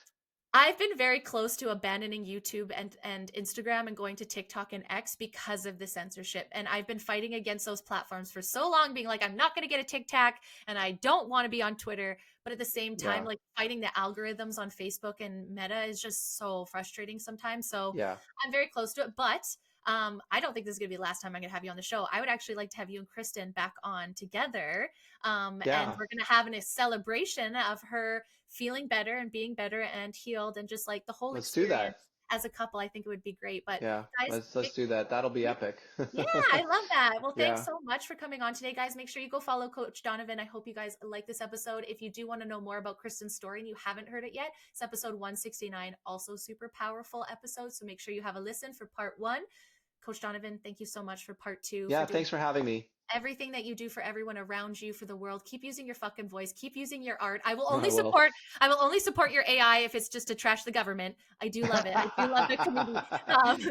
Speaker 1: I've been very close to abandoning YouTube and Instagram and going to TikTok and X because of the censorship. And I've been fighting against those platforms for so long, being like, I'm not going to get a TikTok and I don't want to be on Twitter. But at the same time, like fighting the algorithms on Facebook and Meta is just so frustrating sometimes. So I'm very close to it. But I don't think this is going to be the last time I'm going to have you on the show. I would actually like to have you and Kristin back on together. And we're going to have a celebration of her feeling better and being better and healed and just like the whole experience as a couple. I think it would be great. But
Speaker 2: guys, let's do that. That'll be epic.
Speaker 1: Yeah, I love that. Well, thanks so much for coming on today, guys. Make sure you go follow Coach Donovan. I hope you guys like this episode. If you do want to know more about Kristin's story and you haven't heard it yet, it's episode 169, also super powerful episode. So make sure you have a listen for part 1. Coach Donovan, thank you so much for part 2.
Speaker 2: Yeah, thanks for having me.
Speaker 1: Everything that you do for everyone around you, for the world. Keep using your fucking voice. Keep using your art. I will only support your AI if it's just to trash the government. I do love it. I do love the community.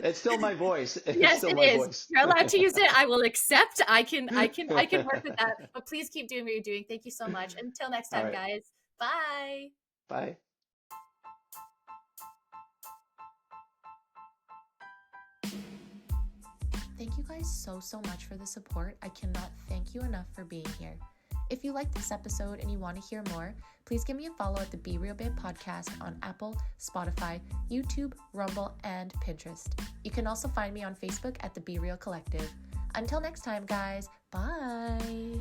Speaker 2: It's still my voice.
Speaker 1: Yes, it is. Voice. You're allowed to use it. I will accept. I can work with that. But please keep doing what you're doing. Thank you so much. Until next time, guys. Bye.
Speaker 2: Bye.
Speaker 1: Thank you guys so much for the support. I cannot thank you enough for being here. If you like this episode and you want to hear more, please give me a follow at the Be Real Babe podcast on Apple, Spotify, YouTube, Rumble, and Pinterest. You can also find me on Facebook at the Be Real Collective. Until next time, guys, bye.